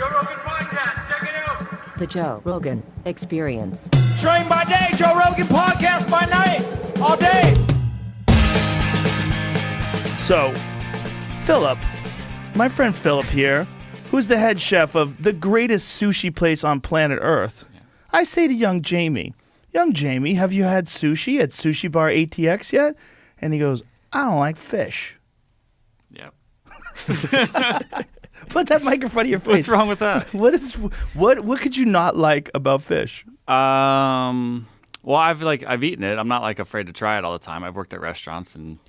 Joe Rogan Podcast. Check it out. The Joe Rogan Experience. Train by day, Joe Rogan Podcast by night, all day. So, Phillip, my friend Phillip here, who's the head chef of the greatest sushi place on planet Earth, I say to young Jamie, have you had sushi at Sushi Bar ATX yet? And he goes, I don't like fish. Yep. Put that mic in front of your face. What's wrong with that? What could you not like about fish? Well, I've eaten it. I'm not like afraid to try it all the time. I've worked at restaurants and,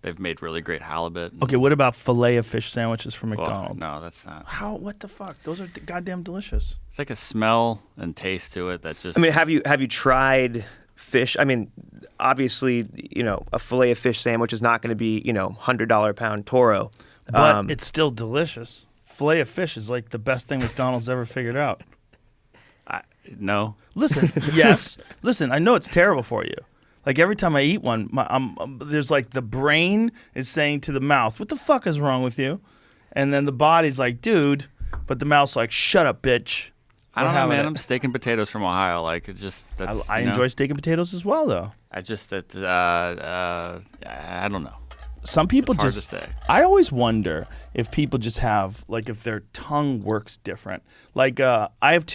they've made really great halibut. Okay, what about filet of fish sandwiches from Well, McDonald's? no, that's not. How? What the fuck? Those are goddamn delicious. It's like a smell and taste to it that just. I mean, have you tried fish? I mean, obviously, a fillet of fish sandwich is not going to be, $100 a pound Toro. But it's still delicious. Filet of fish is like the best thing McDonald's ever figured out. No. Listen, yes. Listen, I know it's terrible for you. Like every time I eat one, there's like the brain is saying to the mouth, what the fuck is wrong with you? And then the body's like, dude, but the mouth's like, shut up, bitch. I don't know, man. I'm steak and potatoes from Ohio. Like, it's just, that's. I enjoy steak and potatoes as well, though. I don't know. Some people It's hard just. to say. I always wonder if people just have, like, if their tongue works different. Like, I have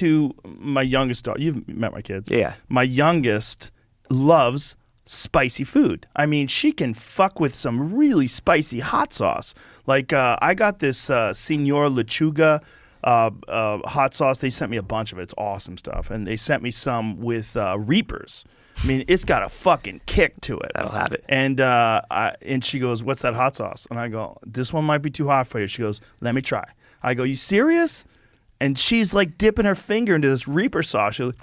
my youngest daughter. You've met my kids. Yeah. My youngest loves spicy food. I mean, she can fuck with some really spicy hot sauce. Like, I got this Señor Lechuga hot sauce. They sent me a bunch of it. It's awesome stuff. And they sent me some with Reapers. I mean, it's got a fucking kick to it. That'll have it. And she goes, what's that hot sauce? And I go, this one might be too hot for you. She goes, let me try. I go, you serious? And she's like dipping her finger into this Reaper sauce. She's like,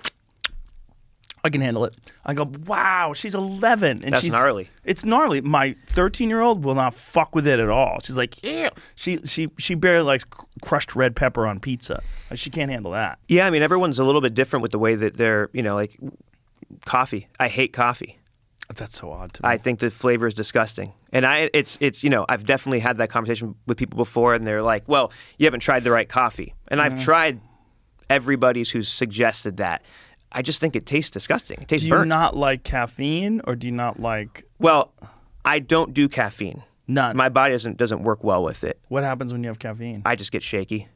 I can handle it. I go, wow, she's 11. And That's gnarly. It's gnarly. My 13-year-old will not fuck with it at all. She's like, yeah. She barely likes crushed red pepper on pizza. She can't handle that. Yeah, I mean, everyone's a little bit different with the way that they're, like coffee. I hate coffee. That's so odd to me. I think the flavor is disgusting. And it's I've definitely had that conversation with people before, and they're like, well, you haven't tried the right coffee. And I've tried everybody's who's suggested that. I just think it tastes disgusting. It tastes burnt. Do you not like caffeine, or do you not like... Well, I don't do caffeine. None. My body doesn't work well with it. What happens when you have caffeine? I just get shaky.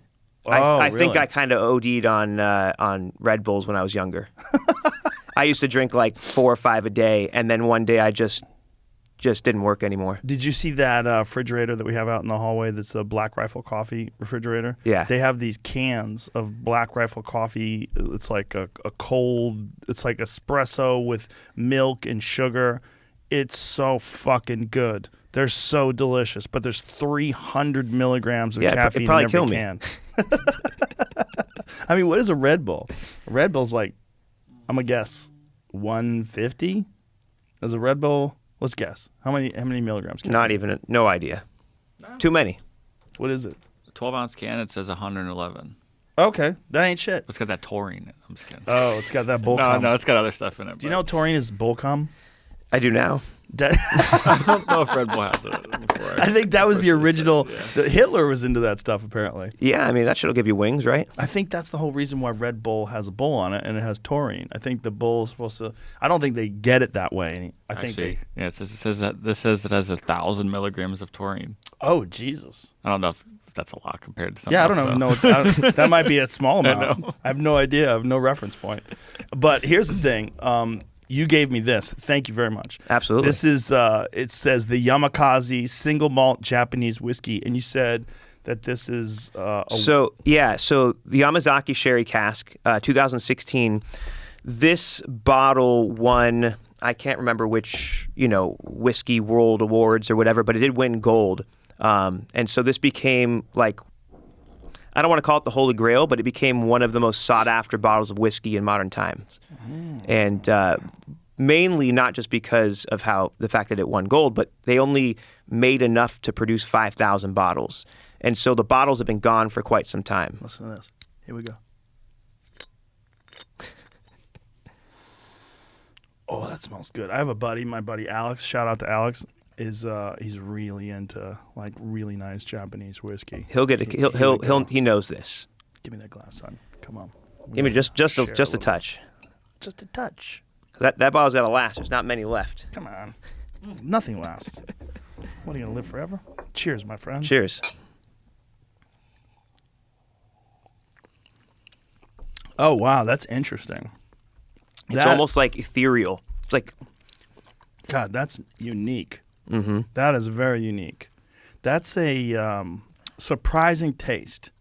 Oh, I think really? I kind of OD'd on Red Bulls when I was younger. I used to drink like 4 or 5 a day, and then one day I just didn't work anymore. Did you see that refrigerator that we have out in the hallway that's a Black Rifle coffee refrigerator? Yeah. They have these cans of Black Rifle coffee. It's like a cold, it's like espresso with milk and sugar. It's so fucking good. They're so delicious, but there's 300 milligrams of caffeine in every can. I mean, what is a Red Bull? A Red Bull's like, I'm going to guess, 150? Is a Red Bull... Let's guess. How many milligrams? Not even, no idea. No. Too many. What is it? A 12-ounce can, it says 111. Okay, that ain't shit. It's got that taurine in it. I'm just kidding. Oh, it's got that bull cum. No, it's got other stuff in it. Do you know taurine is bull cum? I do now. I don't know if Red Bull has it before. I think that was the original. Hitler was into that stuff, apparently. Yeah, I mean, that shit'll give you wings, right? I think that's the whole reason why Red Bull has a bull on it, and it has taurine. I think the bull is supposed to... I don't think they get it that way. It says that this says it has 1,000 milligrams of taurine. Oh, Jesus. I don't know if that's a lot compared to something Yeah, I else, don't know. That might be a small amount. I have no idea. I have no reference point. But here's the thing. You gave me this. Thank you very much. Absolutely. This is, it says the Yamakaze single malt Japanese whiskey. And you said that this is... So the Yamazaki Sherry Cask, 2016, this bottle won, I can't remember which, Whiskey World Awards or whatever, but it did win gold. And so this became like... I don't want to call it the Holy Grail, but it became one of the most sought-after bottles of whiskey in modern times. And mainly not just because of the fact that it won gold, but they only made enough to produce 5,000 bottles. And so the bottles have been gone for quite some time. Listen to this. Here we go. Oh, that smells good. I have a buddy, my buddy Alex. Shout out to Alex. He's really into like really nice Japanese whiskey. He knows this. Give me that glass, son. Come on. Give me just Share a little. touch. Just a touch. That bottle's got to last. There's not many left. Come on. Nothing lasts. What, are you going to live forever? Cheers, my friend. Cheers. Oh, wow. That's interesting. It's almost like ethereal. It's like, God, that's unique. mm-hmm. That is very unique. That's a surprising taste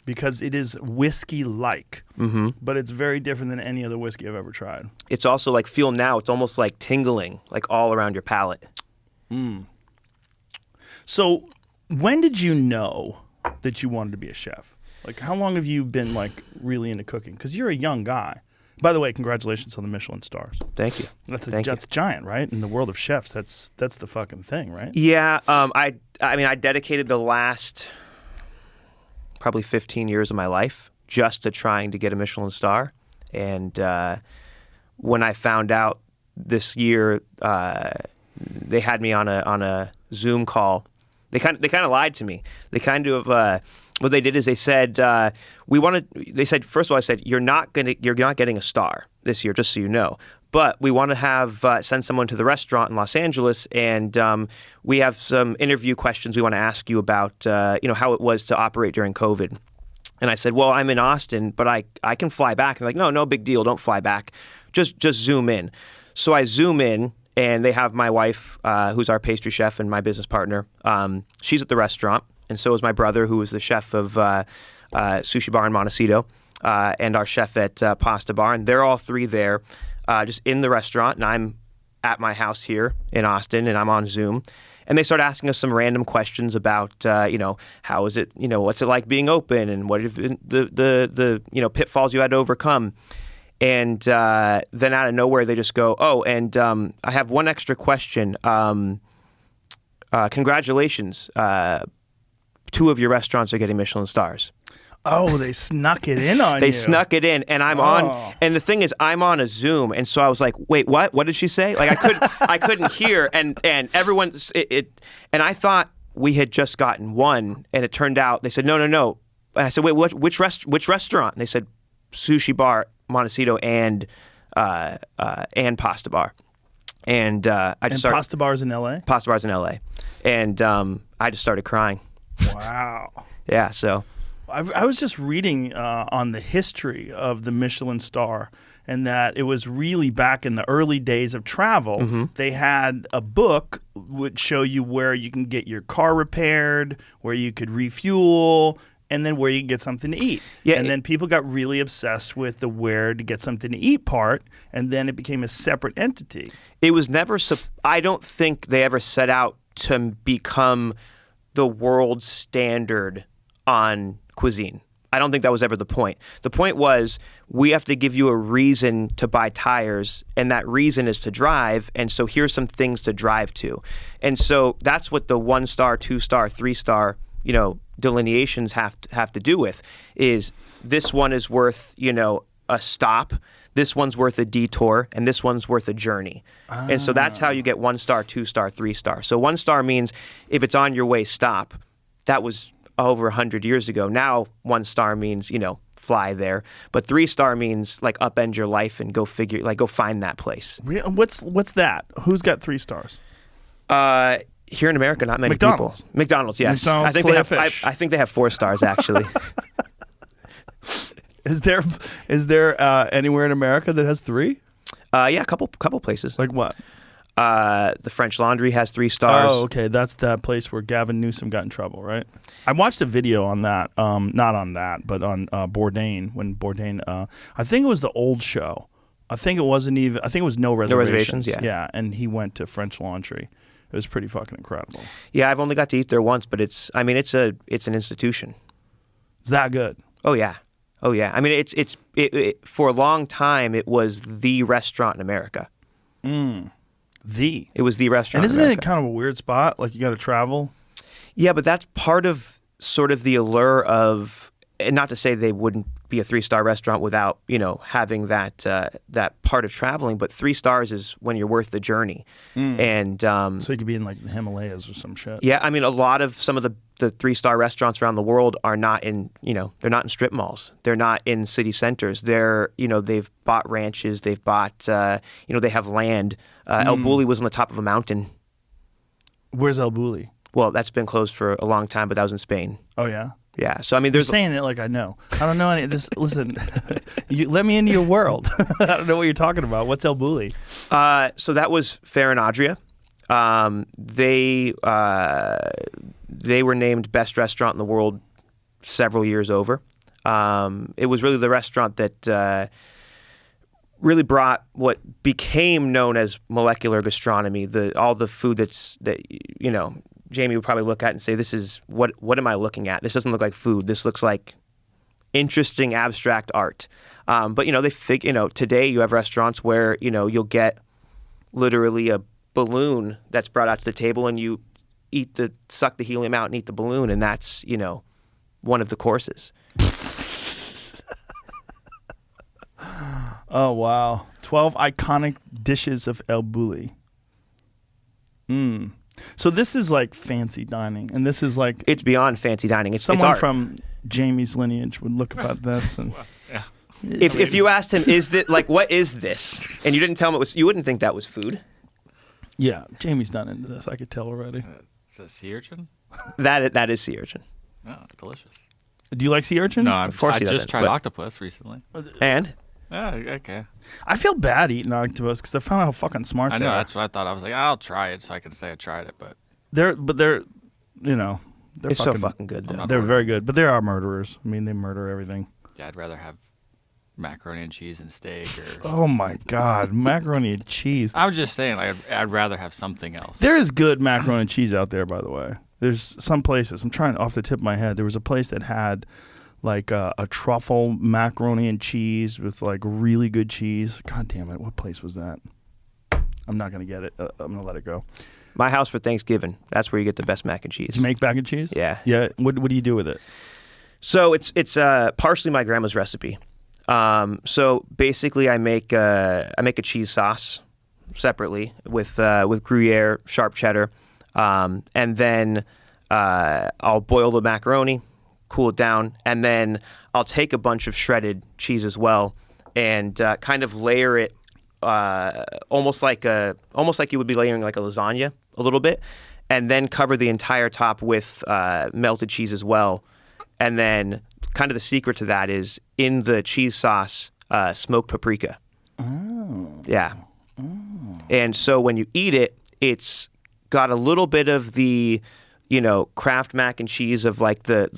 because it is whiskey-like, but it's very different than any other whiskey I've ever tried. It's also like, feel now, it's almost like tingling, like all around your palate. So when did you know that you wanted to be a chef? Like, how long have you been, like, really into cooking? Because you're a young guy. By the way, congratulations on the Michelin stars. Thank you. That's giant, right? In the world of chefs, that's the fucking thing, right? Yeah. I mean, I dedicated the last probably 15 years of my life just to trying to get a Michelin star. And when I found out this year, they had me on a Zoom call. They kind of lied to me. They kind of what they did is they said They said, first of all, I said you're not getting a star this year, just so you know. But we want to have send someone to the restaurant in Los Angeles, and we have some interview questions we want to ask you about how it was to operate during COVID. And I said, well, I'm in Austin, but I can fly back. And they're like, no big deal, don't fly back, just zoom in. So I zoom in. And they have my wife, who's our pastry chef and my business partner. She's at the restaurant, and so is my brother, who is the chef of Sushi Bar in Montecito, and our chef at Pasta Bar. And they're all three there, just in the restaurant, and I'm at my house here in Austin, and I'm on Zoom. And they start asking us some random questions about, how is it, what's it like being open, and what have been the pitfalls you had to overcome. And then out of nowhere, they just go, oh, and I have one extra question. Congratulations. 2 of your restaurants are getting Michelin stars. Oh, they snuck it in on you. They snuck it in, and I'm on. And the thing is, I'm on a Zoom, and so I was like, "Wait, what? What did she say?" Like I couldn't hear, and everyone, and I thought we had just gotten one, and it turned out they said no. And I said, "Wait, which restaurant?" And they said, "Sushi Bar, Montecito, and Pasta Bar." And Pasta Bar's in L.A.? Pasta Bar's in L.A. And I just started crying. Wow. Yeah, so. I was just reading on the history of the Michelin star, and that it was really back in the early days of travel. They had a book would show you where you can get your car repaired, where you could refuel, and then where you can get something to eat. Yeah, and then people got really obsessed with the where to get something to eat part, and then it became a separate entity. It was never, I don't think they ever set out to become the world standard on cuisine. I don't think that was ever the point. The point was, we have to give you a reason to buy tires, and that reason is to drive, and so here's some things to drive to. And so that's what the 1-star, 2-star, 3-star, delineations have to do with, is this one is worth, a stop, this one's worth a detour, and this one's worth a journey. And so that's how you get 1-star, 2-star, 3-star. So 1-star means if it's on your way, stop. That was over 100 years ago. Now 1-star means, fly there. But 3-star means like upend your life and go find that place. What's that? Who's got 3 stars? Here in America, not many McDonald's. people. McDonald's, yes. McDonald's, I think they have 4 stars actually. Is there anywhere in America that has 3? Yeah, a couple places. Like what? The French Laundry has 3 stars. Oh, okay. That's that place where Gavin Newsom got in trouble, right? I watched a video on that. Not on that, but on Bourdain. When Bourdain, I think it was the old show. I think it wasn't even. I think it was No Reservations. Yeah, and he went to French Laundry. It was pretty fucking incredible. Yeah, I've only got to eat there once, but it's an institution. It's that good. Oh yeah. I mean, it's for a long time it was the restaurant in America. It was the restaurant. And isn't in it America. kind of a weird spot? Like you got to travel. Yeah, but that's part of sort of the allure of, and not to say they wouldn't be a 3-star restaurant without having that part of traveling. But 3 stars is when you're worth the journey, and so you could be in like the Himalayas or some shit. Yeah, I mean, a lot of some of the 3-star restaurants around the world are not in, they're not in strip malls. They're not in city centers. They're, they've bought ranches. They've bought, they have land. El Bulli was on the top of a mountain. Where's El Bulli? Well, that's been closed for a long time, but that was in Spain. Oh, yeah? Yeah. So, I mean, You're there's... saying it like I know. I don't know any of this. Listen, you let me into your world. I don't know what you're talking about. What's El Bulli? So that was Fair and Adria. They were named best restaurant in the world several years over. It was really the restaurant that really brought what became known as molecular gastronomy. All the food that Jamie would probably look at and say, "This is what am I looking at? This doesn't look like food. This looks like interesting abstract art." But today you have restaurants where you'll get literally a balloon that's brought out to the table, and you suck the helium out and eat the balloon, and that's one of the courses. Oh wow! 12 iconic dishes of El Bulli. So this is like fancy dining, and this is like It's beyond fancy dining. It's someone art. from Jamie's lineage would look about this and. Yeah. If you asked him, what is this? And you didn't tell him it was, you wouldn't think that was food. Yeah, Jamie's not into this. I could tell already. Is that sea urchin? That is sea urchin. Oh, delicious. Do you like sea urchin? No, Of course I he just doesn't, tried but- octopus recently. And Yeah, okay. I feel bad eating octopus because I found out how fucking smart I they know, are. that's what I thought. I was like, I'll try it so I can say I tried it, but They're it's so fucking good, though. They're very good, but they are murderers. I mean, they murder everything. yeah, I'd rather have macaroni and cheese and steak or... Oh my god, macaroni and cheese. I'm just saying, like, I'd rather have something else. There is good macaroni and cheese out there, by the way. There's some places. I'm trying off the tip of my head. There was a place that had like a truffle macaroni and cheese with like really good cheese. God damn it! What place was that? I'm not gonna get it. I'm gonna let it go. My house for Thanksgiving. That's where you get the best mac and cheese. Did you make mac and cheese? Yeah. Yeah. What do you do with it? So it's partially my grandma's recipe. So basically, I make a cheese sauce separately with Gruyere, sharp cheddar, and then I'll boil the macaroni, cool it down, and then I'll take a bunch of shredded cheese as well and kind of layer it almost like you would be layering like a lasagna a little bit, and then cover the entire top with melted cheese as well. And then kind of the secret to that is in the cheese sauce, smoked paprika. Oh. Yeah. Oh. And so when you eat it, it's got a little bit of the, Kraft mac and cheese of like the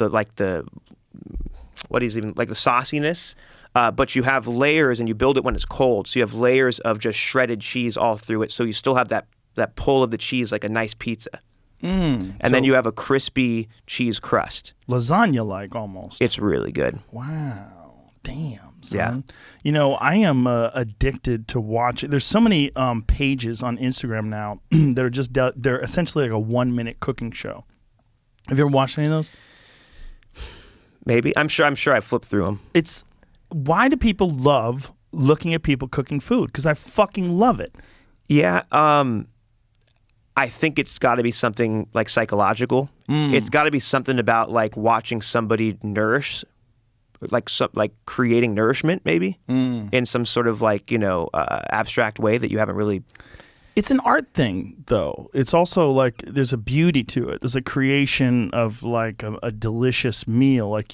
sauciness. But you have layers and you build it when it's cold. So you have layers of just shredded cheese all through it. So you still have that pull of the cheese like a nice pizza. And then you have a crispy cheese crust. Lasagna-like almost. It's really good. Wow. Damn, son. Yeah. I am addicted to watching. There's so many pages on Instagram now that are just, they're essentially like a 1-minute cooking show. Have you ever watched any of those? Maybe. I'm sure I flipped through them. Why do people love looking at people cooking food? Because I fucking love it. Yeah. I think it's got to be something like psychological. It's got to be something about like watching somebody nourish, like creating nourishment maybe in some sort of like, abstract way that you haven't really. It's an art thing, though. It's also like there's a beauty to it. There's a creation of like a delicious meal. Like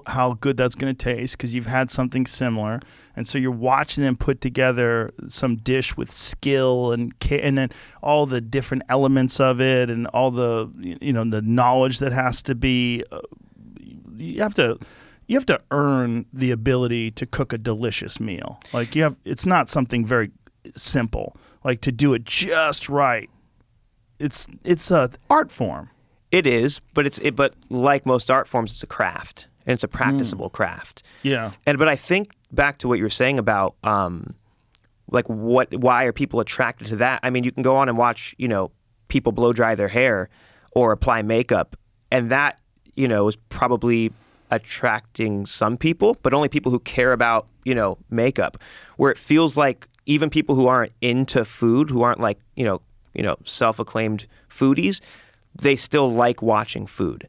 how good that's going to taste because you've had something similar. And so you're watching them put together some dish with skill and then all the different elements of it and all the, the knowledge that has to be. You have to earn the ability to cook a delicious meal. Like it's not something very simple. Like to do it just right. It's a art form. It is, but but like most art forms, it's a craft and it's a practicable craft. Yeah. But I think back to what you were saying about why are people attracted to that? I mean, you can go on and watch, people blow dry their hair or apply makeup, and that, is probably attracting some people, but only people who care about, makeup, where it feels like even people who aren't into food, who aren't like, self-acclaimed foodies, they still like watching food.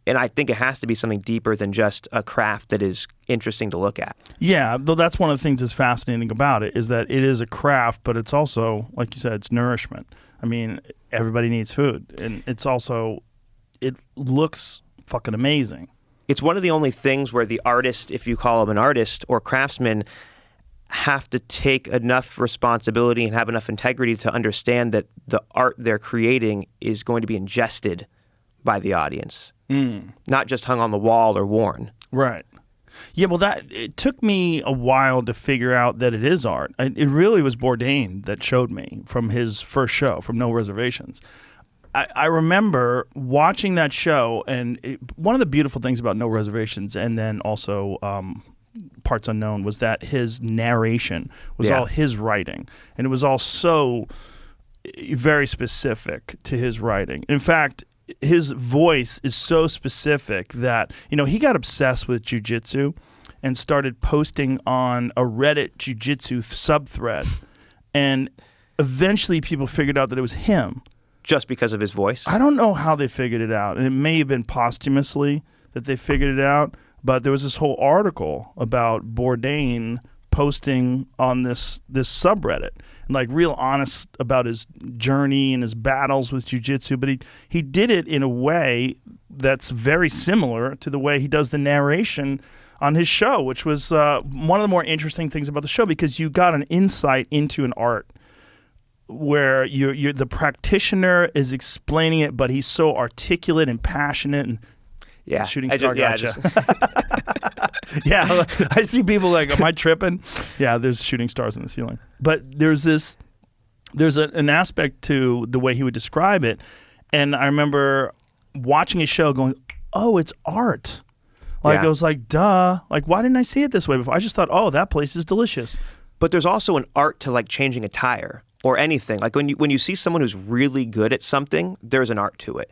And I think it has to be something deeper than just a craft that is interesting to look at. Yeah, though that's one of the things that's fascinating about it is that it is a craft, but it's also, like you said, it's nourishment. I mean, everybody needs food, and it looks fucking amazing. It's one of the only things where the artist, if you call him an artist or craftsman, have to take enough responsibility and have enough integrity to understand that the art they're creating is going to be ingested by the audience, not just hung on the wall or worn. Right. Yeah, well, it took me a while to figure out that it is art. It really was Bourdain that showed me from his first show, from No Reservations. I remember watching that show, and one of the beautiful things about No Reservations, and then also Parts Unknown, was that his narration was all his writing, and it was all so very specific to his writing. In fact, his voice is so specific that, he got obsessed with jiu-jitsu and started posting on a Reddit jiu-jitsu subthread, and eventually people figured out that it was him. Just because of his voice? I don't know how they figured it out, and it may have been posthumously that they figured it out, but there was this whole article about Bourdain posting on this subreddit, and like real honest about his journey and his battles with jiu-jitsu, but he did it in a way that's very similar to the way he does the narration on his show, which was one of the more interesting things about the show, because you got an insight into an art where you're the practitioner is explaining it, but he's so articulate and passionate, and shooting star gotcha. Yeah, I see people like, am I tripping? Yeah, there's shooting stars in the ceiling. But there's an aspect to the way he would describe it, and I remember watching his show going, oh, it's art. Like, I was like, duh. Like, why didn't I see it this way before? I just thought, oh, that place is delicious. But there's also an art to like changing a tire or anything. Like when you see someone who's really good at something, there's an art to it.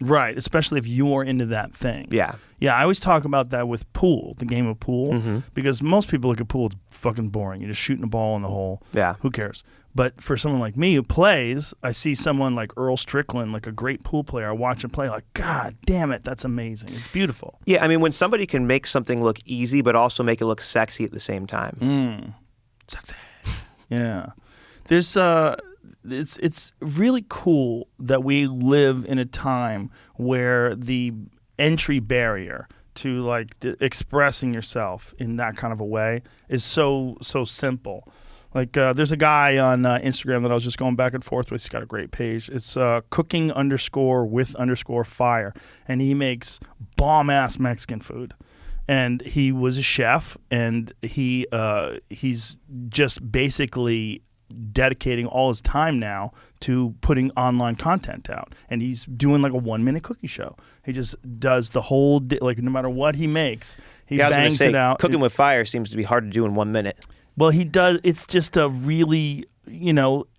Right, especially if you're into that thing. Yeah. Yeah, I always talk about that with pool, the game of pool, because most people look at pool, it's fucking boring. You're just shooting a ball in the hole. Yeah. Who cares? But for someone like me who plays, I see someone like Earl Strickland, like a great pool player. I watch him play, like, God damn it, that's amazing. It's beautiful. Yeah, I mean, when somebody can make something look easy, but also make it look sexy at the same time. Sexy. Yeah. There's it's really cool that we live in a time where the entry barrier to like expressing yourself in that kind of a way is so simple. Like there's a guy on Instagram that I was just going back and forth with. He's got a great page. It's cooking_with_fire, and he makes bomb ass Mexican food. And he was a chef, and he's just basically dedicating all his time now to putting online content out, and he's doing like a 1-minute cookie show. He just does the whole like no matter what he makes, he bangs it out. Cooking with fire seems to be hard to do in 1 minute. Well, he does. It's just a really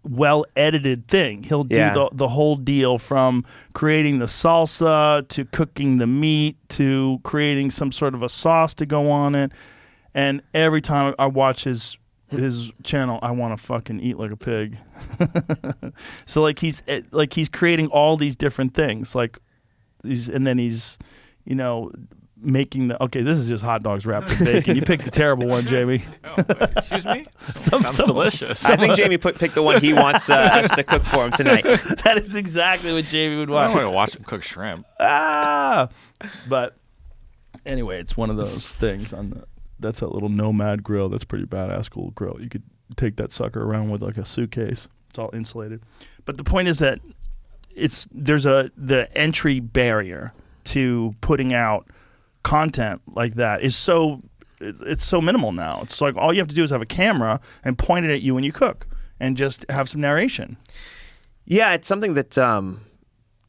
well edited thing. He'll do the whole deal, from creating the salsa to cooking the meat to creating some sort of a sauce to go on it. And every time I watch his channel, I want to fucking eat like a pig. So like he's creating all these different things, and then he's making this is just hot dogs wrapped in bacon. You picked a terrible one, Jamie. Excuse me? Sounds delicious. I think Jamie picked the one he wants us to cook for him tonight. That is exactly what Jamie would want. I want to watch him cook shrimp. But anyway, it's one of those things that's a little Nomad grill. That's pretty badass cool grill. You could take that sucker around with like a suitcase. It's all insulated. But the point is that there's the entry barrier to putting out content like that is it's so minimal now. It's like all you have to do is have a camera and point it at you when you cook and just have some narration. Yeah, it's something that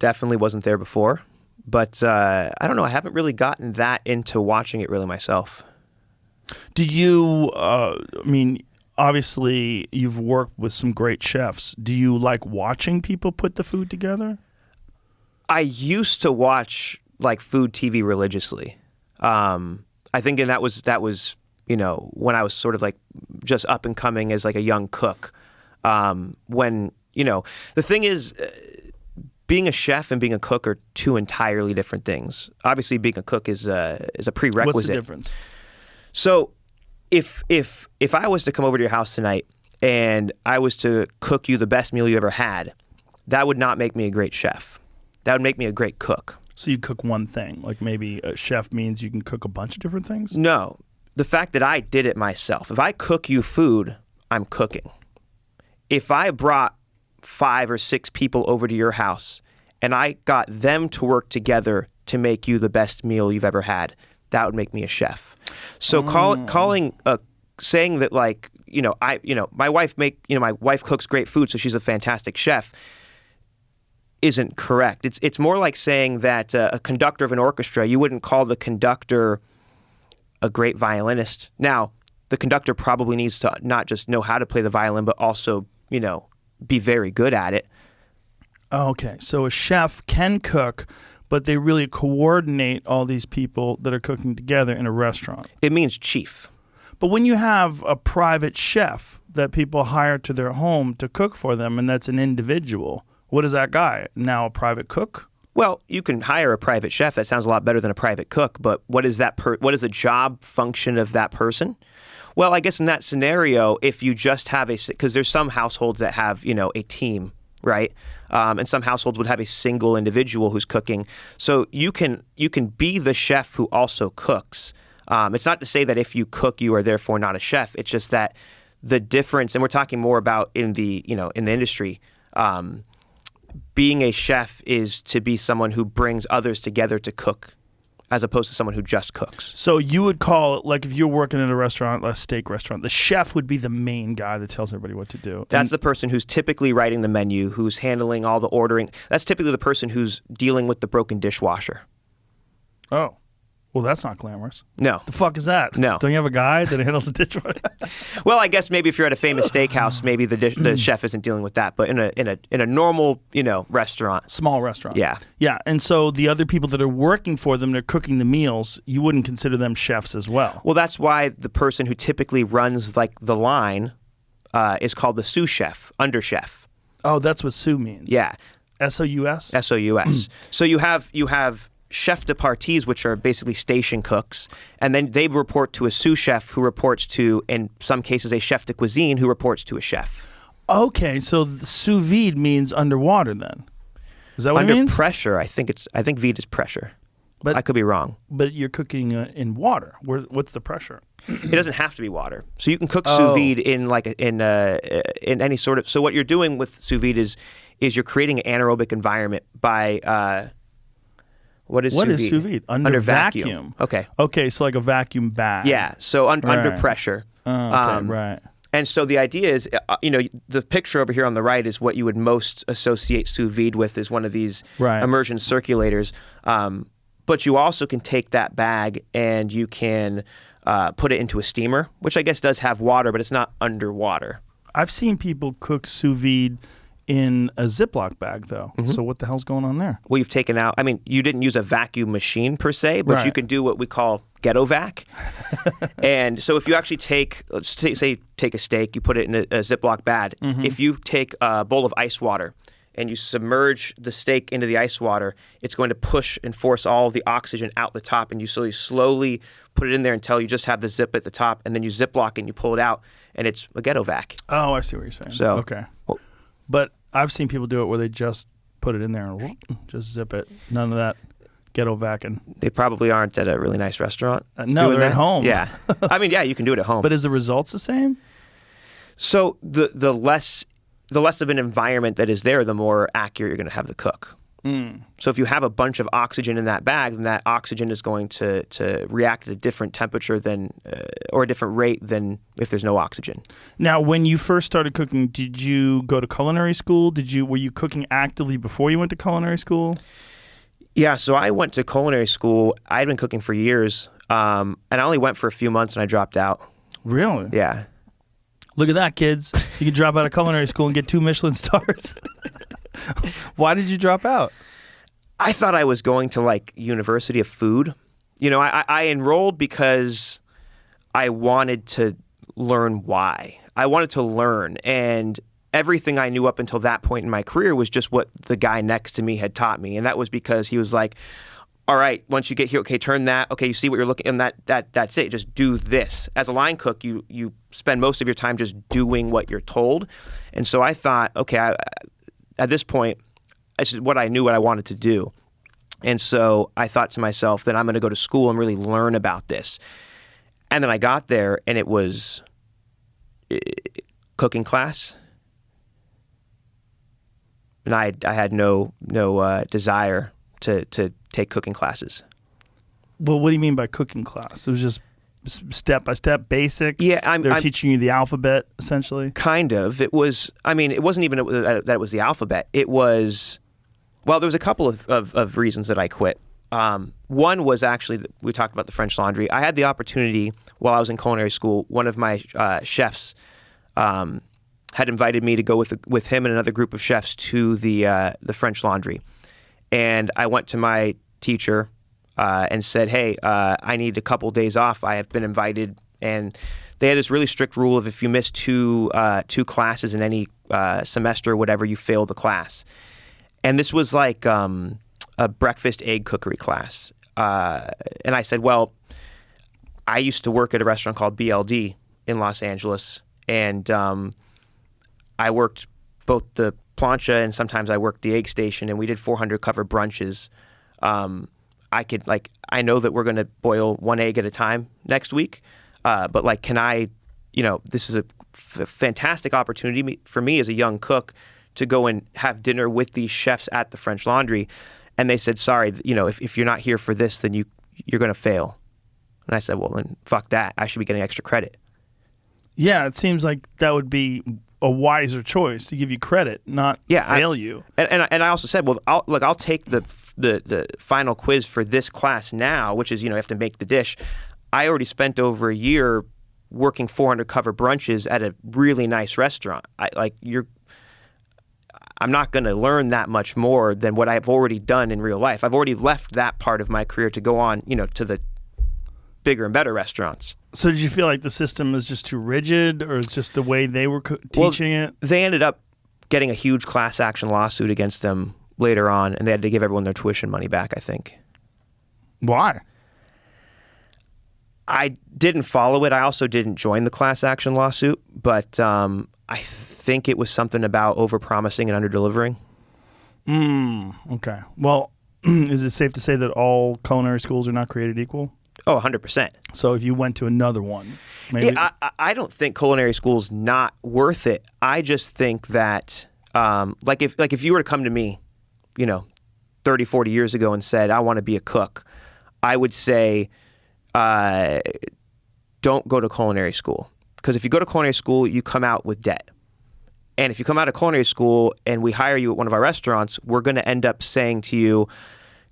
definitely wasn't there before, but I don't know. I haven't really gotten that into watching it really myself. Did you? Obviously, you've worked with some great chefs. Do you like watching people put the food together? I used to watch like food TV religiously. I think that was when I was sort of like just up and coming as like a young cook. When the thing is, being a chef and being a cook are two entirely different things. Obviously, being a cook is a prerequisite. What's the difference? So, if I was to come over to your house tonight and I was to cook you the best meal you ever had, that would not make me a great chef. That would make me a great cook. So you cook one thing, like maybe a chef means you can cook a bunch of different things? No, the fact that I did it myself. If I cook you food, I'm cooking. If I brought 5 or 6 people over to your house and I got them to work together to make you the best meal you've ever had, that would make me a chef. So saying that, like, my wife cooks great food, so she's a fantastic chef, isn't correct. It's more like saying that a conductor of an orchestra, you wouldn't call the conductor a great violinist. Now, the conductor probably needs to not just know how to play the violin, but also, be very good at it. Okay, so a chef can cook, but they really coordinate all these people that are cooking together in a restaurant. It means chief. But when you have a private chef that people hire to their home to cook for them, and that's an individual, what is that guy? Now a private cook? Well, you can hire a private chef. That sounds a lot better than a private cook. But what is what is the job function of that person? Well, I guess in that scenario, if you just have because there's some households that have, a team, right? And some households would have a single individual who's cooking. So you can be the chef who also cooks. It's not to say that if you cook, you are therefore not a chef. It's just that the difference, and we're talking more about in the industry, being a chef is to be someone who brings others together to cook, as opposed to someone who just cooks. So you would call it, like if you're working in a restaurant, a steak restaurant, the chef would be the main guy that tells everybody what to do. That's the person who's typically writing the menu, who's handling all the ordering. That's typically the person who's dealing with the broken dishwasher. Oh. Well, that's not glamorous. No. The fuck is that? No. Don't you have a guy that handles the dishwasher? Well, I guess maybe if you're at a famous steakhouse, maybe the chef isn't dealing with that. But in a normal, restaurant. Small restaurant. Yeah. Yeah. And so the other people that are working for them, they're cooking the meals, you wouldn't consider them chefs as well. Well, that's why the person who typically runs like the line is called the sous chef, under chef. Oh, that's what sous means. Yeah. S-O-U-S? S-O-U-S. So you have chef de parties, which are basically station cooks, and then they report to a sous chef who reports to, in some cases, a chef de cuisine who reports to a chef. Okay, so the sous vide means underwater then. Is that what it means? Under pressure, I think vide is pressure. But I could be wrong. But you're cooking in water. What's the pressure? It doesn't have to be water. So you can cook sous vide in any sort of. So what you're doing with sous vide is you're creating an anaerobic environment by. What is sous vide? Under vacuum. Okay. Okay, so like a vacuum bag. Yeah, so under pressure. Okay, right. And so the idea is, the picture over here on the right is what you would most associate sous vide with, is one of these immersion circulators. But you also can take that bag and you can put it into a steamer, which I guess does have water, but it's not underwater. I've seen people cook sous vide in a Ziploc bag, though. Mm-hmm. So what the hell's going on there? Well, you've taken out, you didn't use a vacuum machine per se, but you can do what we call ghetto vac. And so if you actually take a steak, you put it in a Ziploc bag. Mm-hmm. If you take a bowl of ice water and you submerge the steak into the ice water, it's going to push and force all the oxygen out the top, and you slowly put it in there until you just have the zip at the top, and then you Ziploc and you pull it out, and it's a ghetto vac. Oh, I see what you're saying. So, okay. But I've seen people do it where they just put it in there and whoop, just zip it. None of that ghetto vacuum. They probably aren't at a really nice restaurant. No, they're at home. Yeah. You can do it at home. But is the results the same? So the less of an environment that is there, the more accurate you're going to have the cook. Mm. So if you have a bunch of oxygen in that bag, then that oxygen is going to react at a different temperature or a different rate than if there's no oxygen. Now, when you first started cooking, did you go to culinary school? Were you cooking actively before you went to culinary school? Yeah, so I went to culinary school. I had been cooking for years, and I only went for a few months and I dropped out. Really? Yeah. Look at that, kids. You can drop out of culinary school and get 2 Michelin stars. Why did you drop out? I thought I was going to University of Food. I enrolled because I wanted to learn why. I wanted to learn, and everything I knew up until that point in my career was just what the guy next to me had taught me. And that was because he was like, all right, once you get here, okay, turn that. Okay, you see what you're looking, and that's it. Just do this. As a line cook, you spend most of your time just doing what you're told. And so I thought, okay, at this point, this is what I knew what I wanted to do. And so I thought to myself that I'm going to go to school and really learn about this. And then I got there, and it was cooking class. And I had no desire to take cooking classes. Well, what do you mean by cooking class? It was just step by step basics. Yeah, they're teaching you the alphabet essentially. Kind of. It was. I mean, it wasn't even that it was the alphabet. It was. Well, there was a couple of reasons that I quit. One was actually, we talked about the French Laundry. I had the opportunity while I was in culinary school. One of my chefs had invited me to go with him and another group of chefs to the French Laundry. And I went to my teacher and said, hey, I need a couple days off. I have been invited. And they had this really strict rule of if you miss two classes in any semester or whatever, you fail the class. And this was like a breakfast egg cookery class. And I said, well, I used to work at a restaurant called BLD in Los Angeles. And I worked both the plancha and sometimes I worked the egg station, and we did 400 cover brunches. I know that we're going to boil one egg at a time next week, but like, can I, this is a fantastic opportunity for me as a young cook to go and have dinner with these chefs at the French Laundry. And they said, sorry, if you're not here for this, then you're going to fail. And I said, well, then fuck that. I should be getting extra credit. Yeah, it seems like that would be a wiser choice to give you credit, not fail you. And I also said, well, I'll take the final quiz for this class now, which is, you have to make the dish. I already spent over a year working 400 cover brunches at a really nice restaurant. I'm not going to learn that much more than what I've already done in real life. I've already left that part of my career to go on, to the bigger and better restaurants. So did you feel like the system is just too rigid, or it's just the way they were teaching it? They ended up getting a huge class action lawsuit against them later on, and they had to give everyone their tuition money back, I think. Why? I didn't follow it. I also didn't join the class action lawsuit, but I think it was something about overpromising and under-delivering. Okay. Well, is it safe to say that all culinary schools are not created equal? Oh, 100%. So if you went to another one, maybe... Yeah, I don't think culinary school's not worth it. I just think that, if you were to come to me, 30, 40 years ago and said, I want to be a cook, I would say, don't go to culinary school. Because if you go to culinary school, you come out with debt. And if you come out of culinary school and we hire you at one of our restaurants, we're going to end up saying to you,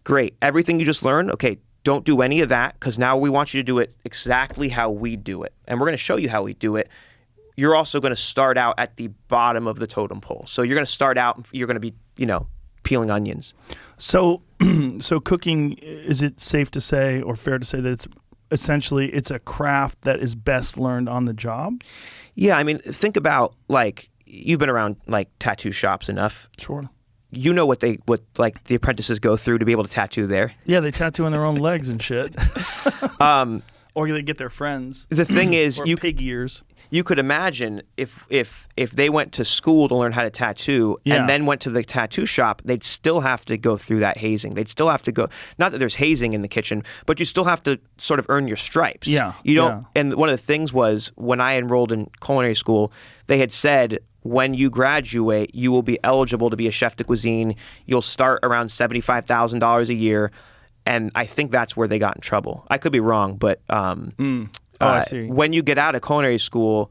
great, everything you just learned, okay, don't do any of that, because now we want you to do it exactly how we do it. And we're going to show you how we do it. You're also going to start out at the bottom of the totem pole. So you're going to start out, you're going to be, peeling onions. So cooking, is it safe to say or fair to say that it's a craft that is best learned on the job? Yeah, I mean, think about, you've been around, tattoo shops enough. Sure. You know what the apprentices go through to be able to tattoo there. Yeah, they tattoo on their own legs and shit. Or they get their friends. The thing is, or pig ears. You could imagine if they went to school to learn how to tattoo and then went to the tattoo shop, they'd still have to go through that hazing. They'd still have to go, not that there's hazing in the kitchen, but you still have to sort of earn your stripes. Yeah. You don't. And one of the things was, when I enrolled in culinary school, they had said, when you graduate, you will be eligible to be a chef de cuisine. You'll start around $75,000 a year. And I think that's where they got in trouble. I could be wrong, but I see. When you get out of culinary school,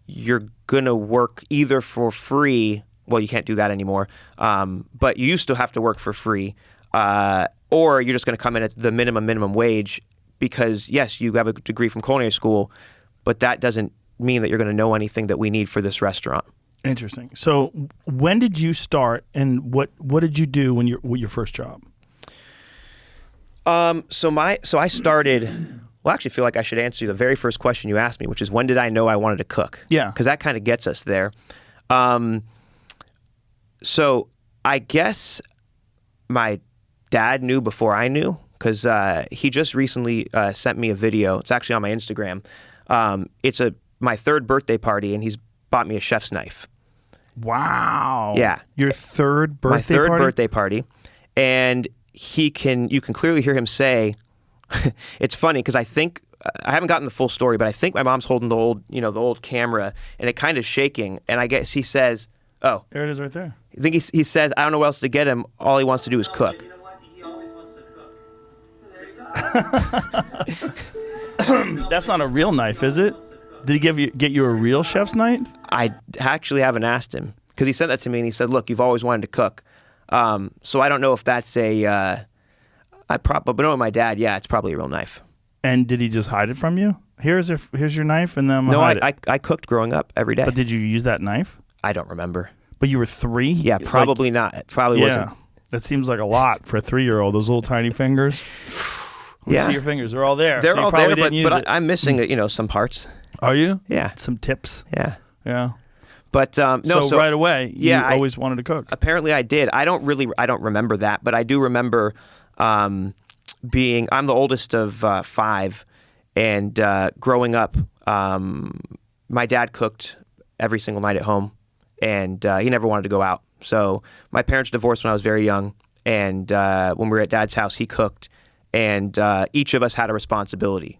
you're going to work either for free. Well, you can't do that anymore. But you used to have to work for free. Or you're just going to come in at the minimum wage, because, yes, you have a degree from culinary school, but that doesn't mean that you're going to know anything that we need for this restaurant. Interesting. So when did you start, and what did you do when your first job? So I started. Well, I actually feel like I should answer the very first question you asked me, which is, when did I know I wanted to cook? Yeah. Because that kind of gets us there. I So I guess my dad knew before I knew, because he just recently sent me a video. It's actually on my Instagram. It's my third birthday party, and he's bought me a chef's knife. Wow. Yeah. Your third birthday My third party? birthday party. And you can clearly hear him say, it's funny because I think, I haven't gotten the full story, but I think my mom's holding the old camera, and it kind of shaking. And I guess he says, oh. There it is right there. I think he says, I don't know what else to get him. All he wants to do is cook. You know what? He always wants to cook. That's not a real knife, is it? Did he get you a real chef's knife? I actually haven't asked him because he sent that to me and he said, look, you've always wanted to cook. So I don't know if that's but knowing my dad, yeah, it's probably a real knife. And did he just hide it from you? Here's your knife, and then No, hide it. I cooked growing up every day. But did you use that knife? I don't remember. But you were 3? Yeah, probably not. It probably wasn't. That seems like a lot for a 3-year-old. Those little tiny fingers. Let me see your fingers. They're all there. They're so you all probably there, didn't use but it. I'm missing some parts. Are you? Yeah. Some tips. Yeah. Yeah. But no, so right away, yeah, you always wanted to cook. Apparently I did. I don't remember that, but I do remember I'm the oldest of 5, and growing up, my dad cooked every single night at home, and he never wanted to go out. So my parents divorced when I was very young, and when we were at Dad's house, he cooked, and each of us had a responsibility.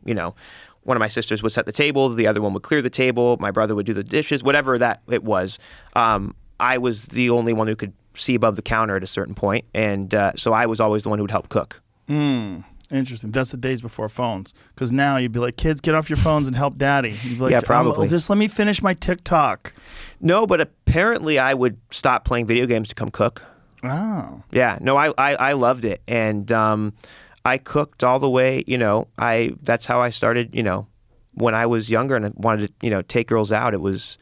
One of my sisters would set the table, the other one would clear the table, my brother would do the dishes, whatever that it was. I was the only one who could see above the counter at a certain point, and so I was always the one who would help cook. Interesting. That's the days before phones. Because now you'd be like, kids, get off your phones and help daddy. You'd be like, Yeah, probably. Just let me finish my TikTok. No, but apparently I would stop playing video games to come cook. Oh. Yeah, no, I loved it, and I cooked all the way. That's how I started. When I was younger and I wanted to, take girls out, it was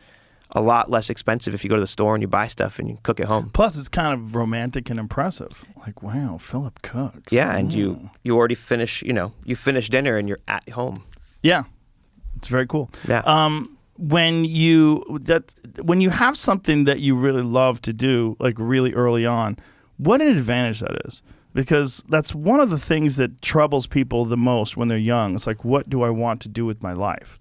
a lot less expensive if you go to the store and you buy stuff and you cook at home. Plus, it's kind of romantic and impressive. Like, wow, Phillip cooks. Yeah, and you already finish. You finish dinner and you're at home. Yeah, it's very cool. Yeah. When you have something that you really love to do, like really early on, what an advantage that is. Because that's one of the things that troubles people the most when they're young. It's like, what do I want to do with my life?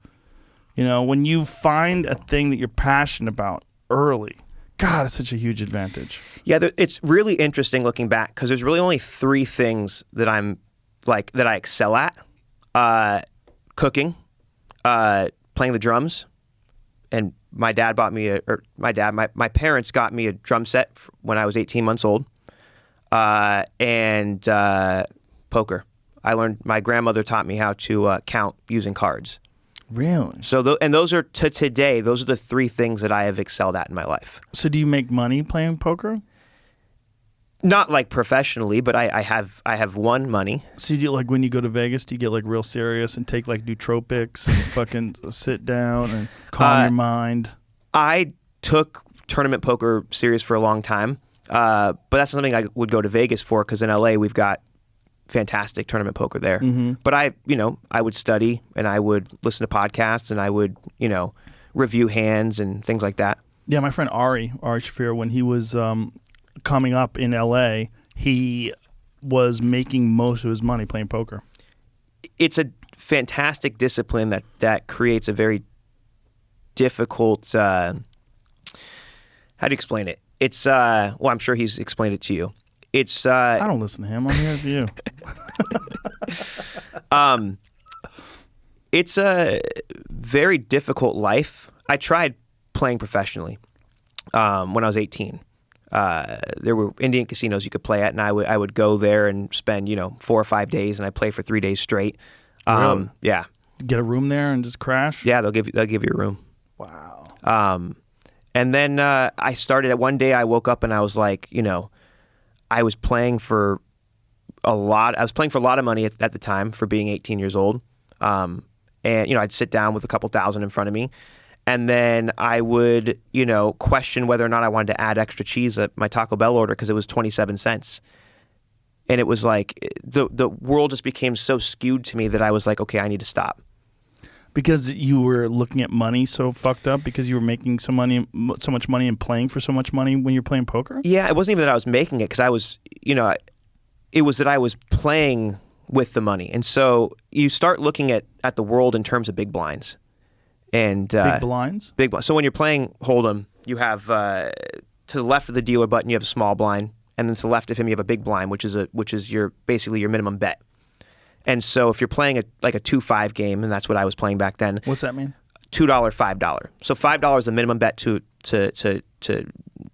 When you find a thing that you're passionate about early, God, it's such a huge advantage. Yeah, it's really interesting looking back because there's really only 3 things that that I excel at: cooking, playing the drums, and my parents got me a drum set when I was 18 months old. And poker. My grandmother taught me how to count using cards. Really? So, those are to today. Those are the 3 things that I have excelled at in my life. So, do you make money playing poker? Not like professionally, but I have won money. So, when you go to Vegas, do you get real serious and take nootropics and fucking sit down and calm your mind? I took tournament poker serious for a long time. But that's something I would go to Vegas for because in LA we've got fantastic tournament poker there. Mm-hmm. But I would study and I would listen to podcasts and I would, review hands and things like that. Yeah, my friend Ari Shafir, when he was coming up in LA, he was making most of his money playing poker. It's a fantastic discipline that creates a very difficult, how do you explain it? It's, I'm sure he's explained it to you. It's, I don't listen to him. I'm here for you. It's a very difficult life. I tried playing professionally when I was 18. There were Indian casinos you could play at, and I would go there and spend 4 or 5 days, and I'd play for 3 days straight. Really? Yeah. Get a room there and just crash? Yeah, they'll give you a room. Wow. And then I started. One day I woke up and I was like, I was playing for a lot. I was playing for a lot of money at the time for being 18 years old. And I'd sit down with a couple thousand in front of me, and then I would question whether or not I wanted to add extra cheese at my Taco Bell order because it was 27 cents. And it was like the world just became so skewed to me that I was like, okay, I need to stop. Because you were looking at money so fucked up because you were making so much money and playing for so much money when you're playing poker? Yeah, it wasn't even that I was making it because I was, it was that I was playing with the money. And so you start looking at the world in terms of big blinds. And Big blinds? Big blinds. So when you're playing Hold'em, you have to the left of the dealer button, you have a small blind. And then to the left of him, you have a big blind, which is basically your minimum bet. And so if you're playing a 2-5 game, and that's what I was playing back then. What's that mean? $2, $5. So $5 is the minimum bet to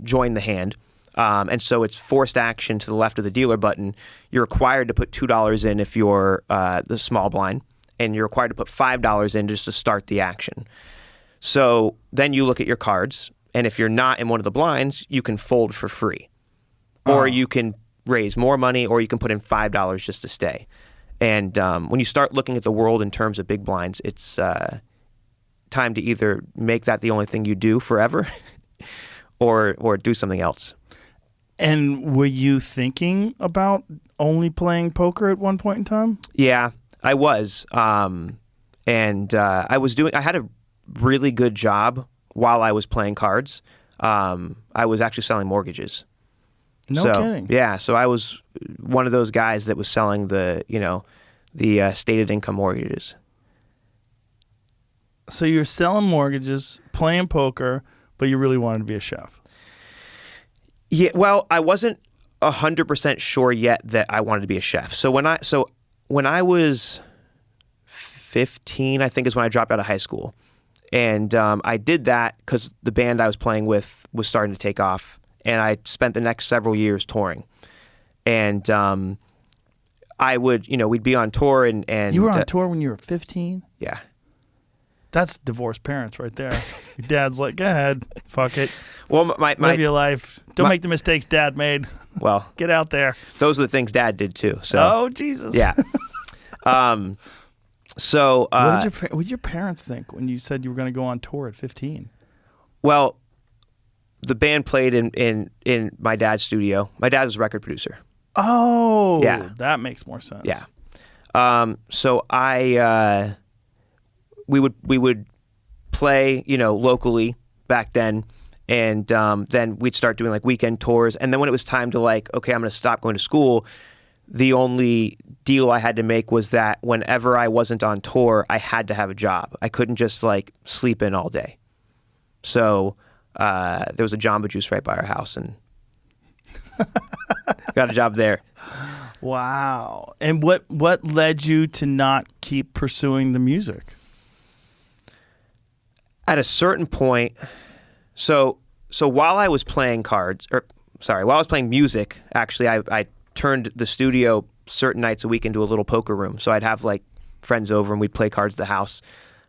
join the hand. And so it's forced action to the left of the dealer button. You're required to put $2 in if you're the small blind, and you're required to put $5 in just to start the action. So then you look at your cards, and if you're not in one of the blinds, you can fold for free. Or you can raise more money, or you can put in $5 just to stay. And when you start looking at the world in terms of big blinds, it's time to either make that the only thing you do forever or do something else. And were you thinking about only playing poker at one point in time? Yeah, I was. I had a really good job while I was playing cards. I was actually selling mortgages. No kidding. Yeah, so I was one of those guys that was selling the stated income mortgages. So you're selling mortgages, playing poker, but you really wanted to be a chef. Yeah, well, I wasn't 100% sure yet that I wanted to be a chef. So when I was 15, I think is when I dropped out of high school, and I did that because the band I was playing with was starting to take off. And I spent the next several years touring. And I would, we'd be on tour and You were on tour when you were 15? Yeah. That's divorced parents right there. Your dad's like, go ahead, fuck it. Well, live your life. Don't make the mistakes Dad made. Well, get out there. Those are the things Dad did too. So. Oh, Jesus. Yeah. So what did your parents think when you said you were going to go on tour at 15? Well, the band played in my dad's studio. My dad was a record producer. Oh, yeah, that makes more sense. Yeah. So we would play, locally back then, and then we'd start doing like weekend tours. And then when it was time to okay, I'm going to stop going to school, the only deal I had to make was that whenever I wasn't on tour, I had to have a job. I couldn't just sleep in all day. So there was a Jamba Juice right by our house, and got a job there. Wow. And what led you to not keep pursuing the music? At a certain point, so while I was playing while I was playing music, actually, I turned the studio certain nights a week into a little poker room. So I'd have friends over and we'd play cards at the house.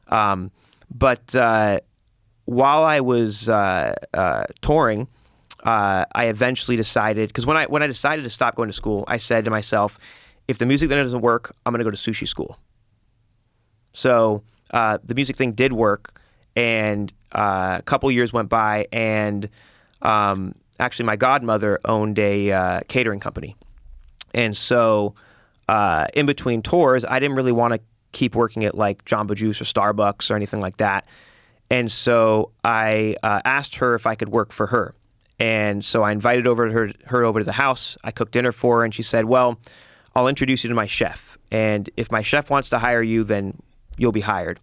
But while I was touring, I eventually decided, because when I decided to stop going to school, I said to myself, if the music thing doesn't work, I'm going to go to sushi school. So the music thing did work, and a couple years went by, and actually my godmother owned a catering company. And so in between tours, I didn't really want to keep working at Jamba Juice or Starbucks or anything like that. And so I asked her if I could work for her. And so I invited her over to the house. I cooked dinner for her, and she said, well, I'll introduce you to my chef. And if my chef wants to hire you, then you'll be hired.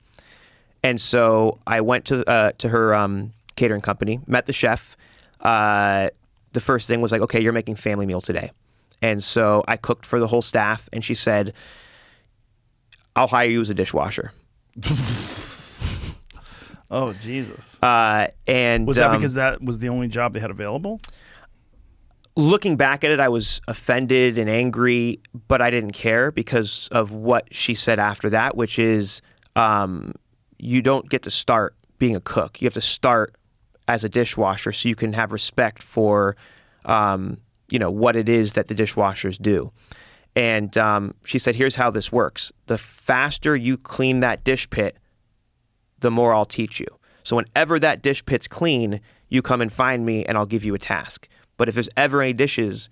And so I went to her catering company, met the chef. The first thing was okay, you're making family meal today. And so I cooked for the whole staff, and she said, I'll hire you as a dishwasher. Oh, Jesus. And was that because that was the only job they had available? Looking back at it, I was offended and angry, but I didn't care because of what she said after that, which is you don't get to start being a cook. You have to start as a dishwasher so you can have respect for what it is that the dishwashers do. And she said, here's how this works. The faster you clean that dish pit, the more I'll teach you. So whenever that dish pit's clean, you come and find me and I'll give you a task. But if there's ever any dishes,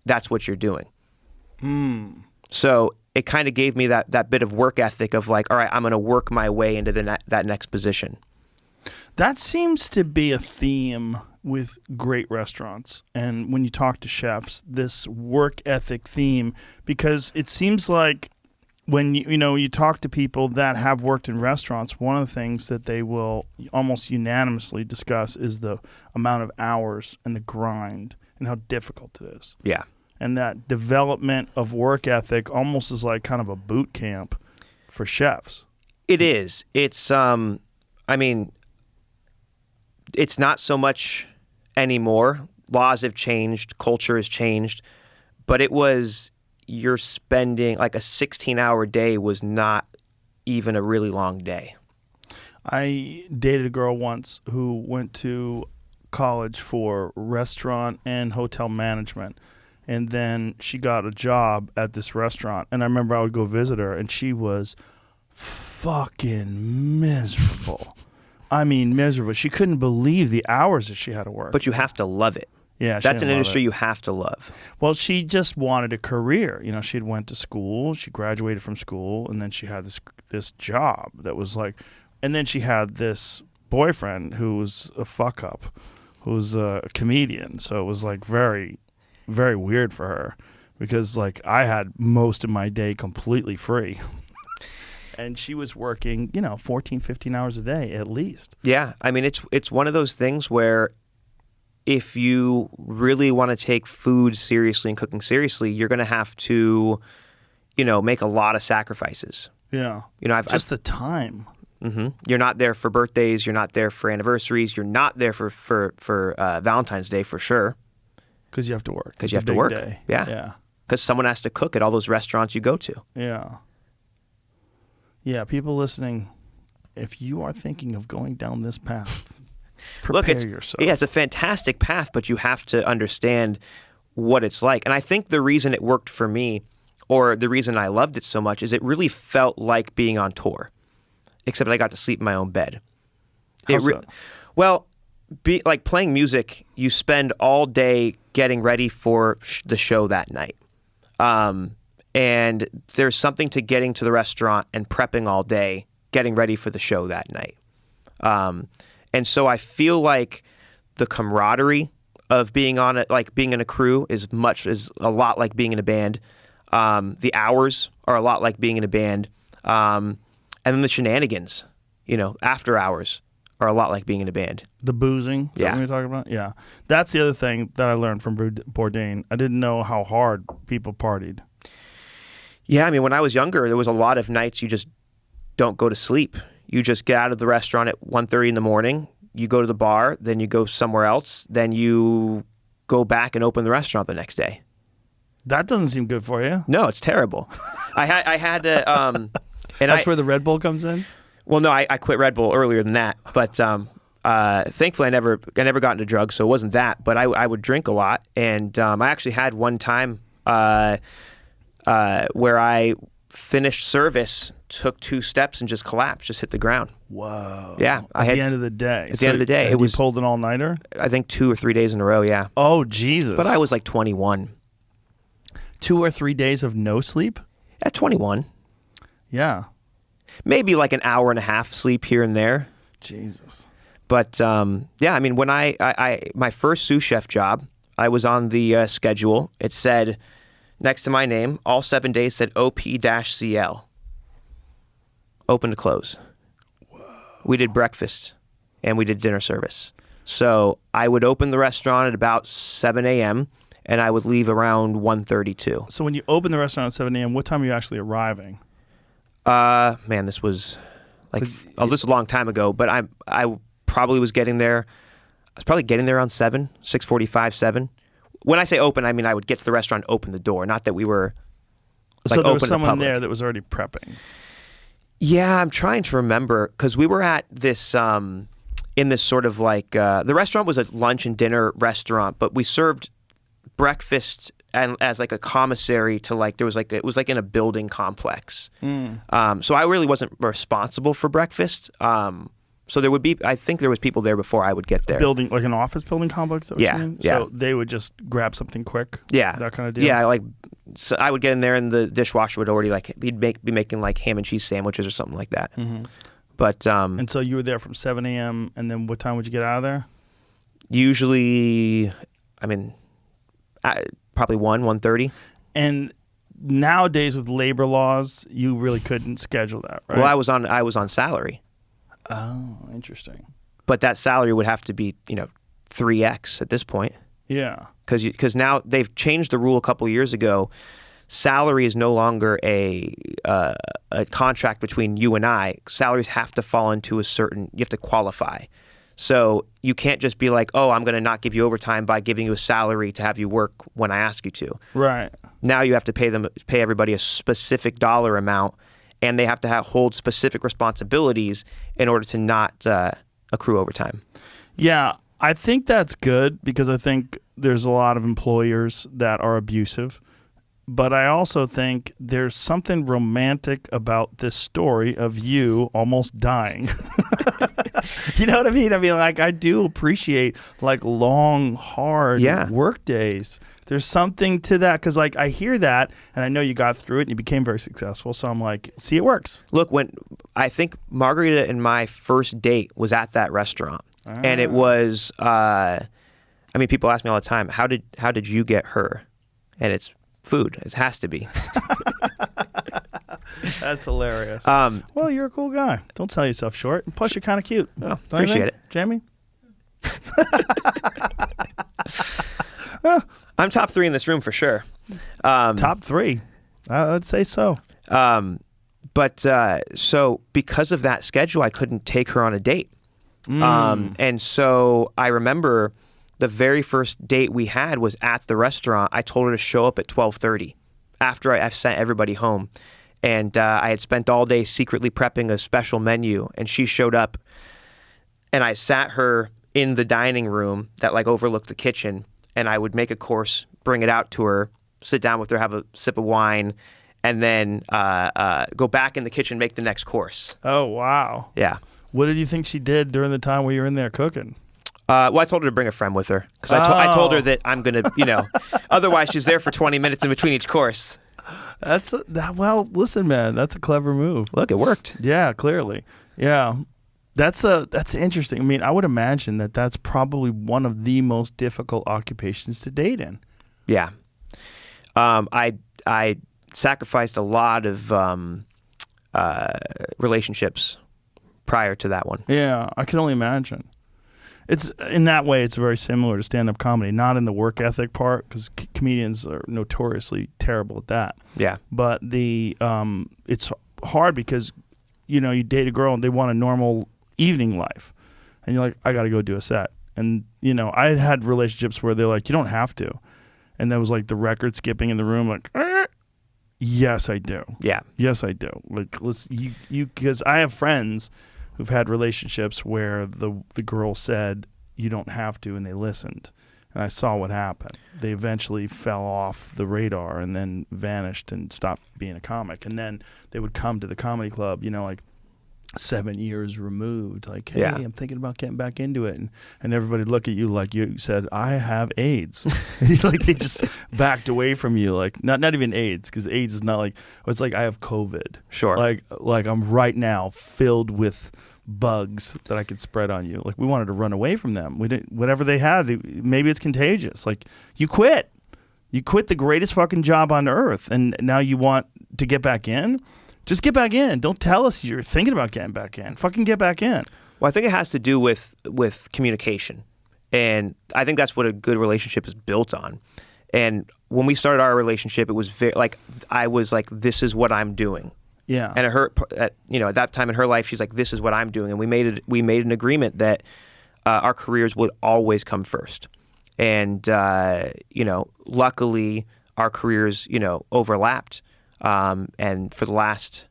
that's what you're doing. So it kind of gave me that bit of work ethic of like, all right, I'm going to work my way into that next position. That seems to be a theme with great restaurants. And when you talk to chefs, this work ethic theme, because it seems like when you talk to people that have worked in restaurants, one of the things that they will almost unanimously discuss is the amount of hours and the grind and how difficult it is. Yeah. And that development of work ethic almost is like kind of a boot camp for chefs. It is. It's it's not so much anymore. Laws have changed, culture has changed, but you're spending like a 16-hour day was not even a really long day. I dated a girl once who went to college for restaurant and hotel management, and then she got a job at this restaurant, and I remember I would go visit her, and she was fucking miserable. I mean, miserable. She couldn't believe the hours that she had to work. But you have to love it. Yeah, that's an industry you have to love. Well, she just wanted a career. She had went to school, she graduated from school, and then she had this job that was like, and then she had this boyfriend who was a fuck up, who was a comedian. So it was like very, very weird for her because like I had most of my day completely free. And she was working, 14, 15 hours a day at least. Yeah, I mean, it's one of those things where if you really want to take food seriously and cooking seriously, you're going to have to, make a lot of sacrifices. Yeah. I've the time. Mm-hmm. You're not there for birthdays. You're not there for anniversaries. You're not there for Valentine's Day for sure. Because you have to work. Because you have to work. Day. Yeah. Because someone has to cook at all those restaurants you go to. Yeah. Yeah, people listening, if you are thinking of going down this path, prepare yourself. Yeah, it's a fantastic path, but you have to understand what it's like. And I think the reason it worked for me, or the reason I loved it so much, is it really felt like being on tour, except I got to sleep in my own bed. How's that? Well, like playing music, you spend all day getting ready for the show that night. And there's something to getting to the restaurant and prepping all day, getting ready for the show that night. And so I feel like the camaraderie of being on it, like being in a crew, is a lot like being in a band. The hours are a lot like being in a band. And then the shenanigans, after hours, are a lot like being in a band. The boozing, is that what you're talking about? Yeah. That's the other thing that I learned from Bourdain. I didn't know how hard people partied. Yeah, I mean, when I was younger, there was a lot of nights you just don't go to sleep. You just get out of the restaurant at 1:30 in the morning, you go to the bar, then you go somewhere else, then you go back and open the restaurant the next day. That doesn't seem good for you. No, it's terrible. I had to... and that's where the Red Bull comes in? Well, no, I quit Red Bull earlier than that, but thankfully I never got into drugs, so it wasn't that, but I would drink a lot, and I actually had one time... where I finished service, took 2 steps, and just collapsed, just hit the ground. Whoa. Yeah. At the end of the day. At the end of the day. You pulled an all-nighter? I think 2 or 3 days in a row, yeah. Oh, Jesus. But I was like 21. 2 or 3 days of no sleep? At 21. Yeah. Maybe like an hour and a half sleep here and there. Jesus. But, yeah, I mean, when my first sous chef job, I was on the schedule. It said... Next to my name, all 7 days said OP-CL. Open to close. Whoa. We did breakfast and we did dinner service. So I would open the restaurant at about 7 a.m. and I would leave around 1:32. So when you open the restaurant at 7 a.m., what time are you actually arriving? Man, this was this was a long time ago, but I probably was getting there. I was probably getting there around 7, 6:45, 7. When I say open, I mean I would get to the restaurant, open the door, not that we were so there was open someone to public. there that was already prepping. Yeah, I'm trying to remember because we were at this in this sort of like the restaurant was a lunch and dinner restaurant, but we served breakfast and as like a commissary to like it was like in a building complex. So I really wasn't responsible for breakfast, So there would be, I think there was people there before I would get there. Building like an office building complex. Is that what Yeah, you mean? yeah. So they would just grab something quick. Yeah, That kind of deal. Yeah, like so I would get in there and the dishwasher would already like be making like ham and cheese sandwiches or something like that. Mm-hmm. But And so you were there from 7 a.m. and then what time would you get out of there? usually, I mean, probably 1:30. And nowadays with labor laws, you really couldn't schedule that, right? Well, I was on salary, Oh, interesting. but that salary would have to be 3x at this point. Yeah. Because now they've changed the rule a couple years ago. Salary is no longer a contract between you and I. Salaries have to fall into you have to qualify. So you can't just be like, oh, I'm going to not give you overtime by giving you a salary to have you work when I ask you to. Right. Now you have to pay everybody a specific dollar amount, and they have to hold specific responsibilities in order to not accrue overtime. Yeah, I think that's good because I think there's a lot of employers that are abusive. But I also think there's something romantic about this story of you almost dying. You know what I mean? I mean, like, I do appreciate like long, hard work days. There's something to that because, like, I hear that and I know you got through it and you became very successful. So I'm like, see, it works. Look, when I think Margarita and my first date was at that restaurant, and it was, I mean, people ask me all the time, how did you get her? And it's food. It has to be. That's hilarious. Well, you're a cool guy. Don't sell yourself short. And plus, you're kind of cute. Oh, Don't you appreciate think, it. Jamie? I'm top 3 in this room for sure. Top 3. I'd say so. But so because of that schedule, I couldn't take her on a date. And so I remember the very first date we had was at the restaurant. I told her to show up at 12:30 after I sent everybody home. And I had spent all day secretly prepping a special menu, and she showed up. And I sat her in the dining room that like overlooked the kitchen, and I would make a course, bring it out to her, sit down with her, have a sip of wine, and then go back in the kitchen, make the next course. Oh, wow. Yeah. What did you think she did during the time where you were in there cooking? Well, I told her to bring a friend with her because I told her that I'm going to, otherwise she's there for 20 minutes in between each course. Well, listen, man, that's a clever move. Look, it worked. Yeah, clearly. Yeah. That's interesting. I mean, I would imagine that that's probably one of the most difficult occupations to date in. Yeah. I sacrificed a lot of relationships prior to that one. Yeah, I can only imagine. It's in that way, it's very similar to stand-up comedy, not in the work ethic part, because comedians are notoriously terrible at that. Yeah. But it's hard because, you date a girl and they want a normal evening life. And you're like, I got to go do a set. And, I had relationships where they're like, you don't have to. And there was like the record skipping in the room, like, yes, I do. Yeah. Yes, I do. Like, because I have friends who've had relationships where the girl said, you don't have to, and they listened. And I saw what happened. They eventually fell off the radar and then vanished and stopped being a comic. And then they would come to the comedy club, like 7 years removed, like, hey, I'm thinking about getting back into it. And everybody would look at you like you said, I have AIDS. Like they just backed away from you. Like not even AIDS, because AIDS is not like, it's like I have COVID. Sure. Like I'm right now filled with bugs that I could spread on you. Like we wanted to run away from them. We didn't, whatever they had, maybe it's contagious. Like you quit the greatest fucking job on earth. And now you want to get back in. Just get back in. Don't tell us you're thinking about getting back in. Fucking get back in. Well, I think it has to do with communication. And I think that's what a good relationship is built on. And when we started our relationship, it was very, like, I was like, this is what I'm doing. Yeah. And at that time in her life, she's like, this is what I'm doing. And we made an agreement that our careers would always come first. And, luckily our careers, overlapped. And for the last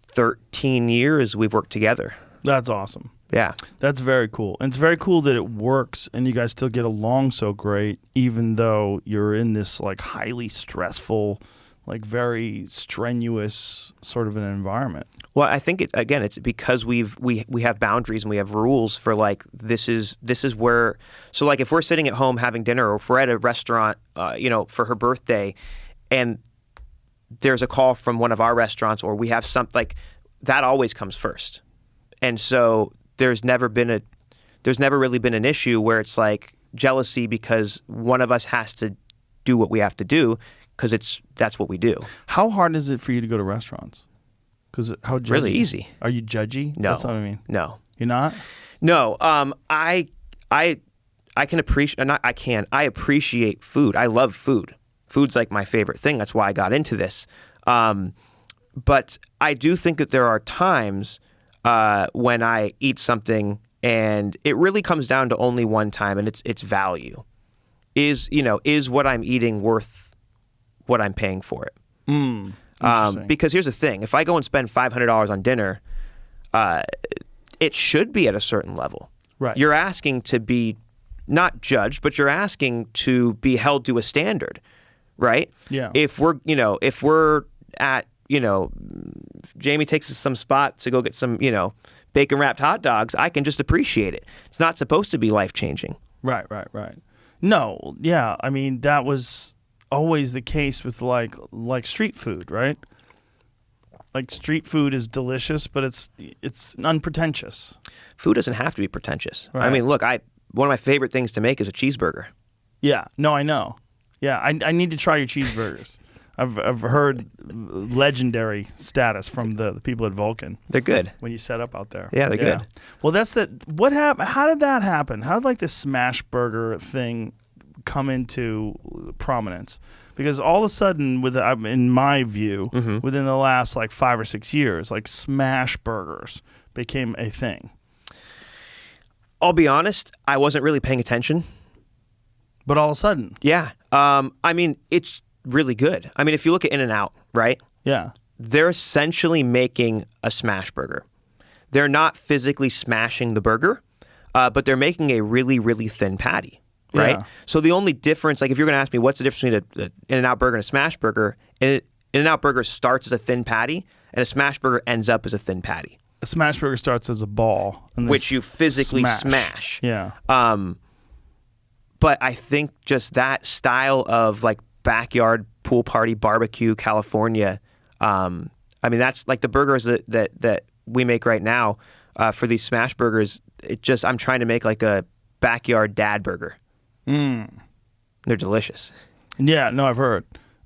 13 years, we've worked together. That's awesome. Yeah. That's very cool. And it's very cool that it works and you guys still get along so great, even though you're in this like highly stressful, like very strenuous sort of an environment. Well, I think it's because we have boundaries and we have rules for like this is where, so like if we're sitting at home having dinner or if we're at a restaurant, for her birthday, and there's a call from one of our restaurants or we have something like that, always comes first, and so there's never really been an issue where it's like jealousy because one of us has to do what we have to do because that's what we do. How hard is it for you to go to restaurants? Because how judgy? Really easy. Are you judgy? No. That's what I mean. No. You're not? No. I can appreciate. I appreciate food. I love food. Food's like my favorite thing. That's why I got into this. But I do think that there are times when I eat something and it really comes down to only one time, and it's value. Is what I'm eating worth what I'm paying for it? Because here's the thing: if I go and spend $500 on dinner, it should be at a certain level. Right. You're asking to be not judged, but you're asking to be held to a standard, right? Yeah. If we're at, Jamie takes us some spot to go get some, bacon wrapped hot dogs, I can just appreciate it. It's not supposed to be life changing. Right. No, yeah. I mean, that was always the case with like street food, right? Like street food is delicious, but it's unpretentious. Food doesn't have to be pretentious. Right. I mean, look, one of my favorite things to make is a cheeseburger. Yeah. No, I know. Yeah, I need to try your cheeseburgers. I've heard legendary status from the people at Vulcan. They're good. When you set up out there. Yeah, they're good. Well, that's what happened? How did that happen? How did like this smash burger thing come into prominence? Because all of a sudden, in my view, within the last like 5 or 6 years, like smash burgers became a thing. I'll be honest, I wasn't really paying attention. But all of a sudden. Yeah. I mean, it's really good. I mean, if you look at In-N-Out, right? Yeah. They're essentially making a smash burger. They're not physically smashing the burger, but they're making a really, really thin patty, right? Yeah. So the only difference, like if you're going to ask me what's the difference between an In-N-Out burger and a smash burger, an In-N-Out burger starts as a thin patty, and a smash burger ends up as a thin patty. A smash burger starts as a ball. And which you physically smash. Yeah. But I think just that style of like backyard pool party barbecue California, I mean, that's like the burgers that we make right now for these smash burgers. I'm trying to make like a backyard dad burger. They're delicious. Yeah, no, I've heard.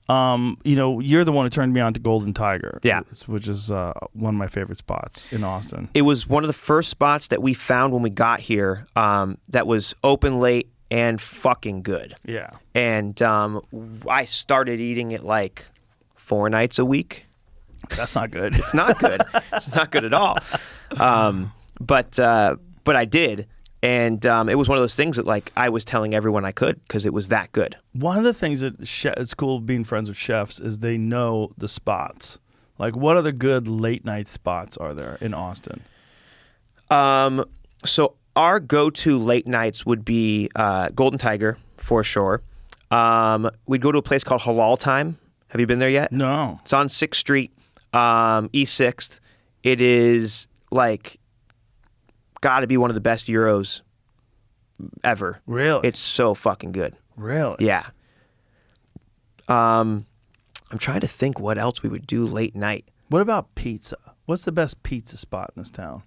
You're the one who turned me on to Golden Tiger. Yeah. Which is one of my favorite spots in Austin. It was one of the first spots that we found when we got here that was open late and fucking good. Yeah. And I started eating it like 4 nights a week. That's not good. It's not good. It's not good at all. But I did. And it was one of those things that like I was telling everyone I could because it was that good. One of the things that it's cool being friends with chefs is they know the spots. Like, what other good late night spots are there in Austin? So our go-to late nights would be Golden Tiger for sure. We'd go to a place called Halal Time. Have you been there yet? No. It's on 6th Street, East 6th. It is like got to be one of the best gyros ever. Really? It's so fucking good. Really? Yeah. I'm trying to think what else we would do late night. What about pizza? What's the best pizza spot in this town?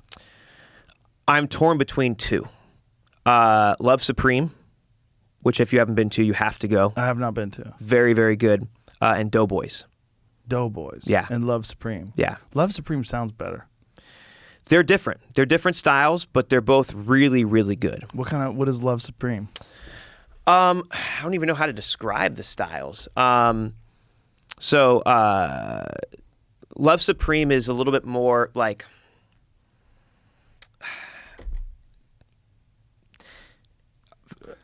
I'm torn between 2. Love Supreme, which if you haven't been to, you have to go. I have not been to. Very, very good. And Doughboys. Doughboys. Yeah. And Love Supreme. Yeah. Love Supreme sounds better. They're different. They're different styles, but they're both really, really good. What is Love Supreme? I don't even know how to describe the styles. Love Supreme is a little bit more like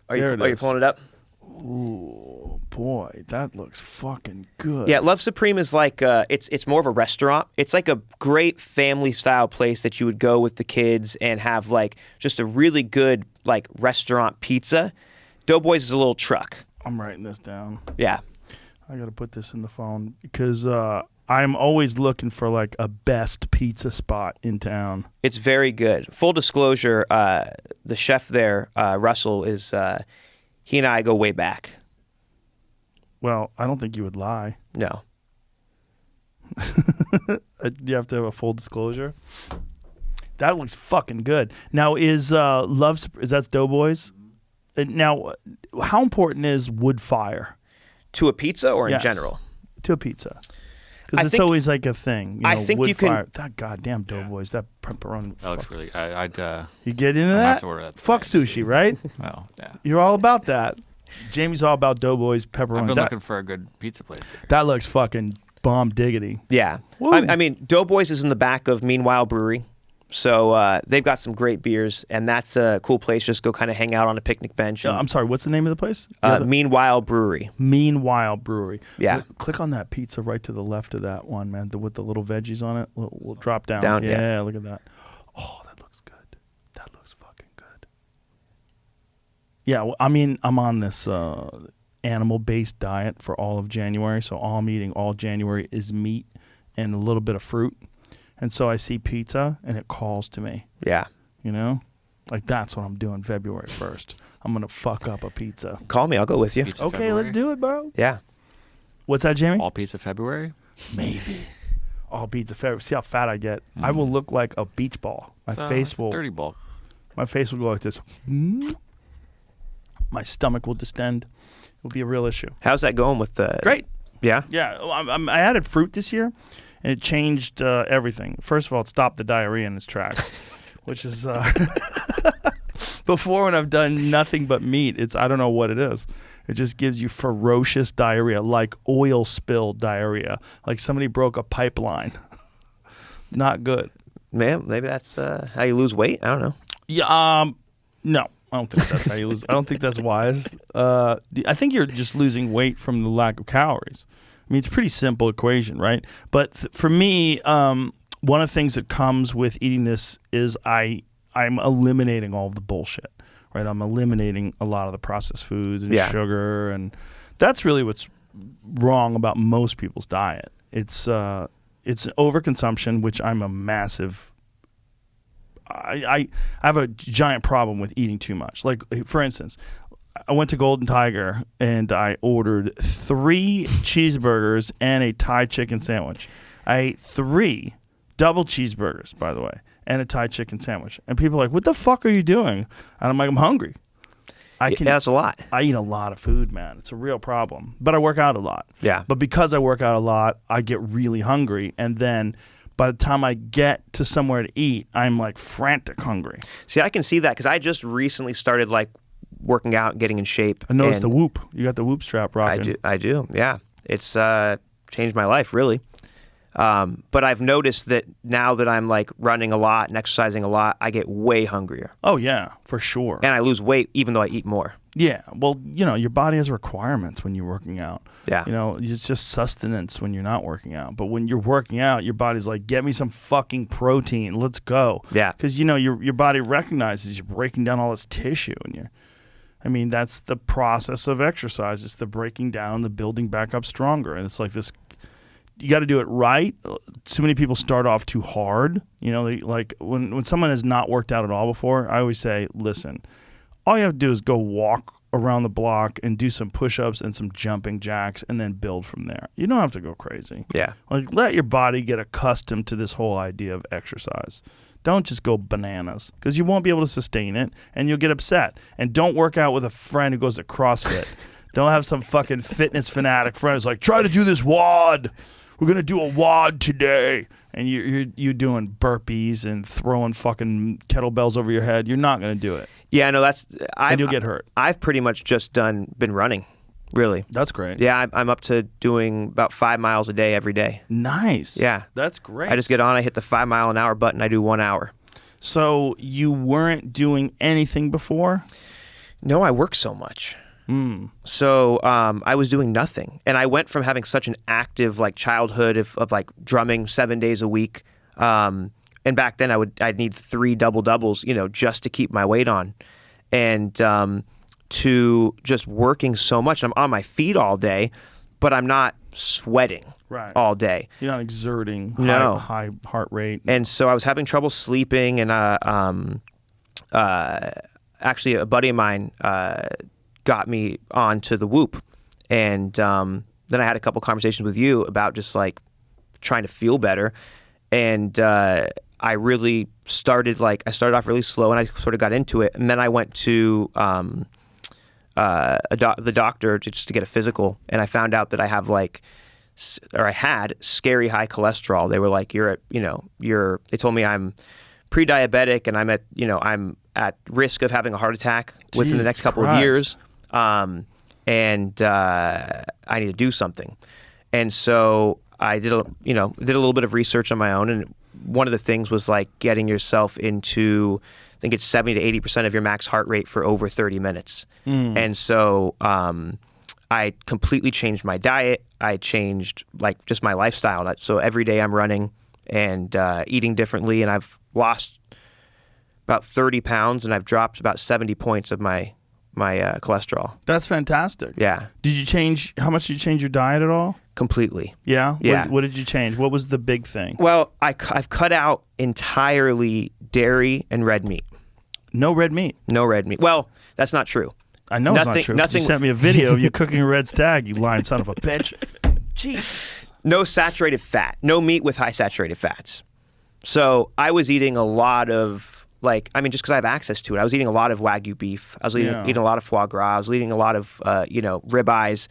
Are you pulling it up? Ooh, boy, that looks fucking good. Yeah, Love Supreme is like it's more of a restaurant. It's like a great family style place that you would go with the kids and have like just a really good like restaurant pizza. Doughboys is a little truck. I'm writing this down. Yeah. I got to put this in the phone because I'm always looking for like a best pizza spot in town. It's very good. Full disclosure, the chef there, Russell, is he and I go way back. Well, I don't think you would lie. No. You have to have a full disclosure. That looks fucking good. Now is that's Doughboys? Now, how important is wood fire To a pizza or in Yes. general? to a pizza? I Because it's think- always like a thing. I think wood you can- fire. That goddamn Doughboys. That pepperoni. That looks really. I'd. You get into I'm gonna that? have to order that Fuck tonight. sushi, right? Well, yeah. You're all about that. Jamie's all about Doughboys pepperoni. I've been That, looking for a good pizza place. that looks fucking bomb diggity. Yeah. Woo. I mean, Doughboys is in the back of Meanwhile Brewery. So they've got some great beers, and that's a cool place. Just go kind of hang out on a picnic bench. And, I'm sorry, what's the name of the place? The other- Meanwhile Brewery. Meanwhile Brewery. Yeah. Click on that pizza right to the left of that one, man, with the little veggies on it. We'll drop down. Down, yeah, yeah. look at that. Oh, that looks good. That looks fucking good. Yeah, well, I mean, I'm on this animal-based diet for all of January, so all I'm eating all January is meat and a little bit of fruit. And so I see pizza, and it calls to me, Yeah. you know? Like, that's what I'm doing February 1st. I'm going to fuck up a pizza. Call me. I'll go with you. Pizza Okay, February. let's do it, bro. Yeah. What's that, Jamie? All pizza February. Maybe. All pizza February. See how fat I get. I will look like a beach ball. My It's, face will 30 bulk. My face will go like this. My stomach will distend. It will be a real issue. How's that going with the? Great. Yeah. Yeah, I added fruit this year, and it changed everything. First of all, it stopped the diarrhea in its tracks, which is before when I've done nothing but meat. I don't know what it is. It just gives you ferocious diarrhea, like oil spill diarrhea, like somebody broke a pipeline. Not good. Man, maybe that's how you lose weight. I don't know. Yeah. No, I don't think that's how you lose. I don't think that's wise. I think you're just losing weight from the lack of calories. I mean, it's a pretty simple equation, right? But for me, one of the things that comes with eating this is I'm eliminating all of the bullshit, right? I'm eliminating a lot of the processed foods and Yeah. sugar, and that's really what's wrong about most people's diet. It's overconsumption, which I'm a massive. I have a giant problem with eating too much. Like, for instance, I went to Golden Tiger and I ordered 3 cheeseburgers and a Thai chicken sandwich. I ate 3 double cheeseburgers, by the way, and a Thai chicken sandwich. And people are like, "What the fuck are you doing?" And I'm like, "I'm hungry." Yeah, that's a lot. I eat a lot of food, man. It's a real problem. But I work out a lot. Yeah. But because I work out a lot, I get really hungry. And then by the time I get to somewhere to eat, I'm like frantic hungry. See, I can see that because I just recently started like working out and getting in shape. I noticed and the Whoop. You got the Whoop strap rocking. I do. Yeah. It's changed my life, really. But I've noticed that now that I'm like running a lot and exercising a lot, I get way hungrier. Oh, yeah, for sure. And I lose weight even though I eat more. Yeah. Well, your body has requirements when you're working out. Yeah. It's just sustenance when you're not working out. But when you're working out, your body's like, get me some fucking protein. Let's go. Yeah. Because, your body recognizes you're breaking down all this tissue. And that's the process of exercise. It's the breaking down, the building back up stronger. And it's like this. You got to do it right. Too many people start off too hard. Like when someone has not worked out at all before, I always say, listen, all you have to do is go walk around the block and do some push-ups and some jumping jacks and then build from there. You don't have to go crazy. Yeah. Like, let your body get accustomed to this whole idea of exercise. Don't just go bananas because you won't be able to sustain it and you'll get upset. And don't work out with a friend who goes to CrossFit. Don't have some fucking fitness fanatic friend who's like, try to do this WOD. We're going to do a WOD today. And you're doing burpees and throwing fucking kettlebells over your head. You're not going to do it. Yeah, no, And you'll get hurt. I've pretty much just been running, really. That's great. Yeah, I'm up to doing about 5 miles a day every day. Nice. Yeah. That's great. I just get on, I hit the 5 mile an hour button, I do 1 hour. So you weren't doing anything before? No, I work so much. So I was doing nothing. And I went from having such an active like childhood of like drumming 7 days a week. And back then I'd need 3 double-doubles, just to keep my weight on. And to just working so much. I'm on my feet all day, but I'm not sweating Right. all day. You're not exerting No. high heart rate. And so I was having trouble sleeping, and actually a buddy of mine got me onto the Whoop, and then I had a couple conversations with you about just like trying to feel better, and I really started off really slow, and I sort of got into it, and then I went to the doctor just to get a physical, and I found out that I have I had scary high cholesterol. They were like, they told me I'm pre-diabetic, and I'm at risk of having a heart attack within the Jesus next couple Christ. of years, and I need to do something. And so I did a little bit of research on my own, and one of the things was like getting yourself into, I think it's 70 to 80% of your max heart rate for over 30 minutes. And so I completely changed my diet. I changed like just my lifestyle. So every day I'm running and eating differently, and I've lost about 30 pounds, and I've dropped about 70 points of my cholesterol. That's fantastic. Yeah, How much did you change your diet at all? completely. Yeah? Yeah. What did you change? What was the big thing? Well, I've cut out entirely dairy and red meat. No red meat. No red meat. Well, that's not true. I know it's not true. 'Cause You sent me a video of you cooking a red stag, you lying son of a bitch. Jeez. No saturated fat. No meat with high saturated fats. So I was eating a lot of just because I have access to it, I was eating a lot of Wagyu beef. I was eating a lot of foie gras. I was eating a lot of ribeyes.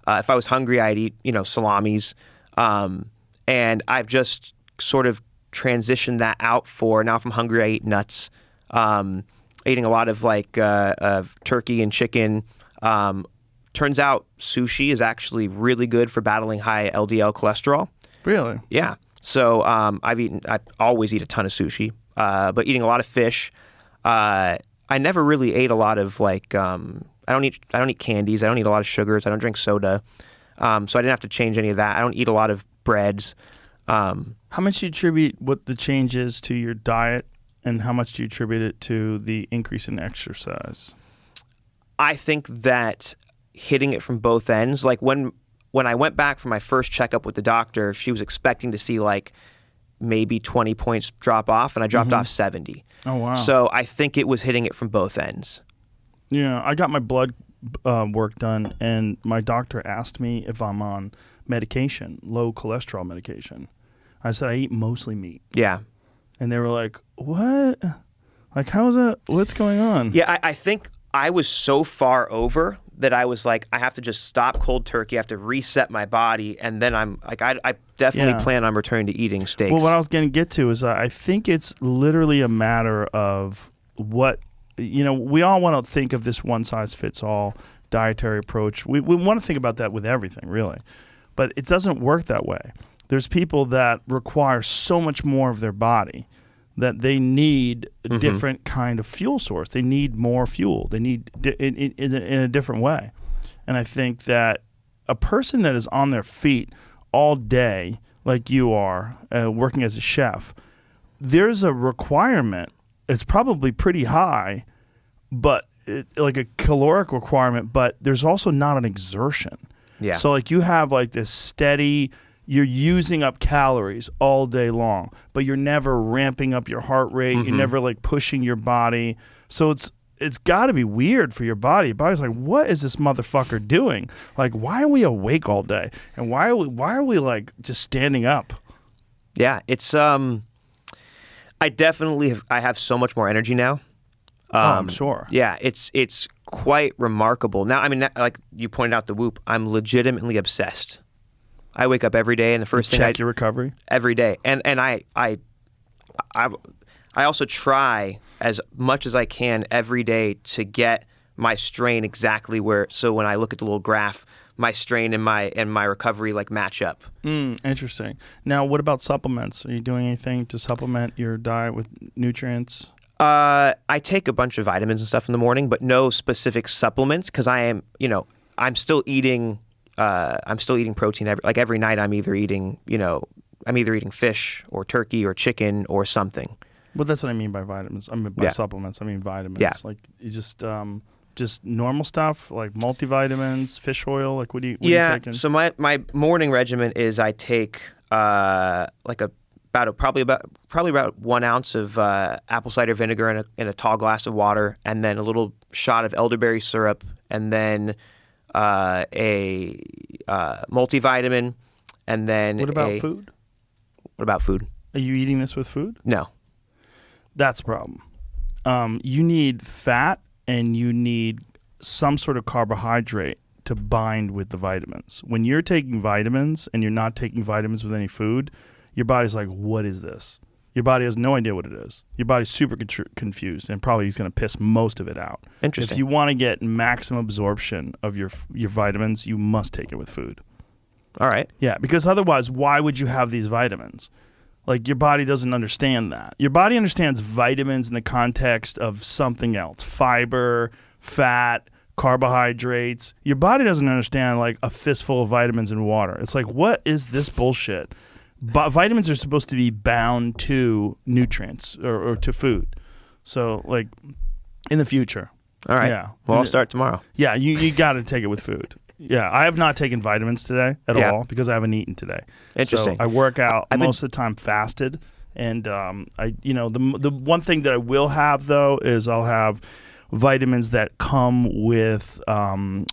If I was hungry, I'd eat salamis. And I've just sort of transitioned that out for now. If I'm hungry, I eat nuts. Eating a lot of turkey and chicken. Turns out sushi is actually really good for battling high LDL cholesterol. Really? Yeah. So I always eat a ton of sushi, but eating a lot of fish. I never really ate a lot of I don't eat candies. I don't eat a lot of sugars. I don't drink soda. So I didn't have to change any of that. I don't eat a lot of breads. How much do you attribute what the change is to your diet, and how much do you attribute it to the increase in exercise? I think that hitting it from both ends, like when I went back for my first checkup with the doctor, she was expecting to see maybe 20 points drop off, and I dropped off 70. Oh, wow. So I think it was hitting it from both ends. Yeah, I got my blood work done, and my doctor asked me if I'm on medication, low cholesterol medication. I said I eat mostly meat. Yeah. And they were like, what? Like, how is that? What's going on? Yeah, I think I was so far over that I was like, I have to just stop cold turkey. I have to reset my body. And then I'm like, I definitely plan on returning to eating steaks. Well, what I was going to get to is I think it's literally a matter of what, we all want to think of this one-size-fits-all dietary approach. We want to think about that with everything, really. But it doesn't work that way. There's people that require so much more of their body that they need a different kind of fuel source. They need more fuel. They need in a different way. And I think that a person that is on their feet all day, like you are, working as a chef, there's a requirement. It's probably pretty high, but like a caloric requirement, but there's also not an exertion. Yeah. So you have this steady, you're using up calories all day long, but you're never ramping up your heart rate. You're never pushing your body. So it's got to be weird for your body. Your body's like, what is this motherfucker doing? Why are we awake all day? And why are we just standing up? Yeah, it's I definitely have so much more energy now. I'm sure. Yeah, it's quite remarkable. Now, I mean, like you pointed out the Whoop, I'm legitimately obsessed. I wake up every day, and the first thing check your recovery every day, and I also try as much as I can every day to get my strain exactly where. So when I look at the little graph, my strain and my recovery match up. Interesting. Now, what about supplements? Are you doing anything to supplement your diet with nutrients? I take a bunch of vitamins and stuff in the morning, but no specific supplements because I'm still eating protein every night. I'm either eating fish or turkey or chicken or something. Well, that's what I mean by vitamins. I mean by supplements. I mean vitamins. Yeah. You just just normal stuff like multivitamins, fish oil? Like what are you taking? So my morning regimen is I take probably about 1 ounce of apple cider vinegar in a tall glass of water, and then a little shot of elderberry syrup, and then a multivitamin, and then What about food? What about food? Are you eating this with food? No. That's a problem. You need fat and you need some sort of carbohydrate to bind with the vitamins. When you're taking vitamins and you're not taking vitamins with any food, your body's like, what is this? Your body has no idea what it is. Your body's super confused and probably is going to piss most of it out. Interesting. If you want to get maximum absorption of your vitamins, you must take it with food. All right. Yeah, because otherwise, why would you have these vitamins? Like, your body doesn't understand that. Your body understands vitamins in the context of something else. Fiber, fat, carbohydrates. Your body doesn't understand, like, a fistful of vitamins in water. It's like, what is this bullshit? But vitamins are supposed to be bound to nutrients or to food. So, like, in the future. All right. Yeah. Well, I'll start tomorrow. Yeah, you got to take it with food. Yeah, I have not taken vitamins today at all because I haven't eaten today. Interesting. So I work out most of the time fasted, and the one thing that I will have though is I'll have vitamins that come with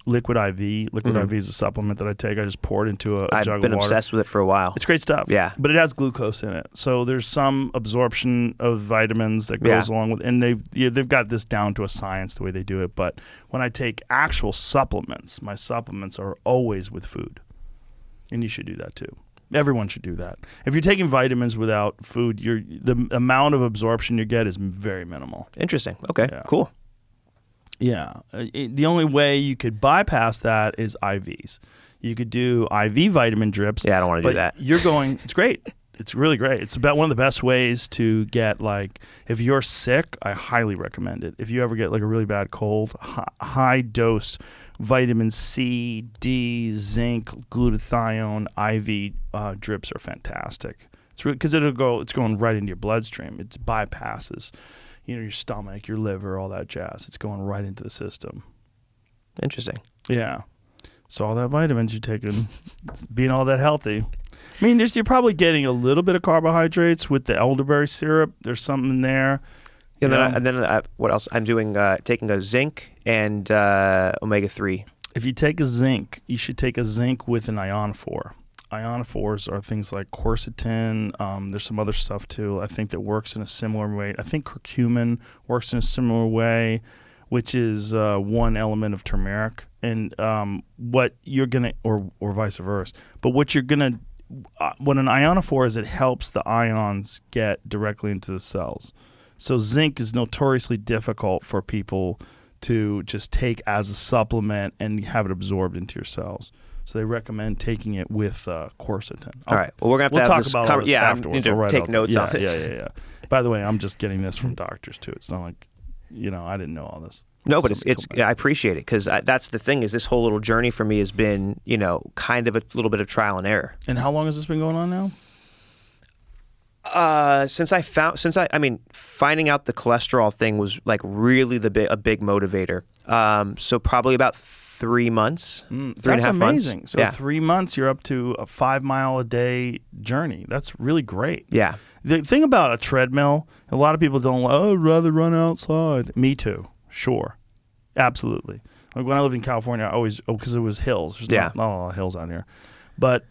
liquid IV. Liquid IV is a supplement that I take. I just pour it into a jug of water. I've been obsessed with it for a while. It's great stuff. Yeah. But it has glucose in it. So there's some absorption of vitamins that goes along with it. And they've got this down to a science the way they do it. But when I take actual supplements, my supplements are always with food. And you should do that too. Everyone should do that. If you're taking vitamins without food, the amount of absorption you get is very minimal. Interesting. Okay, cool. Yeah. The only way you could bypass that is IVs. You could do IV vitamin drips. Yeah, I don't want to do that. It's great. It's really great. It's about one of the best ways to get, like, if you're sick, I highly recommend it. If you ever get like a really bad cold, high dose vitamin C, D, zinc, glutathione, IV drips are fantastic. It's really, because it's going right into your bloodstream. It bypasses your stomach, your liver, all that jazz. It's going right into the system. Interesting. Yeah. So all that vitamins you're taking, being all that healthy. I mean, you're probably getting a little bit of carbohydrates with the elderberry syrup. There's something in there. And then what else? I'm doing taking a zinc and omega-3. If you take a zinc, you should take a zinc with an ionophore. Ionophores are things like quercetin. There's some other stuff too, I think, that works in a similar way. I think curcumin works in a similar way, which is one element of turmeric. And what you're going to, or vice versa, but what you're going to, what an ionophore is, it helps the ions get directly into the cells. So zinc is notoriously difficult for people to just take as a supplement and have it absorbed into your cells. So they recommend taking it with quercetin. All right. Well, we're going to have to have this talk about this afterwards. I need to take notes on this. Yeah. By the way, I'm just getting this from doctors too. It's not like, I didn't know all this. No, but I appreciate it, because that's the thing, is this whole little journey for me has been, kind of a little bit of trial and error. And how long has this been going on now? Finding out the cholesterol thing was like really a big motivator. So probably about 3 months, 3.5 months. That's amazing. So 3 months, you're up to a 5 mile a day journey. That's really great. Yeah. The thing about a treadmill, a lot of people don't, I'd rather run outside. Me too. Sure. Absolutely. Like when I lived in California, I always, because it was hills. There's not a lot of hills out here. But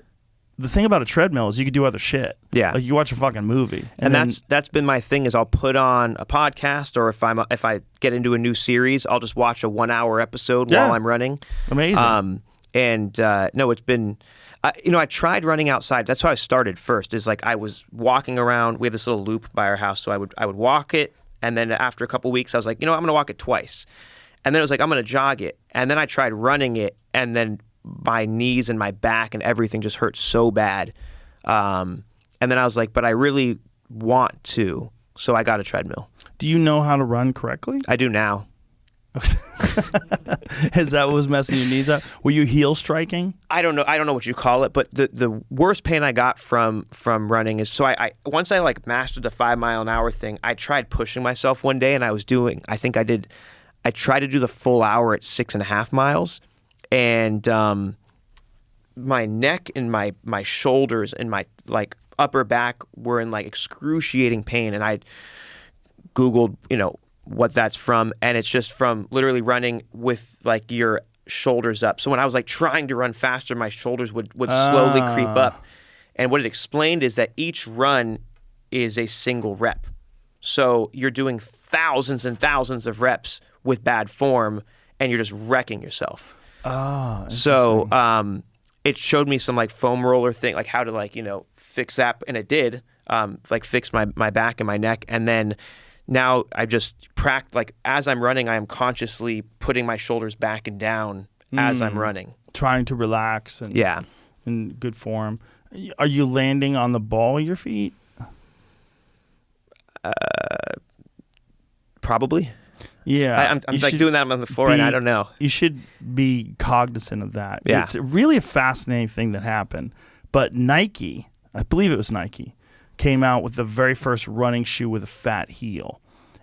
the thing about a treadmill is you could do other shit. Yeah. Like you watch a fucking movie. And that's been my thing, is I'll put on a podcast, or if I get into a new series, I'll just watch a 1 hour episode while I'm running. Amazing. It's been, I tried running outside. That's how I started first, is like I was walking around. We have this little loop by our house. So I would walk it. And then after a couple weeks, I was like, I'm going to walk it twice. And then it was like, I'm going to jog it. And then I tried running it. And then my knees and my back and everything just hurt so bad. And then I was like, but I really want to. So I got a treadmill. Do you know how to run correctly? I do now. Is that what was messing your knees up? Were you heel striking? I don't know what you call it, but the worst pain I got from running is, so I once I like mastered the 5 mile an hour thing, I tried pushing myself one day, and I was doing, I think I did I tried to do the full hour at 6.5 miles, and my neck and my shoulders and my like upper back were in like excruciating pain. And I Googled, what that's from, and it's just from literally running with like your shoulders up. So when I was like trying to run faster, my shoulders would slowly creep up. And what it explained is that each run is a single rep. So you're doing thousands and thousands of reps with bad form, and you're just wrecking yourself. So it showed me some like foam roller thing, like how to like, fix that. And it did, like fix my back and my neck. And then now I just practice, like as I'm running, I am consciously putting my shoulders back and down as I'm running. Trying to relax and Yeah. in good form. Are you landing on the ball of your feet? Probably. Yeah. I'm like doing that on the floor, and I don't know. You should be cognizant of that. Yeah. It's really a fascinating thing that happened. But Nike, I believe it was Nike, came out with the very first running shoe with a fat heel.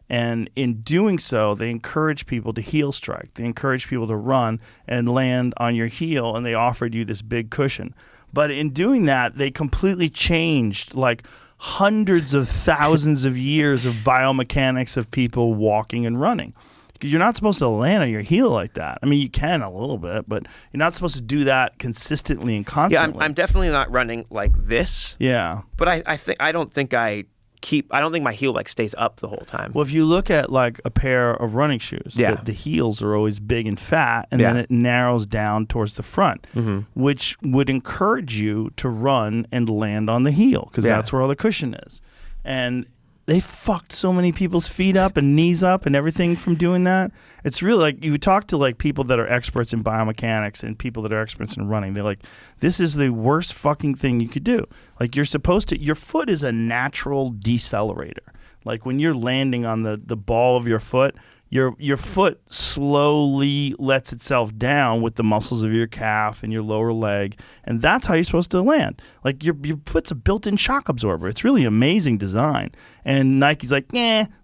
And in doing so, they encourage people to heel strike. They encourage people to run and land on your heel, and they offered you this big cushion. But in doing that, they completely changed like hundreds of thousands of years of biomechanics of people walking and running. Because you're not supposed to land on your heel like that. I mean, you can a little bit, but you're not supposed to do that consistently and constantly. Yeah, I'm definitely not running like this. Yeah. But I don't think my heel like stays up the whole time. Well, if you look at like a pair of running shoes, Yeah. the heels are always big and fat, and then Yeah. it narrows down towards the front, which would encourage you to run and land on the heel because Yeah. that's where all the cushion is. And they fucked so many people's feet up and knees up and everything from doing that. It's really like you talk to like people that are experts in biomechanics and people that are experts in running. They're like, this is the worst fucking thing you could do. Like your foot is a natural decelerator. Like when you're landing on the ball of your foot, your foot slowly lets itself down with the muscles of your calf and your lower leg, and that's how you're supposed to land. Like your foot's a built-in shock absorber. It's really amazing design. And Nike's like,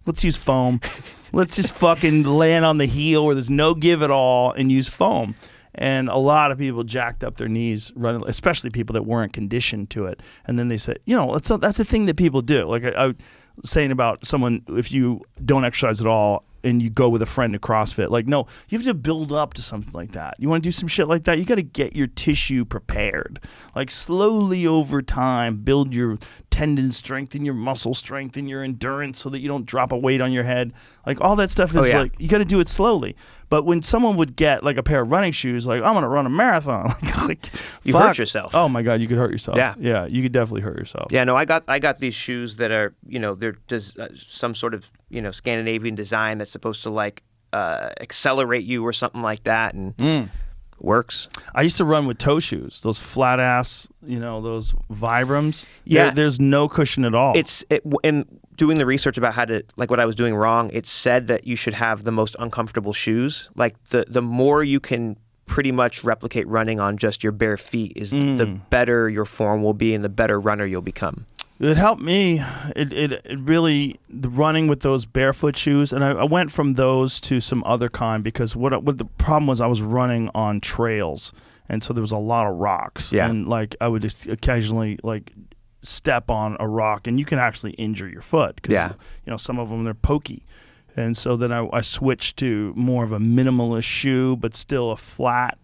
let's use foam. Let's just fucking land on the heel where there's no give at all and use foam. And a lot of people jacked up their knees running, especially people that weren't conditioned to it. And then they said, that's a thing that people do. Like I was saying about someone, if you don't exercise at all and you go with a friend to CrossFit, like, no, you have to build up to something like that. You want to do some shit like that, you got to get your tissue prepared. Like slowly over time, build your tendon strength and your muscle strength and your endurance so that you don't drop a weight on your head. Like all that stuff is like, you got to do it slowly. But when someone would get like a pair of running shoes, like I'm going to run a marathon, like You hurt yourself. Oh my God, you could hurt yourself. Yeah. Yeah, you could definitely hurt yourself. Yeah, no, I got these shoes that are, they're some sort of, Scandinavian design that's supposed to like accelerate you or something like that, and works. I used to run with toe shoes, those flat ass, those Vibrams. Yeah. There's no cushion at all. In doing the research about how to, like what I was doing wrong, it said that you should have the most uncomfortable shoes. Like the more you can pretty much replicate running on just your bare feet is the better your form will be and the better runner you'll become. It helped me. It really, the running with those barefoot shoes, and I went from those to some other kind because what the problem was, I was running on trails, and so there was a lot of rocks. Yeah. And like I would just occasionally like step on a rock, and you can actually injure your foot because some of them, they're pokey. And so then I switched to more of a minimalist shoe, but still a flat,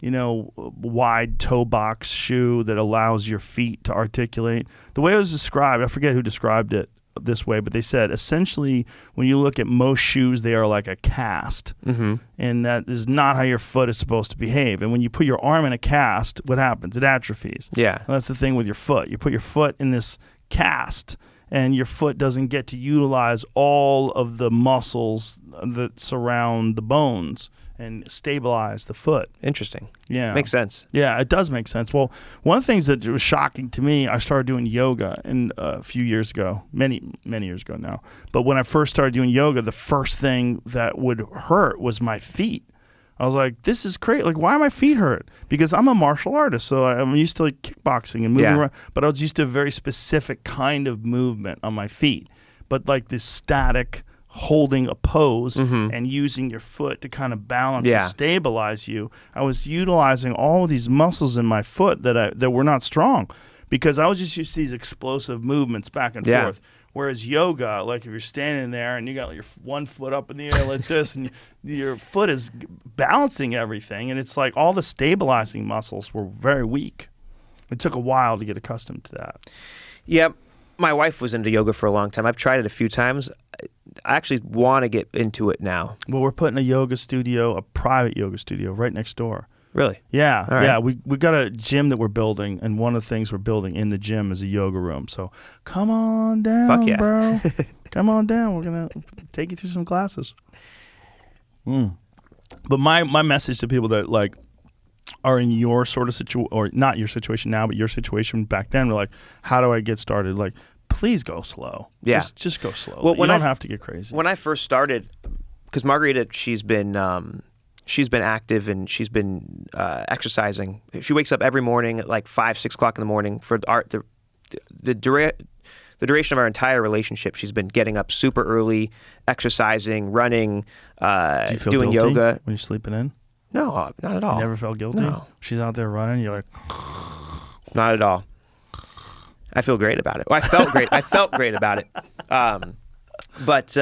wide toe box shoe that allows your feet to articulate. The way it was described, I forget who described it this way, but they said essentially when you look at most shoes, they are like a cast. And that is not how your foot is supposed to behave. And when you put your arm in a cast, what happens? It atrophies. Yeah. And that's the thing with your foot. You put your foot in this cast, and your foot doesn't get to utilize all of the muscles that surround the bones and stabilize the foot. Interesting. Yeah. Makes sense. Yeah, it does make sense. Well, one of the things that was shocking to me, I started doing yoga a few years ago, many years ago now. But when I first started doing yoga, the first thing that would hurt was my feet. I was like, this is crazy. Like, why are my feet hurt? Because I'm a martial artist, so I'm used to like kickboxing and moving around. But I was used to a very specific kind of movement on my feet. But like this static, holding a pose and using your foot to kind of balance and stabilize you. I was utilizing all of these muscles in my foot that were not strong because I was just used to these explosive movements back and forth. Whereas yoga, like if you're standing there and you got your one foot up in the air like this and your foot is balancing everything, and it's like all the stabilizing muscles were very weak. It took a while to get accustomed to that. Yep. My wife was into yoga for a long time. I've tried it a few times. I actually want to get into it now. Well, we're putting a yoga studio, a private yoga studio, right next door. Really? Yeah, All right. yeah. We got a gym that we're building, and one of the things we're building in the gym is a yoga room. So come on down, Fuck yeah. bro. Come on down. We're gonna take you through some classes. But my message to people that like are in your sort of situation, or not your situation now, but your situation back then, we're like, how do I get started? Like, please go slow. Yeah. Just go slow. Well, You don't have to get crazy. When I first started, because Margarita, she's been active and she's been exercising. She wakes up every morning at like 5, 6 o'clock in the morning for the duration of our entire relationship. She's been getting up super early, exercising, running, Do you feel doing guilty yoga. when you're sleeping in? No, not at all. You never felt guilty? No. She's out there running, you're like, Not at all. I feel great about it. Well, I felt great. I felt great about it. But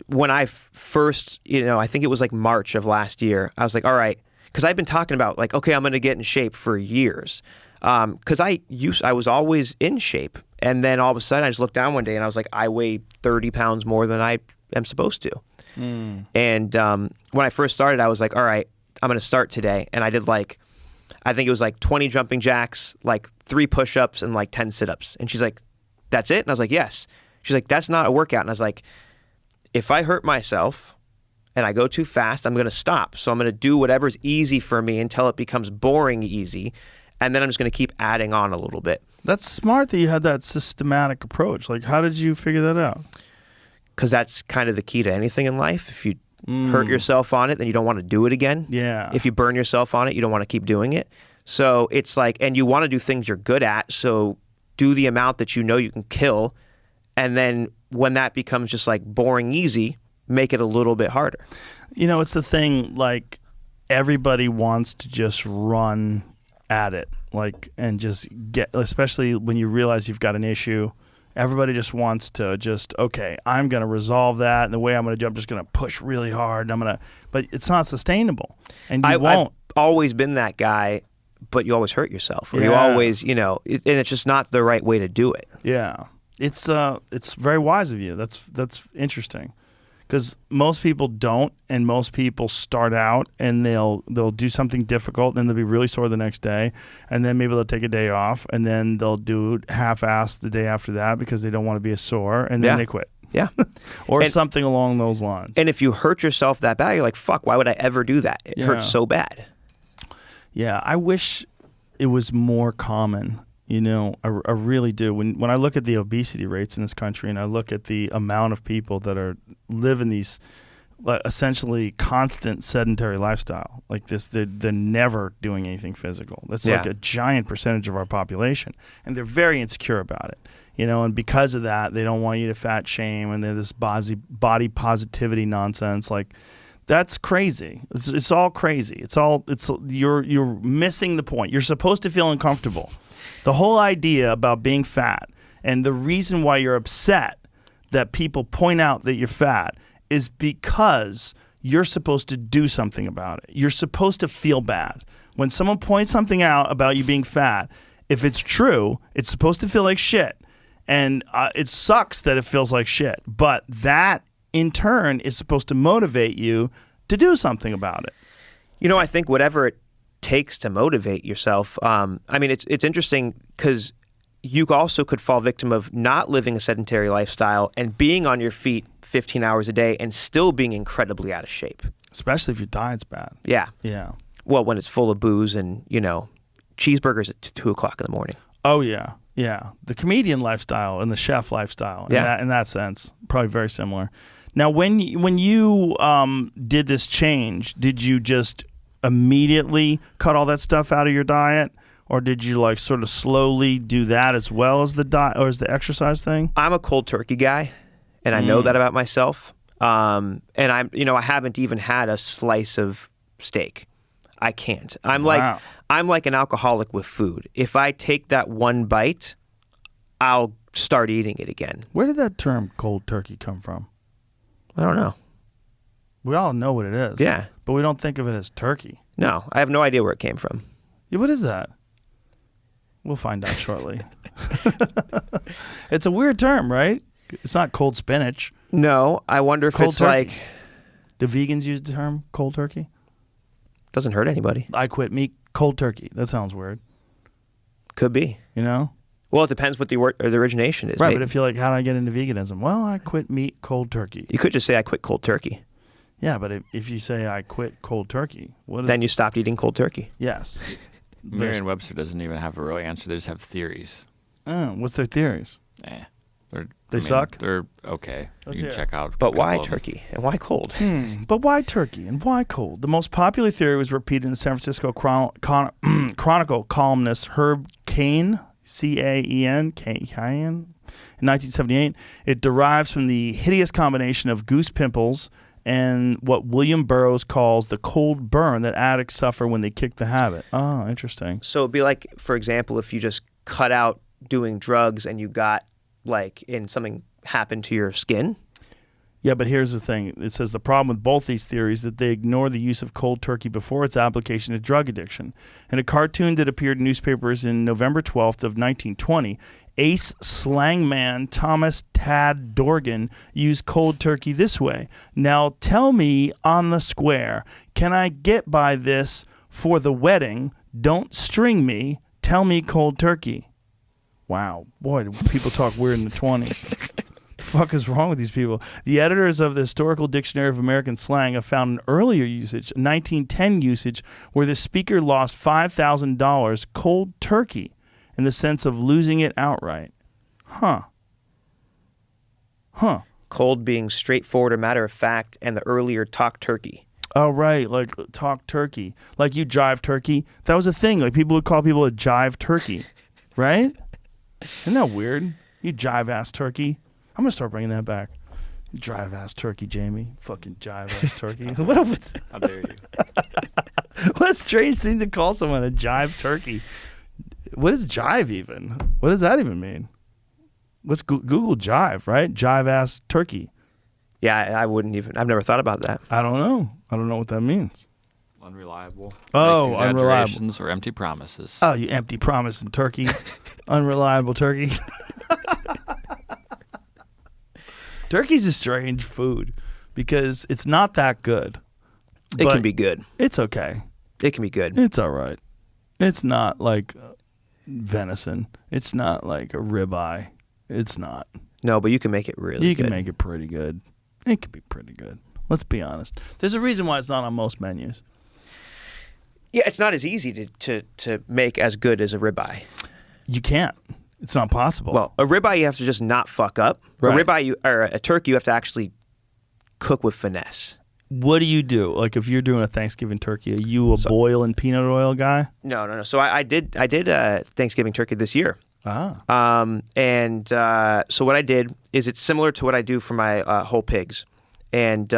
when I first, I think it was like March of last year, I was like, all right, because I've been talking about like, okay, I'm going to get in shape for years. Because I was always in shape. And then all of a sudden I just looked down one day and I was like, I weigh 30 pounds more than I am supposed to. And when I first started, I was like, all right, I'm going to start today. And I did I think it was like 20 jumping jacks, like 3 push-ups and like 10 sit-ups. And she's like, that's it? And I was like, yes. She's like, that's not a workout. And I was like, if I hurt myself and I go too fast, I'm going to stop. So I'm going to do whatever's easy for me until it becomes boring easy. And then I'm just going to keep adding on a little bit. that's smart that you had that systematic approach. Like, how did you figure that out? Because that's kind of the key to anything in life. If you hurt yourself on it, then you don't want to do it again. Yeah. If you burn yourself on it, you don't want to keep doing it. So it's like, and you want to do things you're good at. So do the amount that you know you can kill. And then when that becomes just like boring easy, make it a little bit harder. It's the thing, like, everybody wants to just run at it, like, and just get, especially when you realize you've got an issue. Everybody just wants to okay, I'm going to resolve that. And the way I'm going to do, I'm just going to push really hard. But it's not sustainable. And you won't. I've always been that guy, but you always hurt yourself. Or you Yeah. always, and it's just not the right way to do it. Yeah. It's very wise of you. That's interesting. Because most people don't, and most people start out and they'll do something difficult, and they'll be really sore the next day, and then maybe they'll take a day off, and then they'll do half-assed the day after that because they don't want to be as sore, and then they quit. Yeah. Or something along those lines. And if you hurt yourself that bad, you're like, fuck, why would I ever do that? It hurts so bad. Yeah, I wish it was more common. I really do. When I look at the obesity rates in this country, and I look at the amount of people that are living these essentially constant sedentary lifestyle like this, they're never doing anything physical. That's like a giant percentage of our population, and they're very insecure about it. And because of that, they don't want you to fat shame, and they're this body positivity nonsense. Like, that's crazy. It's all crazy. You're missing the point. You're supposed to feel uncomfortable. The whole idea about being fat, and the reason why you're upset that people point out that you're fat, is because you're supposed to do something about it. You're supposed to feel bad. When someone points something out about you being fat, if it's true, it's supposed to feel like shit. And it sucks that it feels like shit. But that, in turn, is supposed to motivate you to do something about it. I think whatever it takes to motivate yourself. It's interesting because you also could fall victim of not living a sedentary lifestyle and being on your feet 15 hours a day and still being incredibly out of shape. Especially if your diet's bad. Yeah. Yeah. Well, when it's full of booze and, cheeseburgers at 2 o'clock in the morning. Oh, yeah. Yeah. The comedian lifestyle and the chef lifestyle, in that sense, probably very similar. Now, when you did this change, did you just immediately cut all that stuff out of your diet, or did you like sort of slowly do that as well as the diet or as the exercise thing? I'm a cold turkey guy, and I know that about myself. And I'm, I haven't even had a slice of steak. I can't. I'm Wow. like an alcoholic with food. If I take that one bite, I'll start eating it again. Where did that term cold turkey come from? I don't know. We all know what it is. Yeah. But we don't think of it as turkey. No, I have no idea where it came from. Yeah, what is that? We'll find out shortly. It's a weird term, right? It's not cold spinach. No, I wonder It's if cold it's turkey. like Do vegans use the term cold turkey? doesn't hurt anybody. I quit meat, cold turkey. That sounds weird. Could be. You know? Well, it depends what the origination is. Right, Maybe. but if you're like, how do I get into veganism? Well, I quit meat, cold turkey. You could just say I quit cold turkey. Yeah, but if you say I quit cold turkey, what is Then you stopped eating cold turkey. Yes. Merriam-Webster doesn't even have a real answer. They just have theories. What's their theories? They suck? suck? They're okay. Let's you hear can it. check out. But a why couple of them. turkey and why cold? But why turkey and why cold? The most popular theory was repeated in San Francisco Chronicle columnist Herb Caen, Caen, in 1978. It derives from the hideous combination of goose pimples and what William Burroughs calls the cold burn that addicts suffer when they kick the habit. Oh, interesting. So it'd be like, for example, if you just cut out doing drugs and you got something happened to your skin. Yeah, but here's the thing. It says the problem with both these theories that they ignore the use of cold turkey before its application to drug addiction. In a cartoon that appeared in newspapers in November 12th of 1920, ace slangman Thomas Tad Dorgan used cold turkey this way. Now tell me on the square, can I get by this for the wedding? Don't string me. Tell me cold turkey. Wow. Boy, do people talk weird in the 20s. The fuck is wrong with these people? The editors of the Historical Dictionary of American Slang have found an earlier usage, 1910 usage, where the speaker lost $5,000 cold turkey in the sense of losing it outright. Huh. Cold being straightforward or matter of fact, and the earlier talk turkey. Oh, right. Like talk turkey. Like you jive turkey. That was a thing. Like people would call people a jive turkey. Right? Isn't that weird? You jive ass turkey. I'm going to start bringing that back. You jive ass turkey, Jamie. Fucking jive ass turkey. How dare you? What a strange thing to call someone a jive turkey. What is jive even? What does that even mean? Let's Google jive, right? Jive ass turkey. Yeah, I wouldn't even. I've never thought about that. I don't know. I don't know what that means. Unreliable. Oh, Makes unreliable. exaggerations or empty promises. Oh, you empty promise and turkey. Unreliable turkey. Turkey's a strange food because it's not that good. It but can be good. It's okay. It can be good. It's all right. It's not like venison. It's not like a ribeye. It's not. No, but you can make it really You good. can make it pretty good. It can be pretty good. Let's be honest. There's a reason why it's not on most menus. Yeah, it's not as easy to make as good as a ribeye. You can't. It's not possible. Well, a ribeye you have to just not fuck up. Right. A ribeye or a turkey you have to actually cook with finesse. what do you do? Like if you're doing a Thanksgiving turkey, are you a boil and peanut oil guy? No. So I did Thanksgiving turkey this year. Ah. So what I did is it's similar to what I do for my whole pigs, and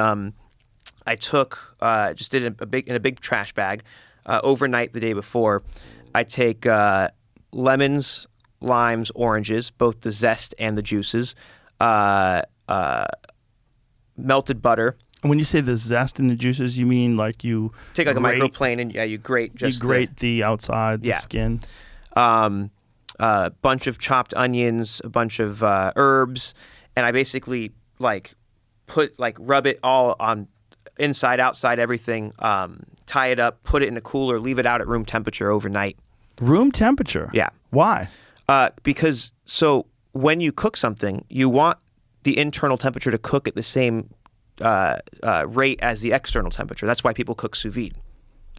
I took just did in a big trash bag overnight the day before. I take lemons, limes, oranges, both the zest and the juices, melted butter. And when you say the zest and the juices, you mean like you Take like grate, a microplane and you grate just you grate the outside, the skin. a bunch of chopped onions, a bunch of herbs, and I basically rub it all on inside, outside, everything, tie it up, put it in a cooler, leave it out at room temperature overnight. Room temperature? Yeah. Why? Because so when you cook something, you want the internal temperature to cook at the same rate as the external temperature. That's why people cook sous vide,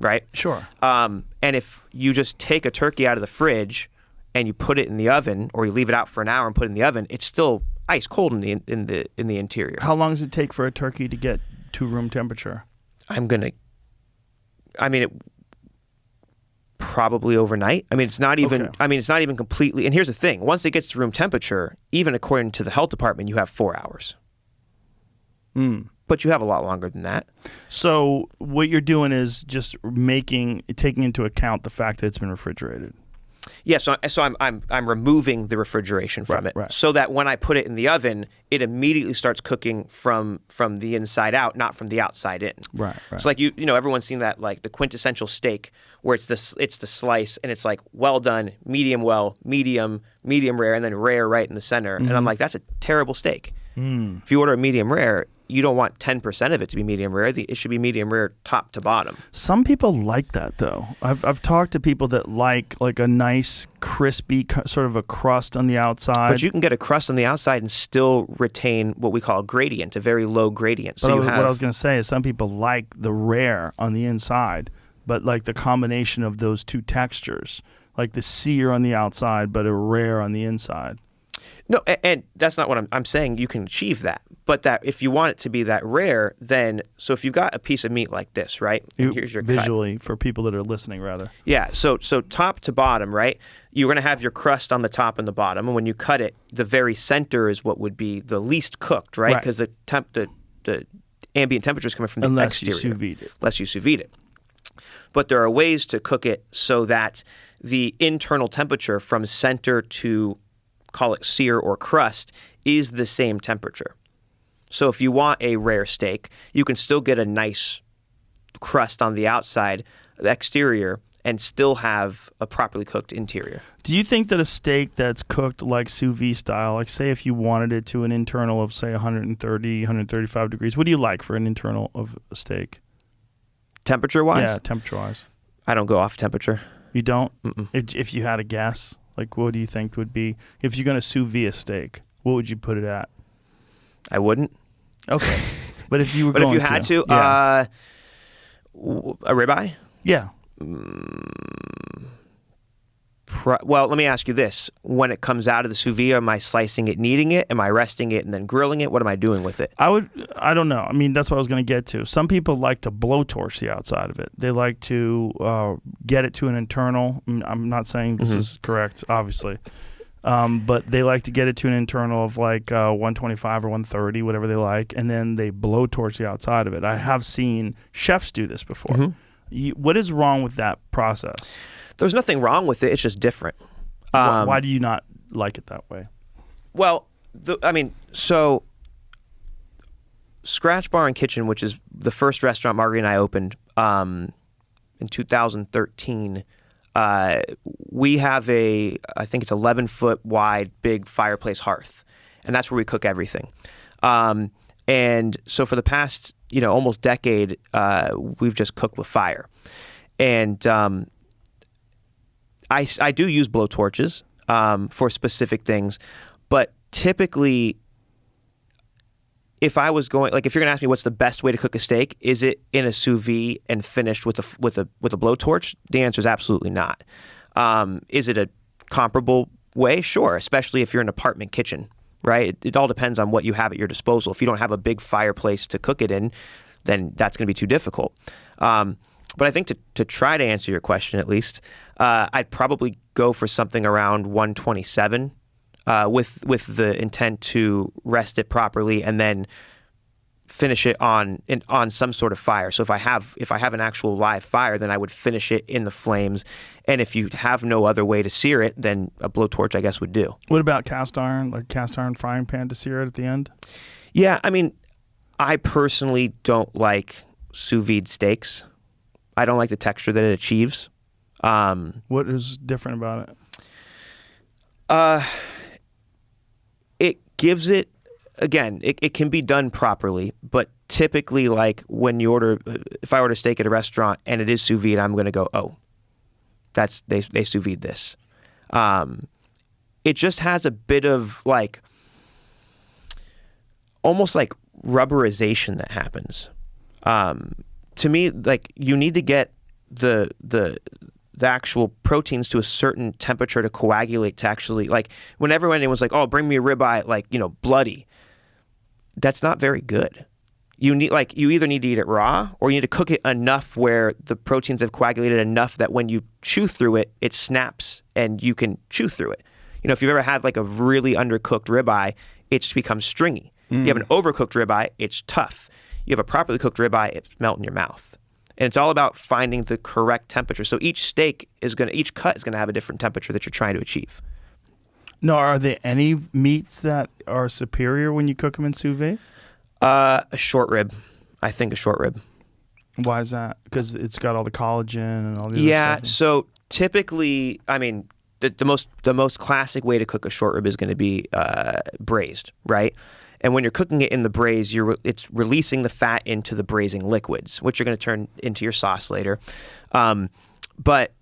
right? Sure. And if you just take a turkey out of the fridge and you put it in the oven, or you leave it out for an hour and put it in the oven, it's still ice cold in the interior. How long does it take for a turkey to get to room temperature? Probably overnight. It's not even. Okay. It's not even completely. And here's the thing: once it gets to room temperature, even according to the health department, you have 4 hours. but you have a lot longer than that. So what you're doing is just taking into account the fact that it's been refrigerated. Yeah, so I'm removing the refrigeration from it, right. so that when I put it in the oven, it immediately starts cooking from the inside out, not from the outside in. Right. So like you know, everyone's seen that, like the quintessential steak where it's the slice and it's like well done, medium well, medium rare, and then rare right in the center. And I'm like, that's a terrible steak. If you order a medium rare, you don't want 10% of it to be medium rare. It should be medium rare top to bottom. Some people like that though. I've talked to people that like a nice crispy sort of a crust on the outside. But you can get a crust on the outside and still retain what we call a gradient, a very low gradient. So what I was going to say is some people like the rare on the inside, but like the combination of those two textures, like the sear on the outside, but a rare on the inside. No, and that's not what I'm saying. You can achieve that, but that if you want it to be that rare, then so if you've got a piece of meat like this, right? And here's your visually cut. For people that are listening, rather. Yeah. So top to bottom, right? You're going to have your crust on the top and the bottom, and when you cut it, the very center is what would be the least cooked, right? Because the ambient temperature is coming from the exterior. Unless you sous vide it. Unless you sous vide it. But there are ways to cook it so that the internal temperature from center to, call it sear or crust, is the same temperature. So if you want a rare steak, you can still get a nice crust on the outside, the exterior, and still have a properly cooked interior. Do you think that a steak that's cooked like sous vide style, like say if you wanted it to an internal of say 130, 135 degrees, what do you like for an internal of a steak? Temperature-wise? Yeah, temperature-wise. I don't go off temperature. You don't? If you had a guess, like what do you think would be, if you're going to sous vide a steak, what would you put it at? I wouldn't. Okay. But if you were but going if you had to, yeah. A ribeye? Yeah. Well, let me ask you this. When it comes out of the sous vide, am I slicing it, kneading it? Am I resting it and then grilling it? What am I doing with it? I don't know. I mean, that's what I was going to get to. Some people like to blowtorch the outside of it. They like to get it to an internal. I'm not saying this is correct, obviously. But they like to get it to an internal of like 125 or 130, whatever they like, and then they blowtorch the outside of it. I have seen chefs do this before. What is wrong with that process? There's nothing wrong with it. It's just different. Why do you not like it that way? Well, so Scratch Bar and Kitchen, which is the first restaurant Margarita and I opened in 2013, we have I think it's 11-foot wide, big fireplace hearth, and that's where we cook everything. And so for the past, almost decade, we've just cooked with fire. And I do use blowtorches for specific things, but typically, if I was going, like, if you're gonna ask me what's the best way to cook a steak, is it in a sous vide and finished with a blowtorch? The answer is absolutely not. Is it a comparable way? Sure, especially if you're in an apartment kitchen, right? It all depends on what you have at your disposal. If you don't have a big fireplace to cook it in, then that's going to be too difficult. But I think to try to answer your question, at least, I'd probably go for something around 127 with the intent to rest it properly and then finish it on some sort of fire. So if I have an actual live fire, then I would finish it in the flames. And if you have no other way to sear it, then a blowtorch, I guess, would do. What about cast iron, like cast iron frying pan to sear it at the end? Yeah, I personally don't like sous vide steaks. I don't like the texture that it achieves. What is different about it? It gives it, again, it can be done properly, but typically, like when you if I order steak at a restaurant and it is sous vide, I'm going to go, oh, they sous vide this. It just has a bit of like, almost like rubberization that happens. To me, like, you need to get the actual proteins to a certain temperature to coagulate, to actually, like, whenever anyone's like, oh, bring me a ribeye, like, bloody, that's not very good. You either need to eat it raw or you need to cook it enough where the proteins have coagulated enough that when you chew through it, it snaps and you can chew through it. If you've ever had like a really undercooked ribeye, it just becomes stringy. You have an overcooked ribeye, it's tough. You have a properly cooked ribeye, it's melting in your mouth. And it's all about finding the correct temperature. So each cut is going to have a different temperature that you're trying to achieve. No, are there any meats that are superior when you cook them in sous vide? A short rib. I think a short rib. Why is that? Because it's got all the collagen and all the other Yeah, stuff. so typically, I mean, the most classic way to cook a short rib is going to be braised, right? And when you're cooking it in the braise, it's releasing the fat into the braising liquids, which you're going to turn into your sauce later. But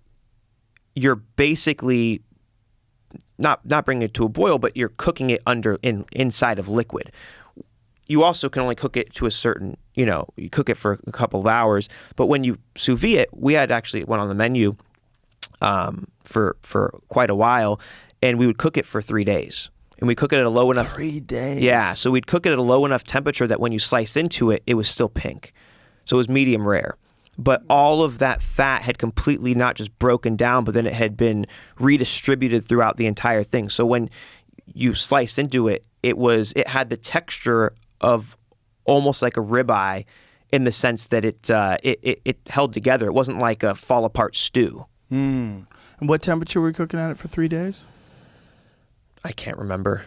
you're basically not bringing it to a boil, but you're cooking it inside of liquid. You also can only cook it to a certain, you cook it for a couple of hours. But when you sous vide it, we had actually went on the menu for quite a while, and we would cook it for 3 days. And we cook it at a low enough... 3 days? Yeah, so we'd cook it at a low enough temperature that when you sliced into it, it was still pink. So it was medium rare. But all of that fat had completely not just broken down, but then it had been redistributed throughout the entire thing. So when you sliced into it, it had the texture of almost like a ribeye in the sense that it held together. It wasn't like a fall apart stew. And what temperature were we cooking at it for 3 days? I can't remember.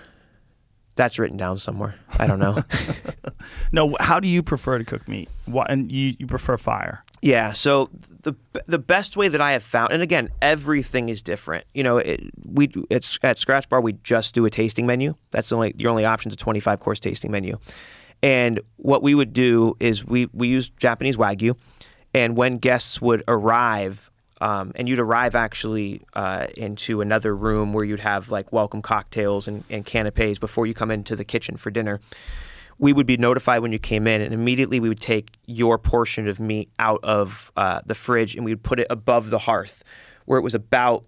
That's written down somewhere. I don't know. No, how do you prefer to cook meat? And you prefer fire? Yeah, so the best way that I have found, and again, everything is different. It's at Scratch Bar, we just do a tasting menu. That's your only option is a 25-course tasting menu. And what we would do is we use Japanese Wagyu, and when guests would arrive, and you'd arrive actually into another room where you'd have like welcome cocktails and canapes before you come into the kitchen for dinner. We would be notified when you came in, and immediately we would take your portion of meat out of the fridge and we would put it above the hearth where it was about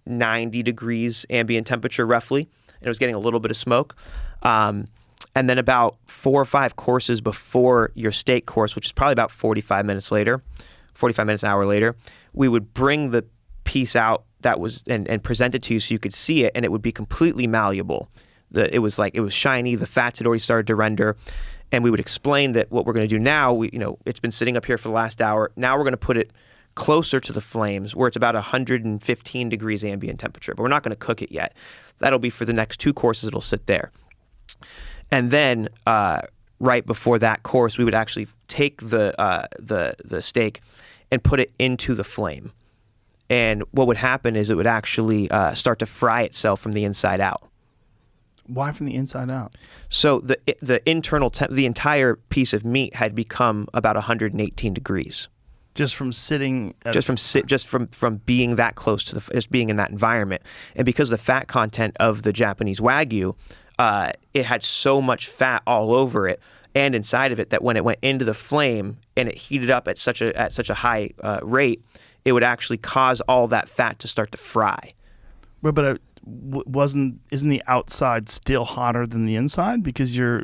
90 degrees ambient temperature roughly, and it was getting a little bit of smoke. And then about 4 or 5 courses before your steak course, which is probably about 45 minutes, an hour later, we would bring the piece out that was and present it to you so you could see it, and it would be completely malleable. It was shiny. The fats had already started to render, and we would explain that what we're going to do now. It's been sitting up here for the last hour. Now we're going to put it closer to the flames, where it's about 115 degrees ambient temperature. But we're not going to cook it yet. That'll be for the next 2 courses. It'll sit there, and then right before that course, we would actually take the steak and put it into the flame. And what would happen is it would actually start to fry itself from the inside out. Why from the inside out? So the internal the entire piece of meat had become about 118 degrees. Just from sitting from being that close to just being in that environment. And because of the fat content of the Japanese Wagyu, it had so much fat all over it and inside of it that when it went into the flame and it heated up at such a high rate, it would actually cause all that fat to start to fry. But isn't the outside still hotter than the inside because you're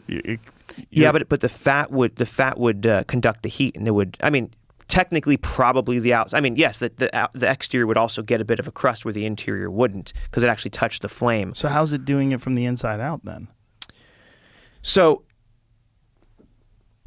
yeah, but the fat would conduct the heat, and it would, I mean, technically probably the outside. I mean, yes, the exterior would also get a bit of a crust where the interior wouldn't because it actually touched the flame. So how's it doing it from the inside out then? So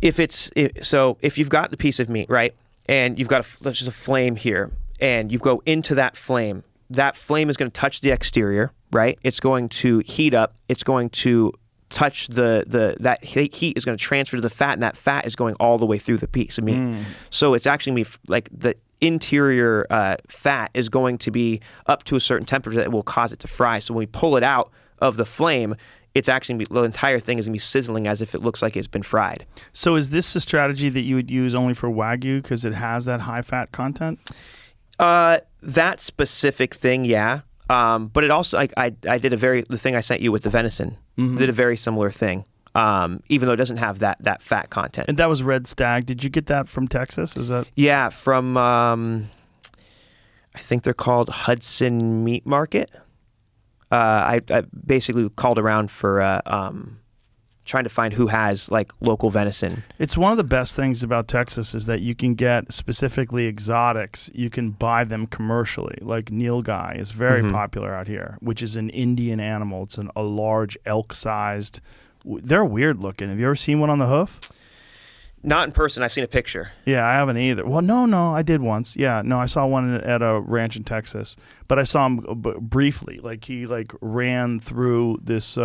if you've got the piece of meat, right, and you've got let's just a flame here, and you go into that flame is going to touch the exterior, right? It's going to heat up. It's going to touch that heat is going to transfer to the fat, and that fat is going all the way through the piece of meat. So it's actually going to be like the interior fat is going to be up to a certain temperature that will cause it to fry. So when we pull it out of the flame, it's actually the entire thing is going to be sizzling as if it looks like it's been fried. So is this a strategy that you would use only for Wagyu because it has that high fat content? That specific thing, yeah. But it also, like I did the thing I sent you with the venison, did a very similar thing. Even though it doesn't have that fat content. And that was red stag. Did you get that from Texas? Is that? Yeah, from I think they're called Hudson Meat Market. I basically called around for trying to find who has like local venison. It's one of the best things about Texas is that you can get specifically exotics. You can buy them commercially. Like nilgai is very popular out here, which is an Indian animal. It's a large elk-sized they're weird looking. Have you ever seen one on the hoof? Not in person. I've seen a picture. Yeah, I haven't either. Well, no, I did once. Yeah, no, I saw one at a ranch in Texas, but I saw him briefly. Like he ran through this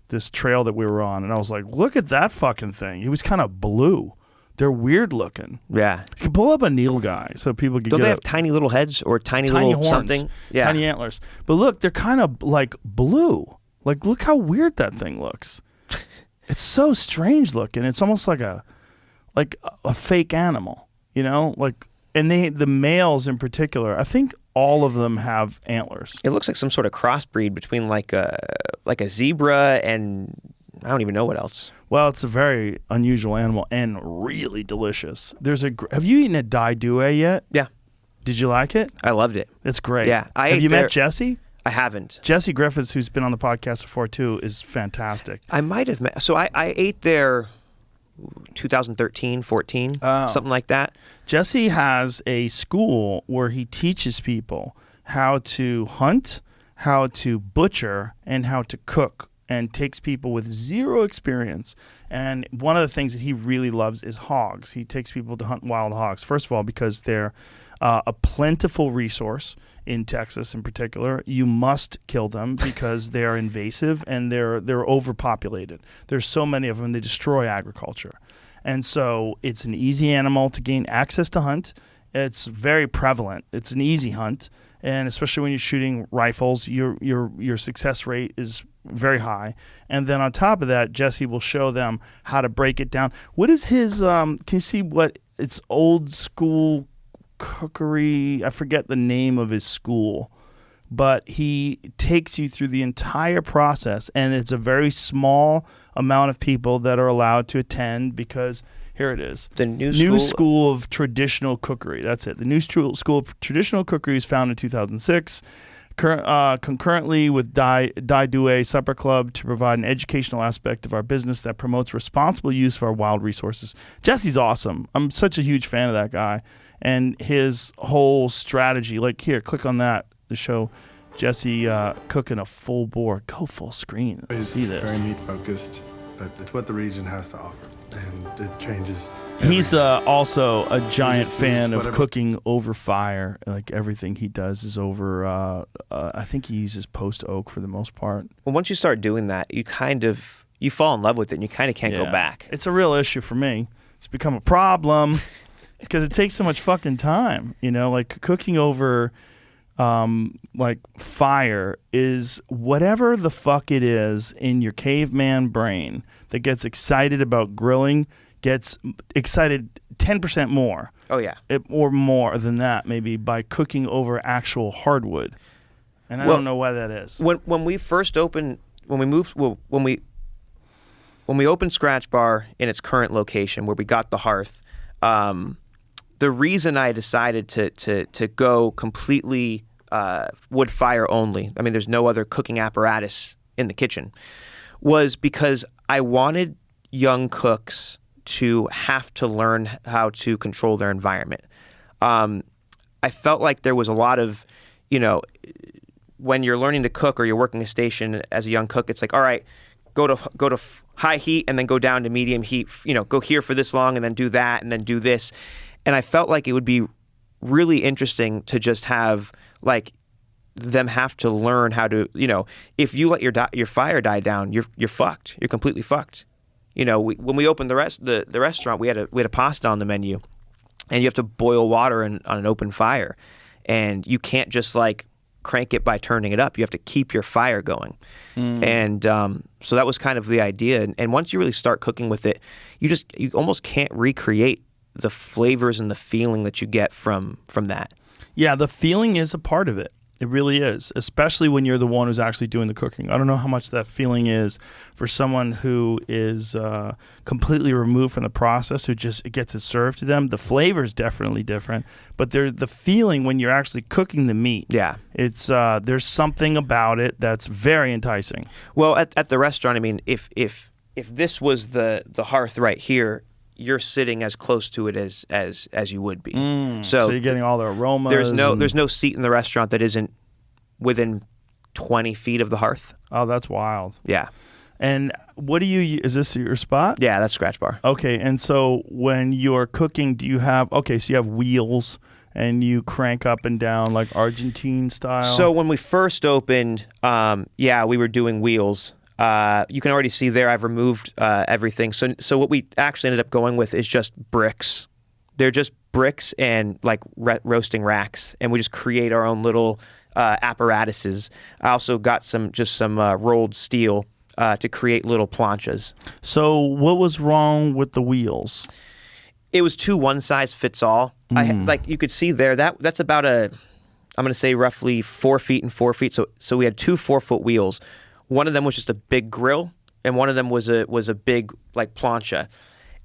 this trail that we were on, and I was like, look at that fucking thing. He was kind of blue. They're weird looking. Yeah. You can pull up a Nilgai so people can Don't get they have tiny little heads or tiny little horns, something? Yeah. tiny antlers. But look, they're kind of like blue. Like, look how weird that thing looks. It's so strange looking. It's almost like a fake animal, you know? Like, and the males in particular, I think all of them have antlers. It looks like some sort of crossbreed between like a zebra and I don't even know what else. Well, it's a very unusual animal and really delicious. Have you eaten a Dai Due yet? Yeah. Did you like it? I loved it. It's great. Yeah. Have you met Jesse? I haven't. Jesse Griffiths, who's been on the podcast before too, is fantastic. I might have met. So I ate there 2013, 14, something like that. Jesse has a school where he teaches people how to hunt, how to butcher, and how to cook, and takes people with zero experience. And one of the things that he really loves is hogs. He takes people to hunt wild hogs, first of all, because they're a plentiful resource in Texas in particular. You must kill them because they are invasive and they're overpopulated. There's so many of them, they destroy agriculture. And so it's an easy animal to gain access to hunt. It's very prevalent. It's an easy hunt. And especially when you're shooting rifles, your success rate is very high. And then on top of that, Jesse will show them how to break it down. What is his, can you see what, it's old school cookery, I forget the name of his school, but he takes you through the entire process, and it's a very small amount of people that are allowed to attend because here it is. The New School of Traditional Cookery. That's it. The New School of Traditional Cookery was founded in 2006, concurrently with Dai Due Supper Club to provide an educational aspect of our business that promotes responsible use of our wild resources. Jesse's awesome. I'm such a huge fan of that guy. And his whole strategy, like here, click on that to show Jesse cooking a full board. Go full screen. Let's see this. Very meat focused, but it's what the region has to offer, and it changes. He's also a giant fan of whatever. cooking over fire. Like everything he does is over. I think he uses post oak for the most part. Well, once you start doing that, you fall in love with it, and you kind of can't go back. It's a real issue for me. It's become a problem. Because it takes so much fucking time, you know, like cooking over like fire is whatever the fuck it is in your caveman brain that gets excited about grilling gets excited 10% more. Oh, yeah. Or more than that, maybe, by cooking over actual hardwood. And I don't know why that is. When we first opened, when we opened Scratch Bar in its current location where we got the hearth, the reason I decided to go completely wood fire only, I mean, there's no other cooking apparatus in the kitchen, was because I wanted young cooks to have to learn how to control their environment. I felt like there was a lot of, you know, when you're learning to cook or you're working a station as a young cook, it's like, all right, go to high heat and then go down to medium heat, you know, go here for this long and then do that and then do this. And I felt like it would be really interesting to just have like them have to learn how to, you know, if you let your fire die down, you're fucked. You're completely fucked. You know, when we opened the restaurant, we had a pasta on the menu, and you have to boil water on an open fire, and you can't just like crank it by turning it up. You have to keep your fire going. And so that was kind of the idea. And once you really start cooking with it, you almost can't recreate the flavors and the feeling that you get from that. Yeah, the feeling is a part of it. It really is, especially when you're the one who's actually doing the cooking. I don't know how much that feeling is for someone who is completely removed from the process, who just gets it served to them. The flavor is definitely different, but the feeling when you're actually cooking the meat. Yeah, it's there's something about it that's very enticing. Well, at the restaurant, I mean, if this was the hearth right here, you're sitting as close to it as you would be. So you're getting all the aromas. There's no seat in the restaurant that isn't within 20 feet of the hearth. Oh, that's wild. Yeah. And what do you? Is this your spot? Yeah, that's Scratch Bar. Okay, and so when you're cooking, do you have? Okay, so you have wheels, and you crank up and down like Argentine style. So when we first opened, we were doing wheels. You can already see there I've removed everything. So what we actually ended up going with is just bricks. They're just bricks and like roasting racks, and we just create our own little apparatuses. I also got some rolled steel to create little planchas. So what was wrong with the wheels? It was too one size fits all. Like you could see there that's about I'm going to say roughly 4 feet and 4 feet. So we had 2 4-foot wheels. One of them was just a big grill, and one of them was a big like plancha.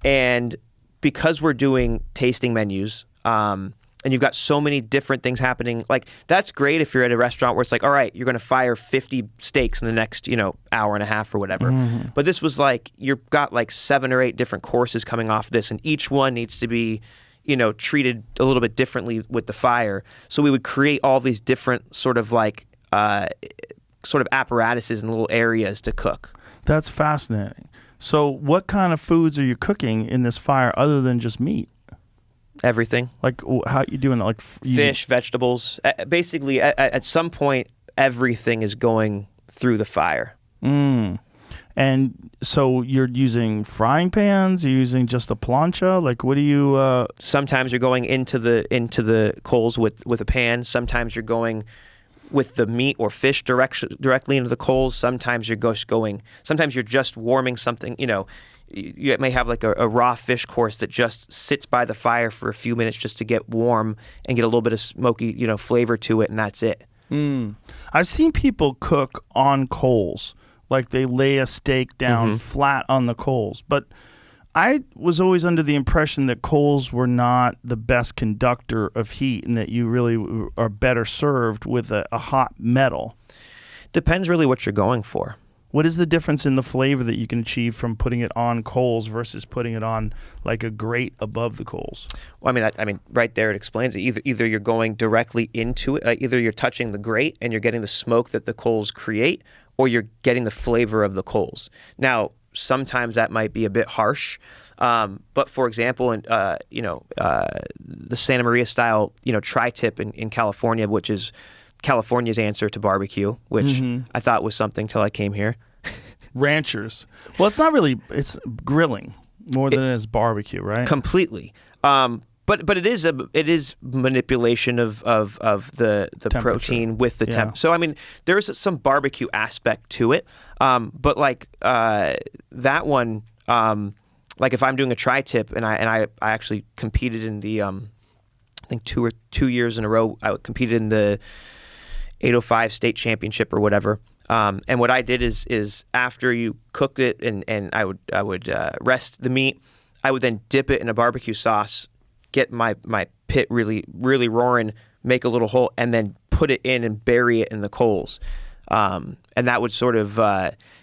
And because we're doing tasting menus, and you've got so many different things happening, like that's great if you're at a restaurant where it's like, all right, you're going to fire 50 steaks in the next, hour and a half or whatever. But this was like, you've got like 7 or 8 different courses coming off this, and each one needs to be, treated a little bit differently with the fire. So we would create all these different sort of apparatuses and little areas to cook. That's fascinating. So what kind of foods are you cooking in this fire other than just meat? Everything. Like how you doing? Like fish, vegetables. Basically, at some point, everything is going through the fire. And so you're using frying pans? You're using just a plancha? Like what do you? Sometimes you're going into the coals with a pan. Sometimes you're going with the meat or fish directly into the coals. Sometimes you're Sometimes you're just warming something. You may have like a raw fish course that just sits by the fire for a few minutes just to get warm and get a little bit of smoky, flavor to it, and that's it. I've seen people cook on coals, like they lay a steak down flat on the coals. But I was always under the impression that coals were not the best conductor of heat, and that you really are better served with a hot metal. Depends really what you're going for. What is the difference in the flavor that you can achieve from putting it on coals versus putting it on like a grate above the coals? Well, I mean, right there it explains it. Either you're going directly into it, either you're touching the grate and you're getting the smoke that the coals create, or you're getting the flavor of the coals. Now, sometimes that might be a bit harsh, but for example, the Santa Maria style, tri-tip in California, which is California's answer to barbecue, which I thought was something till I came here. Ranchers. Well, it's not really. It's grilling more than it is barbecue, right? Completely. But it is manipulation of the protein with the temp. So I mean, there's some barbecue aspect to it. But like that one, like if I'm doing a tri-tip and I actually competed in the I think 2 years in a row, I competed in the 805 state championship or whatever. And what I did is after you cooked it and I would rest the meat, I would then dip it in a barbecue sauce, get my pit really, really roaring, make a little hole, and then put it in and bury it in the coals. And that would sort of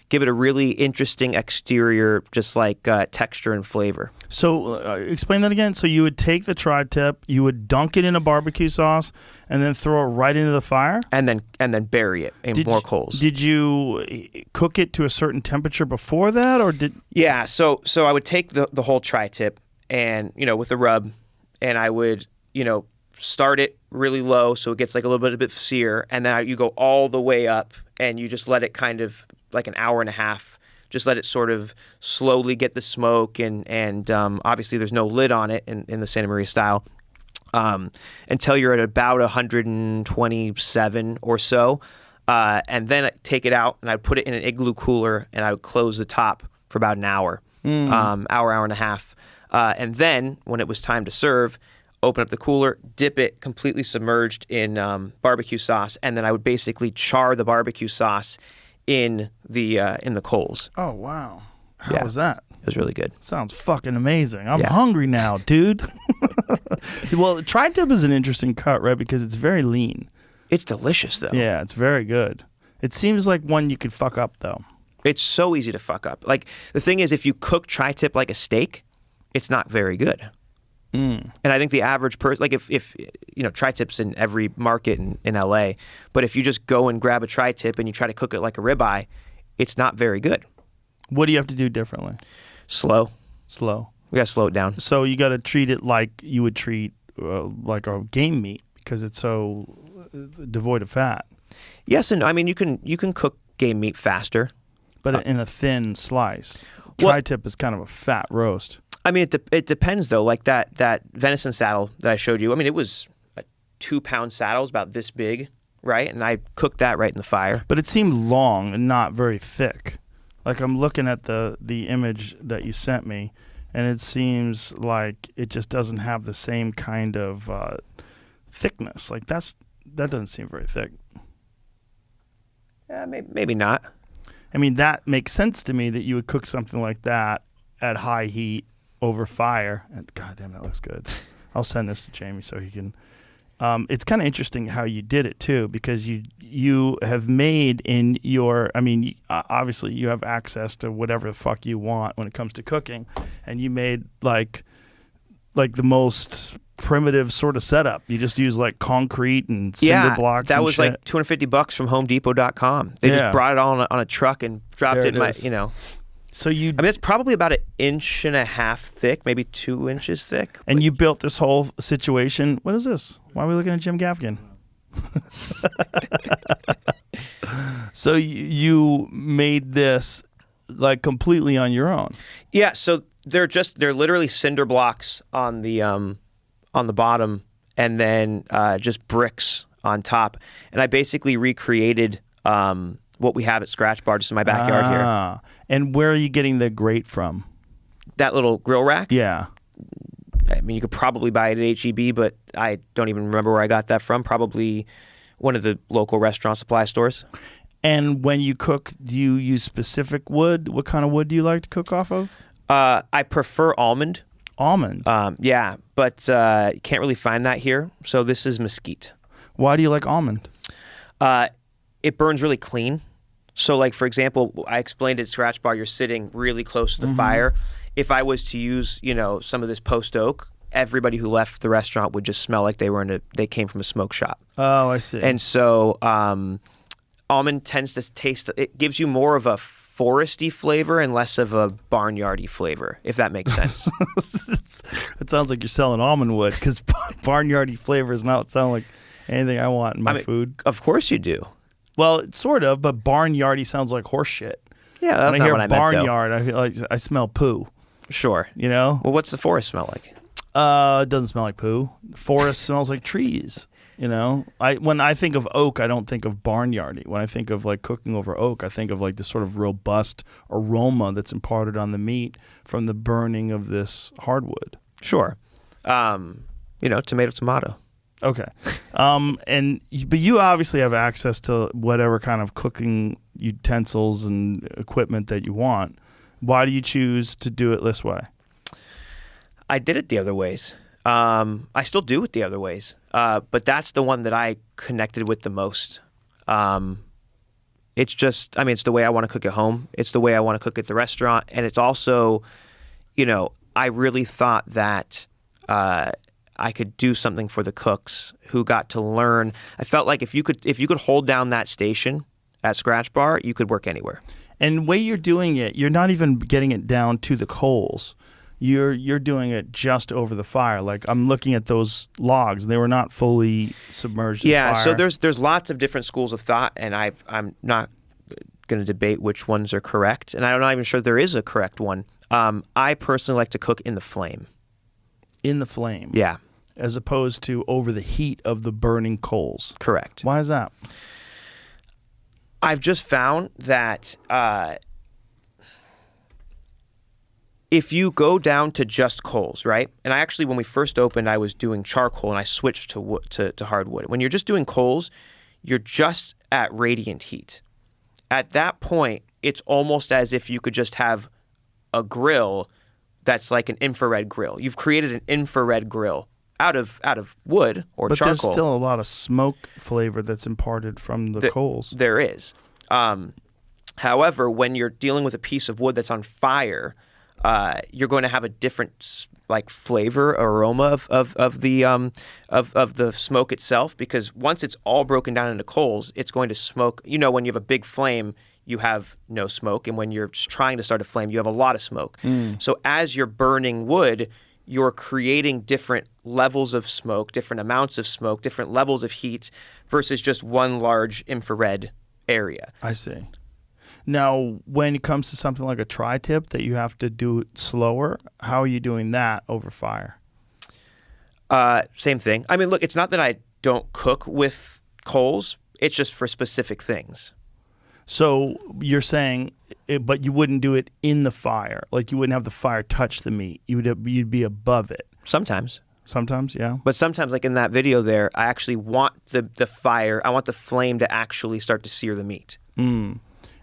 give it a really interesting exterior, just like texture and flavor. So explain that again. So you would take the tri-tip, you would dunk it in a barbecue sauce, and then throw it right into the fire? And then bury it in more coals. Did you cook it to a certain temperature before that, or did? Yeah. So I would take the whole tri-tip and, with the rub, and I would, start it really low so it gets like a little bit of sear, and then you go all the way up and you just let it kind of like an hour and a half, just let it sort of slowly get the smoke, and obviously there's no lid on it in the Santa Maria style, until you're at about 127 or so, and then I take it out and I'd put it in an igloo cooler and I would close the top for about an hour, hour and a half, and then when it was time to serve, open up the cooler, dip it completely submerged in barbecue sauce, and then I would basically char the barbecue sauce in the coals. Oh wow! How was that? It was really good. Sounds fucking amazing. I'm hungry now, dude. Well, tri-tip is an interesting cut, right? Because it's very lean. It's delicious though. Yeah, it's very good. It seems like one you could fuck up though. It's so easy to fuck up. Like the thing is, if you cook tri-tip like a steak, it's not very good. And I think the average person, like if tri-tips in every market in LA, but if you just go and grab a tri-tip and you try to cook it like a ribeye, it's not very good. What do you have to do differently? Slow. Slow. We gotta slow it down. So you got to treat it like you would treat like a game meat because it's so devoid of fat. Yes, and I mean you can cook game meat faster. But in a thin slice. Well- Tri-tip is kind of a fat roast. I mean, it depends though. Like that venison saddle that I showed you. I mean, it was a 2-pound saddle, it was about this big, right? And I cooked that right in the fire. But it seemed long and not very thick. Like I'm looking at the image that you sent me, and it seems like it just doesn't have the same kind of thickness. Like that doesn't seem very thick. Yeah, maybe not. I mean, that makes sense to me that you would cook something like that at high heat over fire. And God damn, that looks good. I'll send this to Jamie so he can. It's kind of interesting how you did it too, because you have made in your. I mean, obviously you have access to whatever the fuck you want when it comes to cooking, and you made like the most primitive sort of setup. You just use like concrete and cinder blocks. That and was shit. like $250 from HomeDepot.com. They Yeah. just brought it all on a truck and dropped There it in it is. So you I mean, it's probably about 1.5 inches thick, maybe 2 inches thick. and you built this whole situation. What is this? Why are we looking at Jim Gaffigan? So you made this like completely on your own. Yeah, so they're literally cinder blocks on the bottom, and then just bricks on top. And I basically recreated what we have at Scratch Bar just in my backyard here. And where are you getting the grate from? That little grill rack. Yeah. I mean, you could probably buy it at HEB, but I don't even remember where I got that from. Probably one of the local restaurant supply stores. And when you cook, do you use specific wood? What kind of wood do you like to cook off of? I prefer almond. Almond. Yeah, but you can't really find that here. So this is mesquite. Why do you like almond? It burns really clean. So like, for example, I explained at Scratch Bar, you're sitting really close to the fire. If I was to use, some of this post oak, everybody who left the restaurant would just smell like they came from a smoke shop. Oh, I see. And so almond tends to taste, it gives you more of a foresty flavor and less of a barnyardy flavor, if that makes sense. It sounds like you're selling almond wood, because barnyardy flavor does not sound like anything I want in my food. Of course you do. Well, sort of, but barnyardy sounds like horse shit. Yeah, that's when I not hear what I meant, though. barnyard, I feel like I smell poo. Sure. Well, what's the forest smell like? It doesn't smell like poo. Forest smells like trees. When I think of oak, I don't think of barnyardy. When I think of like cooking over oak, I think of like this sort of robust aroma that's imparted on the meat from the burning of this hardwood. Sure. Tomato. Okay. But you obviously have access to whatever kind of cooking utensils and equipment that you want. Why do you choose to do it this way? I did it the other ways. I still do it the other ways. But that's the one that I connected with the most. It's the way I want to cook at home. It's the way I want to cook at the restaurant. And it's also, I really thought that I could do something for the cooks who got to learn. I felt like if you could hold down that station at Scratch Bar, you could work anywhere. And the way you're doing it, you're not even getting it down to the coals. You're doing it just over the fire. Like I'm looking at those logs; they were not fully submerged in fire. Yeah, so there's lots of different schools of thought, and I'm not going to debate which ones are correct, and I'm not even sure there is a correct one. I personally like to cook in the flame. In the flame. Yeah. As opposed to over the heat of the burning coals. Correct. Why is that? I've just found that if you go down to just coals, right? And I actually, when we first opened, I was doing charcoal and I switched to hardwood. When you're just doing coals, you're just at radiant heat. At that point, it's almost as if you could just have a grill that's like an infrared grill. You've created an infrared grill out of wood or charcoal. But there's still a lot of smoke flavor that's imparted from the coals. There is. However, when you're dealing with a piece of wood that's on fire, you're going to have a different like flavor, aroma of the smoke itself, because once it's all broken down into coals, it's going to smoke. When you have a big flame, you have no smoke, and when you're trying to start a flame, you have a lot of smoke. So as you're burning wood, you're creating different levels of smoke, different amounts of smoke, different levels of heat versus just one large infrared area. I see. Now, when it comes to something like a tri-tip that you have to do it slower, how are you doing that over fire? Same thing. I mean, look, it's not that I don't cook with coals. It's just for specific things. So you're saying, but you wouldn't do it in the fire. Like you wouldn't have the fire touch the meat. You'd be above it. Sometimes. Sometimes, yeah. But sometimes, like in that video there, I actually want the fire, I want the flame to actually start to sear the meat.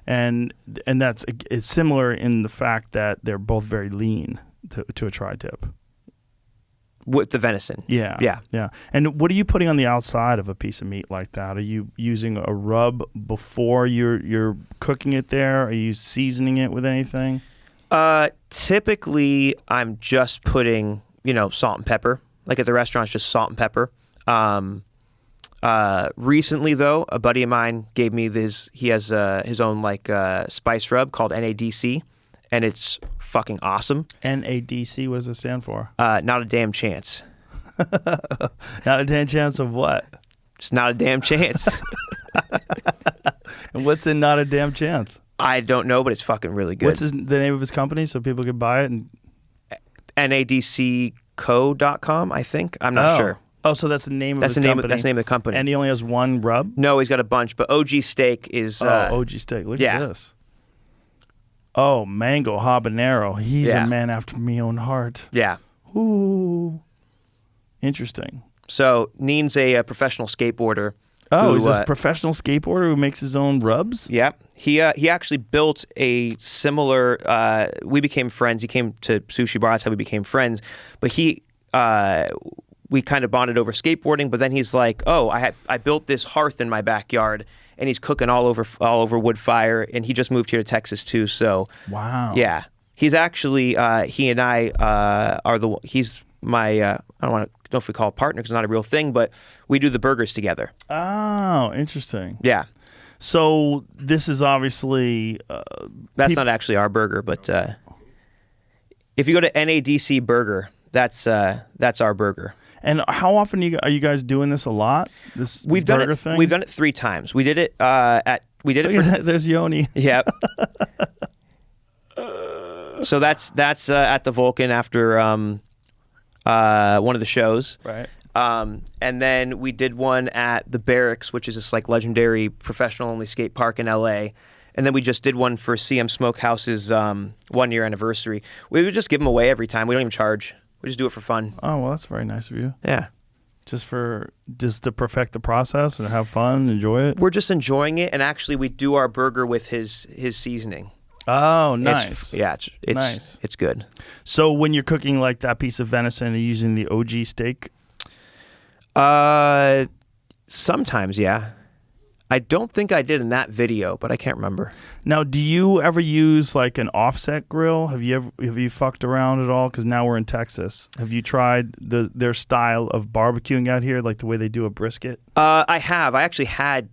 And it's similar in the fact that they're both very lean to a tri-tip. With the venison. Yeah. Yeah. Yeah. And what are you putting on the outside of a piece of meat like that? Are you using a rub before you're cooking it there? Are you seasoning it with anything? Typically, I'm just putting, salt and pepper. Like at the restaurant, it's just salt and pepper. Recently, though, a buddy of mine gave me this. He has his own spice rub called NADC, and it's fucking awesome. NADC, what does it stand for? Not a damn chance. Not a damn chance of what? Just not a damn chance. And what's in not a damn chance? I don't know, but it's fucking really good. What's the name of his company so people can buy it? And NADCco.com, I think. I'm not sure. Oh, so that's the name of his company. company. That's the name of the company. And he only has one rub? No, he's got a bunch, but OG Steak is... OG Steak. Look at this. Oh, mango habanero. He's a man after my own heart. Yeah. Ooh. Interesting. So, Neen's a professional skateboarder. Oh, is this a professional skateboarder who makes his own rubs? Yeah. He actually built a similar... we became friends. He came to Sushi Bar. That's how we became friends. But we kind of bonded over skateboarding, but then he's like, "Oh, I built this hearth in my backyard," and he's cooking all over wood fire. And he just moved here to Texas too. So wow, yeah, he's actually he and I he's my I don't know if we call it partner because it's not a real thing, but we do the burgers together. Oh, interesting. Yeah. So this is obviously that's not actually our burger, but if you go to NADC Burger, that's our burger. And how often are you guys doing this a lot? This burger thing? We've done it 3 times. We did it There's Yoni. Yeah. So that's at the Vulcan after one of the shows. Right. And then we did one at the Barracks, which is this legendary professional only skate park in LA. And then we just did one for CM Smokehouse's 1-year anniversary. We would just give them away every time. We don't even charge. We just do it for fun. Oh, well, that's very nice of you. Yeah. Just to perfect the process and have fun, enjoy it? We're just enjoying it, and actually we do our burger with his seasoning. Oh, nice. It's nice. It's good. So when you're cooking like that piece of venison, are you using the OG steak? Sometimes, yeah. I don't think I did in that video, but I can't remember. Now, do you ever use like an offset grill? Have you fucked around at all? Because now we're in Texas. Have you tried their style of barbecuing out here, like the way they do a brisket? I have. I've had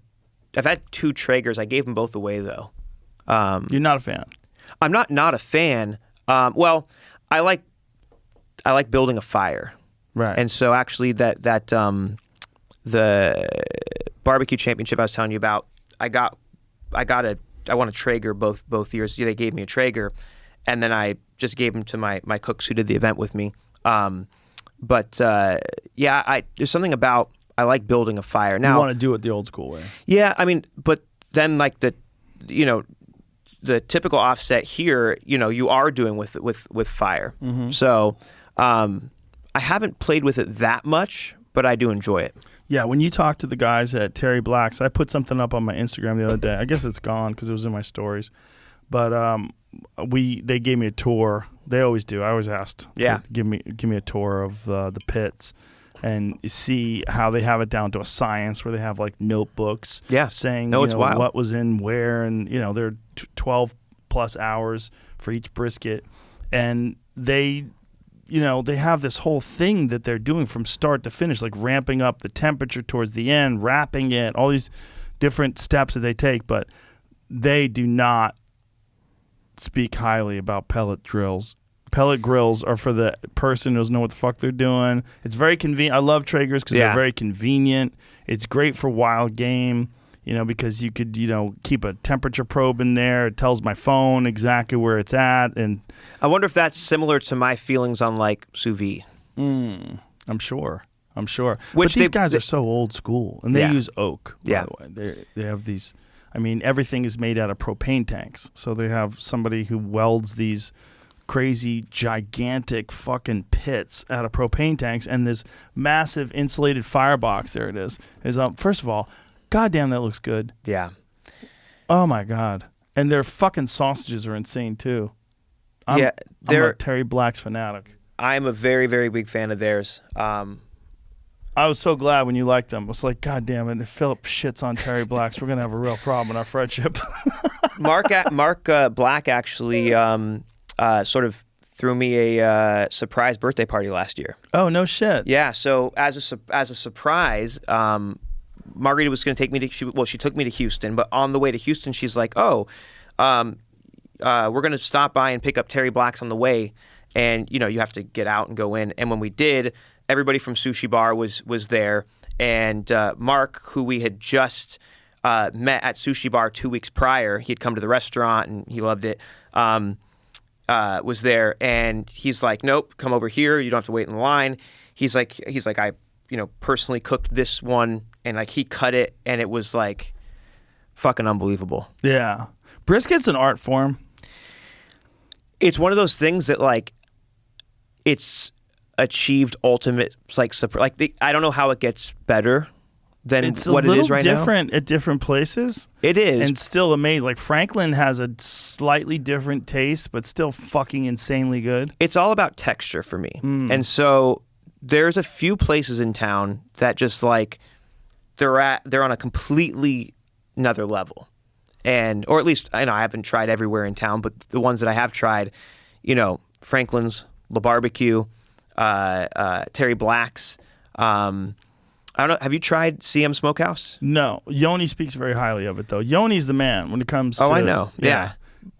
2 Traegers. I gave them both away though. You're not a fan? I'm not a fan. Well, I like building a fire. Right. And so actually that the barbecue championship I was telling you about, I won a Traeger both years. They gave me a Traeger, and then I just gave them to my cooks who did the event with me. There's something about I like building a fire. Now, you want to do it the old school way. Yeah, I mean, but then like the typical offset here, you are doing with fire. Mm-hmm. So I haven't played with it that much, but I do enjoy it. Yeah, when you talk to the guys at Terry Black's, I put something up on my Instagram the other day. I guess it's gone because it was in my stories. But they gave me a tour. They always do. I always asked to give me a tour of the pits and see how they have it down to a science where they have like notebooks saying what was in where, and they're 12 plus hours for each brisket, and they have this whole thing that they're doing from start to finish, like ramping up the temperature towards the end, wrapping it, all these different steps that they take. But they do not speak highly about pellet drills. Pellet grills are for the person who doesn't know what the fuck they're doing. It's very convenient. I love Traegers because they're very convenient. It's great for wild game, because you could, keep a temperature probe in there. It tells my phone exactly where it's at. And I wonder if that's similar to my feelings on like sous vide. I'm sure. But Which these guys are so old school, and they use oak, by the way. They have these, everything is made out of propane tanks. So they have somebody who welds these crazy, gigantic fucking pits out of propane tanks, and this massive insulated firebox, there it is first of all, goddamn, that looks good. Yeah. Oh, my God. And their fucking sausages are insane, too. I'm a Terry Black's fanatic. I'm a very, very big fan of theirs. I was so glad when you liked them. I was like, God damn it, if Phillip shits on Terry Black's, we're going to have a real problem in our friendship. Mark Black actually sort of threw me a surprise birthday party last year. Oh, no shit. Yeah, so as a surprise, Margarita was going to take me to, she took me to Houston, but on the way to Houston, she's like, we're going to stop by and pick up Terry Black's on the way, and, you have to get out and go in. And when we did, everybody from Sushi Bar was there, and Mark, who we had just met at Sushi Bar 2 weeks prior, he had come to the restaurant, and he loved it, was there, and he's like, nope, come over here, you don't have to wait in line. He's like, I, personally cooked this one, and like he cut it, and it was like fucking unbelievable. Yeah. Brisket's an art form. It's one of those things that like it's achieved ultimate I don't know how it gets better than it's what it is right now. It's a little different at different places. It is. And still amazing. Like Franklin has a slightly different taste, but still fucking insanely good. It's all about texture for me. And so there's a few places in town that just like they're on a completely another level. Or at least I haven't tried everywhere in town, but the ones that I have tried, Franklin's, La Barbecue, Terry Black's, I don't know. Have you tried CM Smokehouse? No. Yoni speaks very highly of it, though. Yoni's the man when it comes to... Oh, I know. Yeah.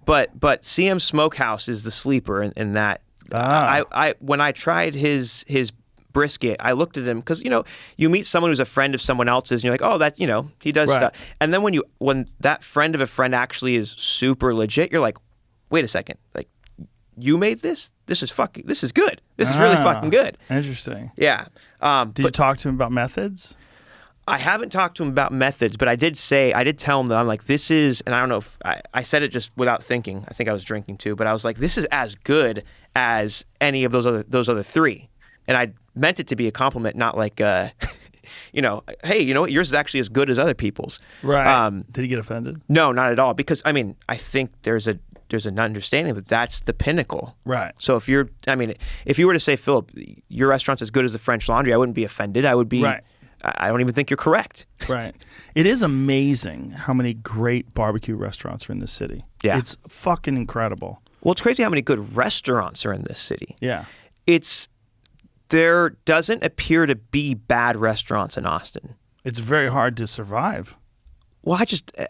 But CM Smokehouse is the sleeper in that. I when I tried his brisket, I looked at him because, you meet someone who's a friend of someone else's and you're like, oh, that, he does stuff. And then when that friend of a friend actually is super legit, you're like, wait a second. Like, you made this? This is good. This is really fucking good. Interesting. Yeah. Did you talk to him about methods? I haven't talked to him about methods, but I did tell him that I'm like, this is, and I don't know if I said it just without thinking. I think I was drinking too, but I was like, this is as good as any of those other three. And I meant it to be a compliment, not like, hey, you know what, yours is actually as good as other people's. Right. Did he get offended? No, not at all. Because I think there's an understanding that that's the pinnacle. Right. So if you were to say, Phillip, your restaurant's as good as the French Laundry, I wouldn't be offended. I would be. Right. I don't even think you're correct. Right. It is amazing how many great barbecue restaurants are in this city. Yeah. It's fucking incredible. Well, it's crazy how many good restaurants are in this city. Yeah. There doesn't appear to be bad restaurants in Austin. It's very hard to survive. Well,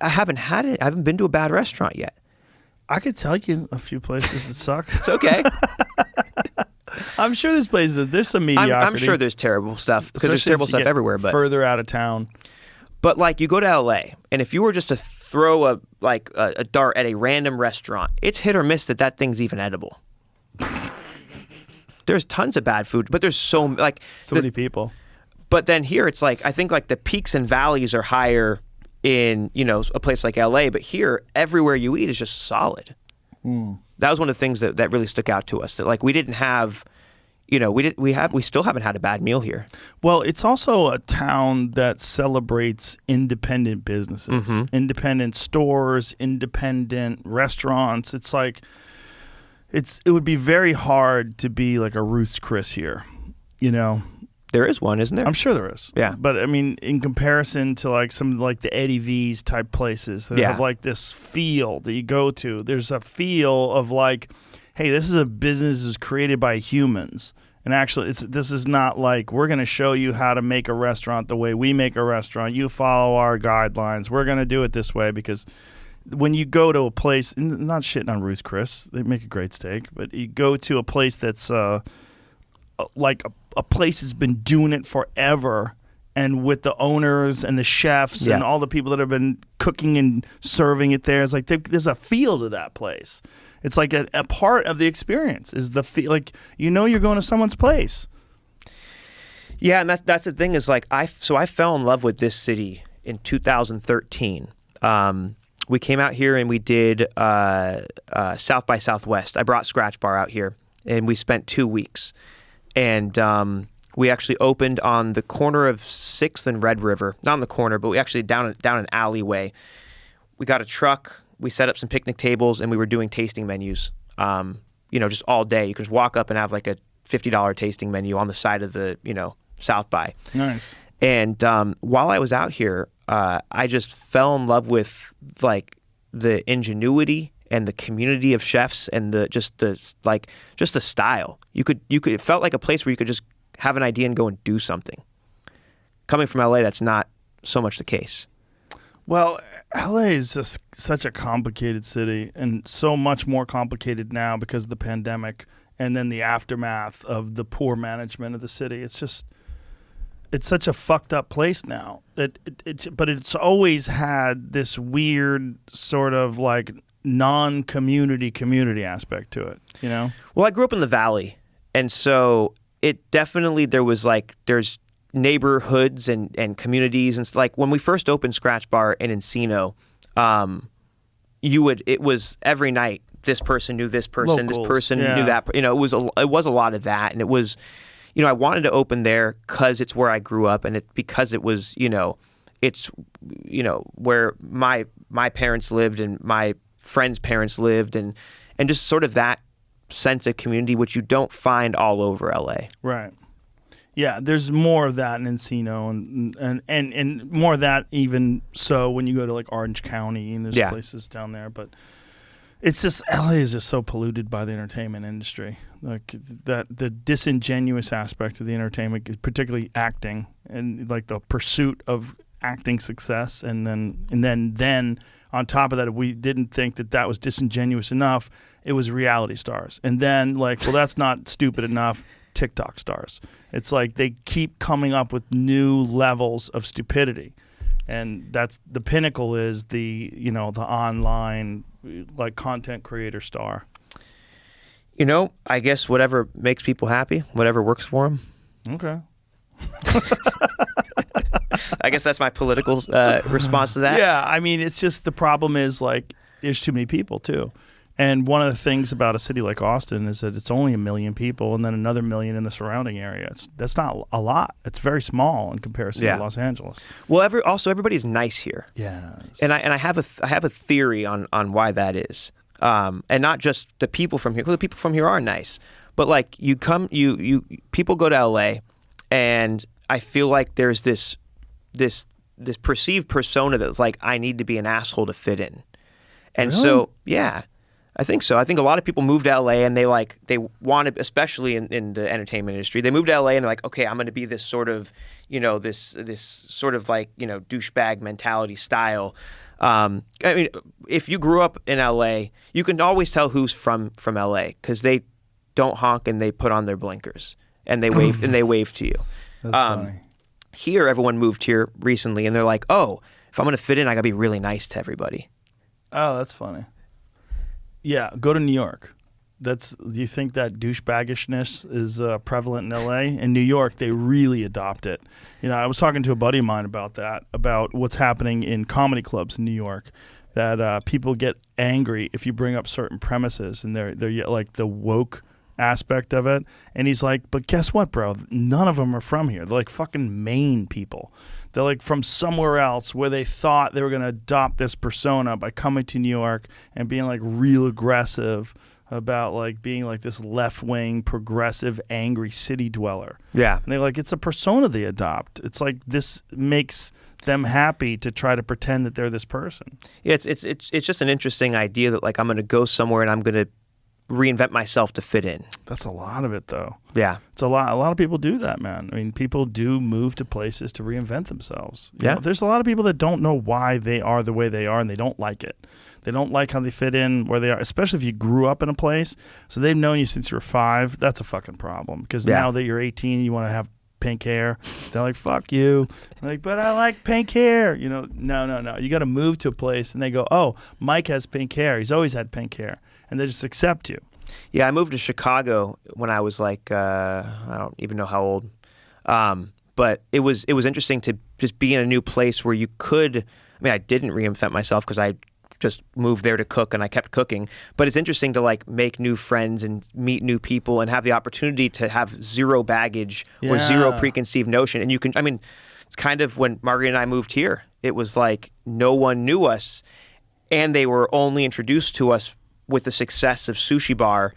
I haven't had it. I haven't been to a bad restaurant yet. I could tell you a few places that suck. It's okay. I'm sure there's places, there's some mediocrity. I'm sure there's terrible stuff because there's terrible stuff everywhere. But further out of town. But like you go to LA, and if you were just to throw a dart at a random restaurant, it's hit or miss that thing's even edible. There's tons of bad food, but there's so many people. But then here it's like I think like the peaks and valleys are higher in a place like LA, but here everywhere you eat is just solid. That was one of the things that really stuck out to us, that like we didn't have, we still haven't had a bad meal here. Well, it's also a town that celebrates independent businesses, independent stores, independent restaurants. It's like it would be very hard to be like a Ruth's Chris here, There is one, isn't there? I'm sure there is. Yeah. But I mean, in comparison to like some like the Eddie V's type places that have like this feel that you go to, there's a feel of like, hey, this is a business that's created by humans. And actually, this is not like we're going to show you how to make a restaurant the way we make a restaurant. You follow our guidelines. We're going to do it this way because when you go to a place, not shitting on Ruth's Chris, they make a great steak, but you go to a place that's like a place that's been doing it forever, and with the owners and the chefs and all the people that have been cooking and serving it there, it's like there's a feel to that place. It's like a part of the experience is the feel, like you're going to someone's place. Yeah, and that's the thing is like I fell in love with this city in 2013. We came out here and we did South by Southwest. I brought Scratch Bar out here and we spent 2 weeks. And we actually opened on the corner of 6th and Red River. Not on the corner, but we actually down an alleyway. We got a truck, we set up some picnic tables, and we were doing tasting menus, just all day. You could just walk up and have like a $50 tasting menu on the side of the, South by. Nice. And while I was out here, I just fell in love with like the ingenuity and the community of chefs and the style. It felt like a place where you could just have an idea and go and do something. Coming from LA, that's not so much the case. Well, LA is just such a complicated city, and so much more complicated now because of the pandemic and then the aftermath of the poor management of the city. It's such a fucked up place now. But it's always had this weird sort of like non-community aspect to it, Well, I grew up in the Valley, and so it definitely there's neighborhoods and communities, and like when we first opened Scratch Bar in Encino, it was every night this person knew this person, Locals, this person knew that. It was a lot of that, and it was, I wanted to open there because it's where I grew up, and because it was it's where my parents lived and my friends' parents lived, and just sort of that sense of community, which you don't find all over LA. Right. Yeah, there's more of that in Encino and more of that even so when you go to like Orange County and there's places down there. But it's just, LA is just so polluted by the entertainment industry. Like the disingenuous aspect of the entertainment, particularly acting and like the pursuit of acting success. And then on top of that, if we didn't think that was disingenuous enough, it was reality stars. And then that's not stupid enough. TikTok stars. It's like they keep coming up with new levels of stupidity, and that's the pinnacle is the the online like content creator star. I guess whatever makes people happy, whatever works for them. Okay. I guess that's my political response to that. Yeah, I mean, it's just the problem is like there's too many people too. And one of the things about a city like Austin is that it's only 1 million people and then another 1 million in the surrounding area. That's not a lot. It's very small in comparison to Los Angeles. Well, everybody's nice here. Yeah. And I have a theory on why that is. And not just the people from here. Well, the people from here are nice. But like people go to LA, and I feel like there's this perceived persona that's like, I need to be an asshole to fit in. And so, yeah. I think so. I think a lot of people move to LA and they want to, especially in the entertainment industry, they move to LA and they're like, okay, I'm going to be this sort of, this sort of like, douchebag mentality style. I mean, if you grew up in LA, you can always tell who's from LA because they don't honk and they put on their blinkers and they wave to you. That's funny. Here, everyone moved here recently and they're like, oh, if I'm going to fit in, I got to be really nice to everybody. Oh, that's funny. Yeah, go to New York. Do you think that douchebaggishness is prevalent in LA? In New York, they really adopt it. I was talking to a buddy of mine about that, about what's happening in comedy clubs in New York, that people get angry if you bring up certain premises, and they're like the woke aspect of it. And he's like, but guess what, bro? None of them are from here. They're like fucking Maine people. They're like from somewhere else where they thought they were going to adopt this persona by coming to New York and being like real aggressive about like being like this left-wing, progressive, angry city dweller. Yeah. And they're like, it's a persona they adopt. It's like this makes them happy to try to pretend that they're this person. Yeah, it's just an interesting idea that like I'm going to go somewhere and I'm going to reinvent myself to fit in. That's a lot of it, though. Yeah. It's a lot. A lot of people do that, man. I mean, people do move to places to reinvent themselves. You Yeah. know, there's a lot of people that don't know why they are the way they are, and they don't like it. They don't like how they fit in where they are, especially if you grew up in a place. So they've known you since you were 5. That's a fucking problem. Because Yeah. now that you're 18, you want to have pink hair. They're like, fuck you. They're like, but I like pink hair. You know, no. You got to move to a place, and they go, oh, Mike has pink hair. He's always had pink hair. And they just accept you. Yeah, I moved to Chicago when I was like, I don't even know how old. But it was interesting to just be in a new place where you could, I mean, I didn't reinvent myself because I just moved there to cook and I kept cooking. But it's interesting to like make new friends and meet new people and have the opportunity to have zero baggage or zero preconceived notion. And you can, I mean, it's kind of when Margarita and I moved here, it was like no one knew us and they were only introduced to us with the success of Sushi Bar,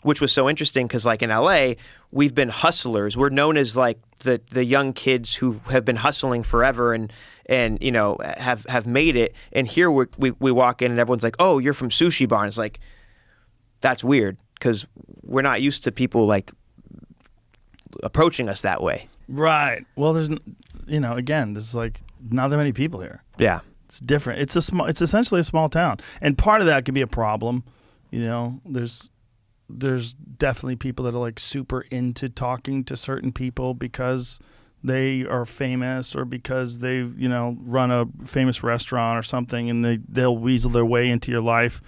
which was so interesting because like in LA, we've been hustlers. We're known as like the young kids who have been hustling forever and you know have made it. And here we walk in and everyone's like, oh, you're from Sushi Bar. And it's like, that's weird because we're not used to people like approaching us that way. Right. Well, there's, you know, again, there's like not that many people here. Yeah. It's different. It's essentially a small town, and part of that can be a problem. You know, there's definitely people that are like super into talking to certain people because they are famous or because they, you know, run a famous restaurant or something, and they'll weasel their way into your life.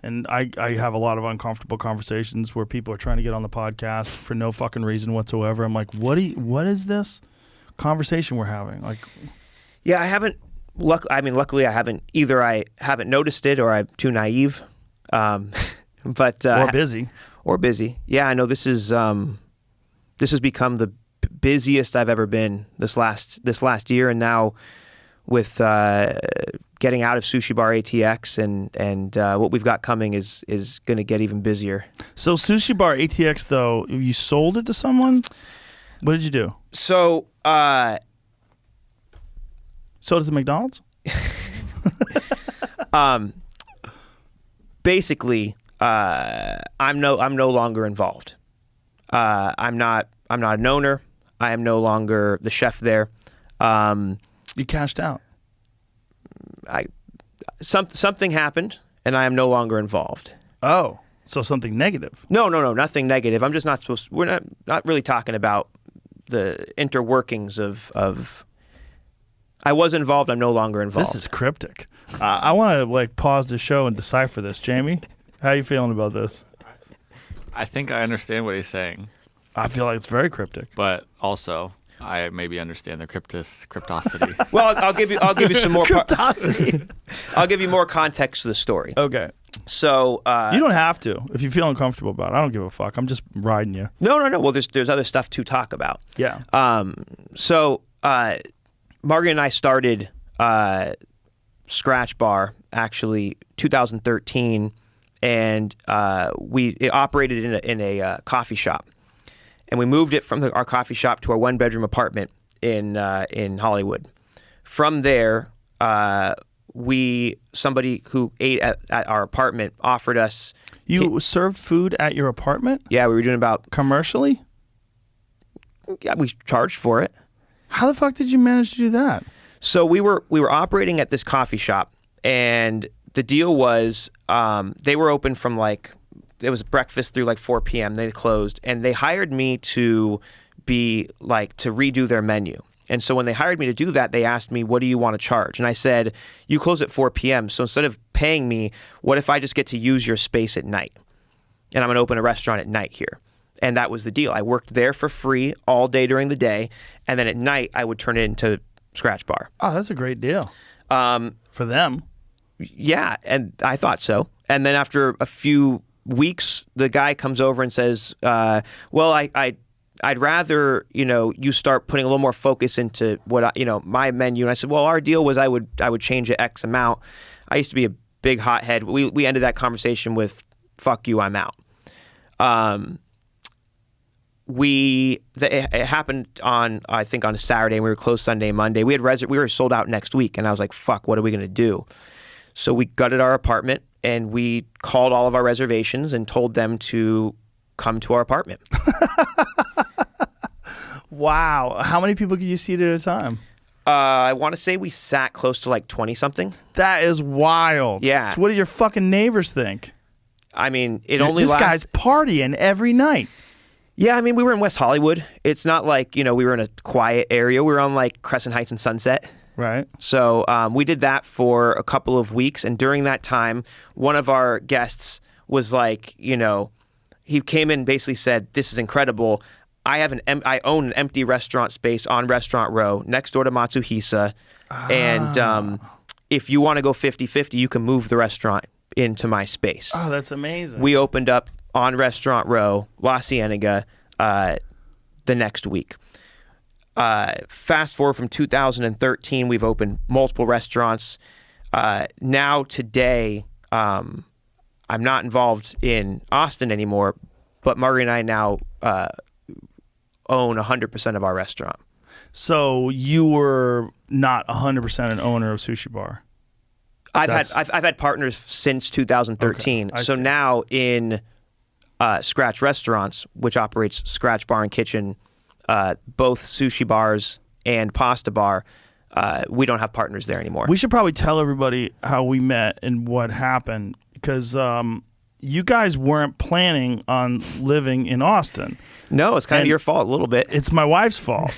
And I have a lot of uncomfortable conversations where people are trying to get on the podcast for no fucking reason whatsoever. I'm like, what is this conversation we're having? Like, yeah, I haven't. Luckily, I haven't either. I haven't noticed it, or I'm too naive. But or busy. Or busy. Yeah, I know this has become the busiest I've ever been this last year, and now with getting out of Sushi Bar ATX and what we've got coming is going to get even busier. So Sushi Bar ATX, though, you sold it to someone? What did you do? So. Sold it to McDonald's? Basically, I'm no longer involved. I'm not an owner. I am no longer the chef there. You cashed out. Something happened, and I am no longer involved. Oh, so something negative? No, nothing negative. I'm just not supposed. We're not really talking about the interworkings of. I was involved. I'm no longer involved. This is cryptic. I want to like pause the show and decipher this. Jamie, how you feeling about this? I think I understand what he's saying, I feel like it's very cryptic. but also I maybe understand the cryptosity. Well, I'll give you some more. Cryptosity. I'll give you more context to the story. Okay. So You don't have to if you feel uncomfortable about it. I don't give a fuck. I'm just riding you. no. Well, there's other stuff to talk about. Yeah. So Margaret and I started Scratch Bar actually 2013, and it operated in a coffee shop, and we moved it from our coffee shop to our 1-bedroom apartment in Hollywood. From there, somebody who ate at our apartment offered us. You served food at your apartment? Yeah, we were doing about. Commercially? Yeah, we charged for it. How the fuck did you manage to do that? So we were operating at this coffee shop, and the deal was they were open from it was breakfast through 4 p.m. They closed, and they hired me to be to redo their menu. And so when they hired me to do that, they asked me, what do you want to charge? And I said, you close at 4 p.m. So instead of paying me, what if I just get to use your space at night? And I'm going to open a restaurant at night here. And that was the deal. I worked there for free all day during the day, and then at night I would turn it into Scratch Bar. Oh, that's a great deal. For them. Yeah, and I thought so. And then after a few weeks, the guy comes over and says, well, I'd rather, you start putting a little more focus into what my menu. And I said, well, our deal was I would change it X amount. I used to be a big hothead. We ended that conversation with, fuck you, I'm out. It happened on a Saturday, and we were closed Sunday and Monday. We were sold out next week, and I was like, fuck, what are we going to do? So we gutted our apartment, and we called all of our reservations and told them to come to our apartment. Wow. How many people could you seat at a time? I want to say we sat close to like 20 something. That is wild. Yeah. So what do your fucking neighbors think? I mean, it only This lasts... guy's partying every night. Yeah, I mean, we were in West Hollywood. It's not like, we were in a quiet area. We were on like Crescent Heights and Sunset. Right. So we did that for a couple of weeks. And during that time, one of our guests was like, he came in and basically said, this is incredible. I own an empty restaurant space on Restaurant Row next door to Matsuhisa. And if you want to go 50-50, you can move the restaurant into my space. Oh, that's amazing. We opened up on Restaurant Row, La Cienega, the next week. Fast forward from 2013, we've opened multiple restaurants. Now today, I'm not involved in Austin anymore, but Margarita and I now own 100% of our restaurant. So you were not 100% an owner of Sushi Bar. I've had partners since 2013. Okay, I so see. now in Scratch Restaurants, which operates Scratch Bar and Kitchen, both sushi bars and pasta bar, we don't have partners there anymore. We should probably tell everybody how we met and what happened, because you guys weren't planning on living in Austin. No, it's kind of your fault a little bit. It's my wife's fault.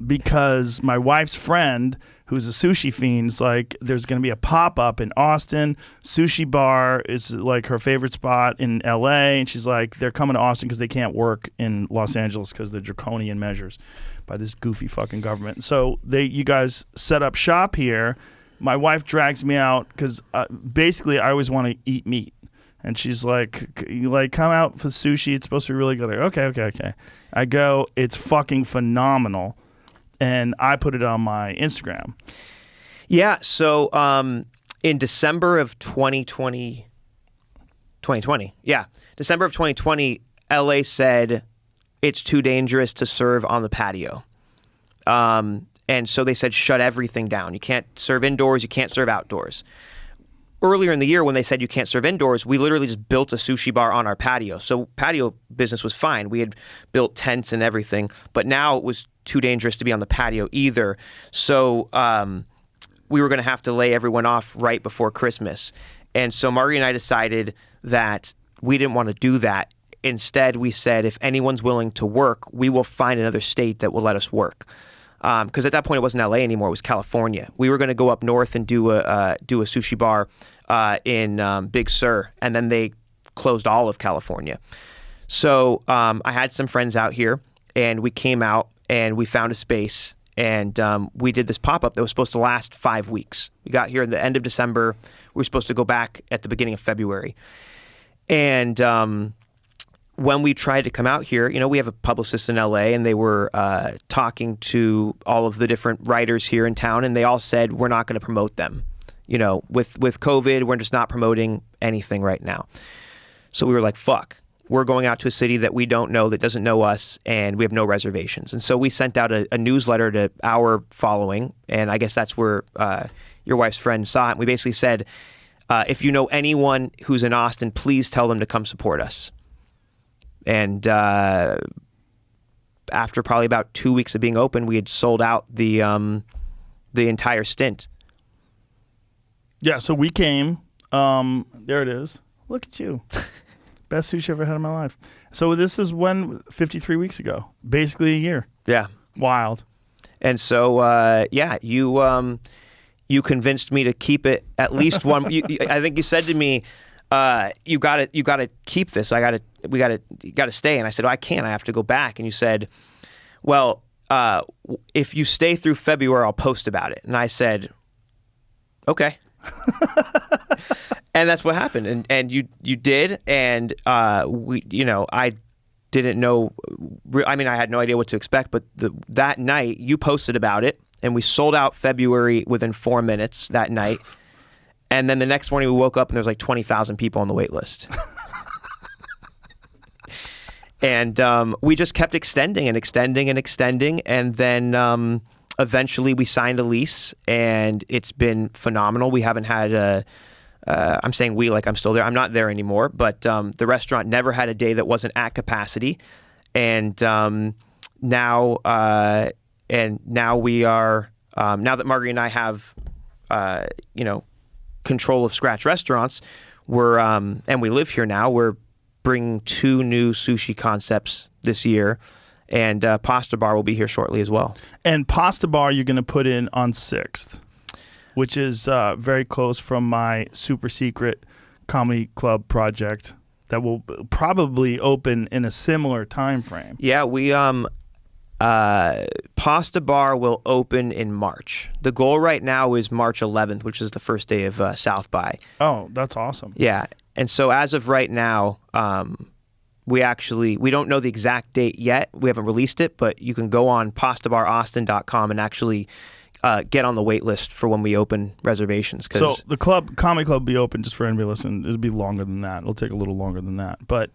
Because my wife's friend, who's a sushi fiend, is like, there's going to be a pop-up in Austin. Sushi Bar is like her favorite spot in LA. And she's like, they're coming to Austin because they can't work in Los Angeles because of the draconian measures by this goofy fucking government. So you guys set up shop here. My wife drags me out because basically I always want to eat meat. And she's like, come out for sushi. It's supposed to be really good. Like, okay. I go, it's fucking phenomenal. And I put it on my Instagram. Yeah. So in December of 2020, December of 2020, LA said it's too dangerous to serve on the patio. And so they said, shut everything down. You can't serve indoors. You can't serve outdoors. Earlier in the year, when they said you can't serve indoors, we literally just built a sushi bar on our patio. So patio business was fine. We had built tents and everything, but now it was too dangerous to be on the patio either. So we were going to have to lay everyone off right before Christmas. And so Margie and I decided that we didn't want to do that. Instead, we said, if anyone's willing to work, we will find another state that will let us work. Because at that point, it wasn't LA anymore. It was California. We were going to go up north and do a sushi bar in Big Sur, and then they closed all of California. So I had some friends out here, and we came out, and we found a space, and we did this pop-up that was supposed to last 5 weeks. We got here at the end of December. We were supposed to go back at the beginning of February. And when we tried to come out here, we have a publicist in LA, and they were talking to all of the different writers here in town, and they all said, we're not going to promote them. With COVID, we're just not promoting anything right now. So we were like, fuck, we're going out to a city that we don't know, that doesn't know us, and we have no reservations. And so we sent out a newsletter to our following, and I guess that's where your wife's friend saw it. And we basically said, if you know anyone who's in Austin, please tell them to come support us. And after probably about 2 weeks of being open, we had sold out the entire stint. Yeah, so we came. There it is. Look at you. Best sushi I've ever had in my life. So this is 53 weeks ago. Basically a year. Yeah. Wild. And so, you convinced me to keep it at least one. I think you said to me, you gotta keep this. You gotta stay. And I said, I can't. I have to go back. And you said, well, if you stay through February, I'll post about it. And I said, okay. And that's what happened. And you did. And I didn't know. I mean, I had no idea what to expect. But that night, you posted about it, and we sold out February within 4 minutes that night. And then the next morning, we woke up, and there was like 20,000 people on the wait list. And we just kept extending and extending and extending. And then eventually we signed a lease, and it's been phenomenal. We haven't had I'm saying we like I'm still there. I'm not there anymore, but the restaurant never had a day that wasn't at capacity, and now we are now that Margarita and I have control of Scratch Restaurants, we're and we live here now. We're bringing 2 new sushi concepts this year, and Pasta Bar will be here shortly as well. And Pasta Bar you're going to put in on 6th, which is very close from my super secret comedy club project that will probably open in a similar time frame. Yeah, we Pasta Bar will open in March. The goal right now is March 11th, which is the first day of South by. Oh, that's awesome. Yeah, and so as of right now, we don't know the exact date yet. We haven't released it, but you can go on pastabar.austin.com and actually get on the wait list for when we open reservations. So the comedy club will be open, just for anybody listening. It'll be longer than that. It'll take a little longer than that. But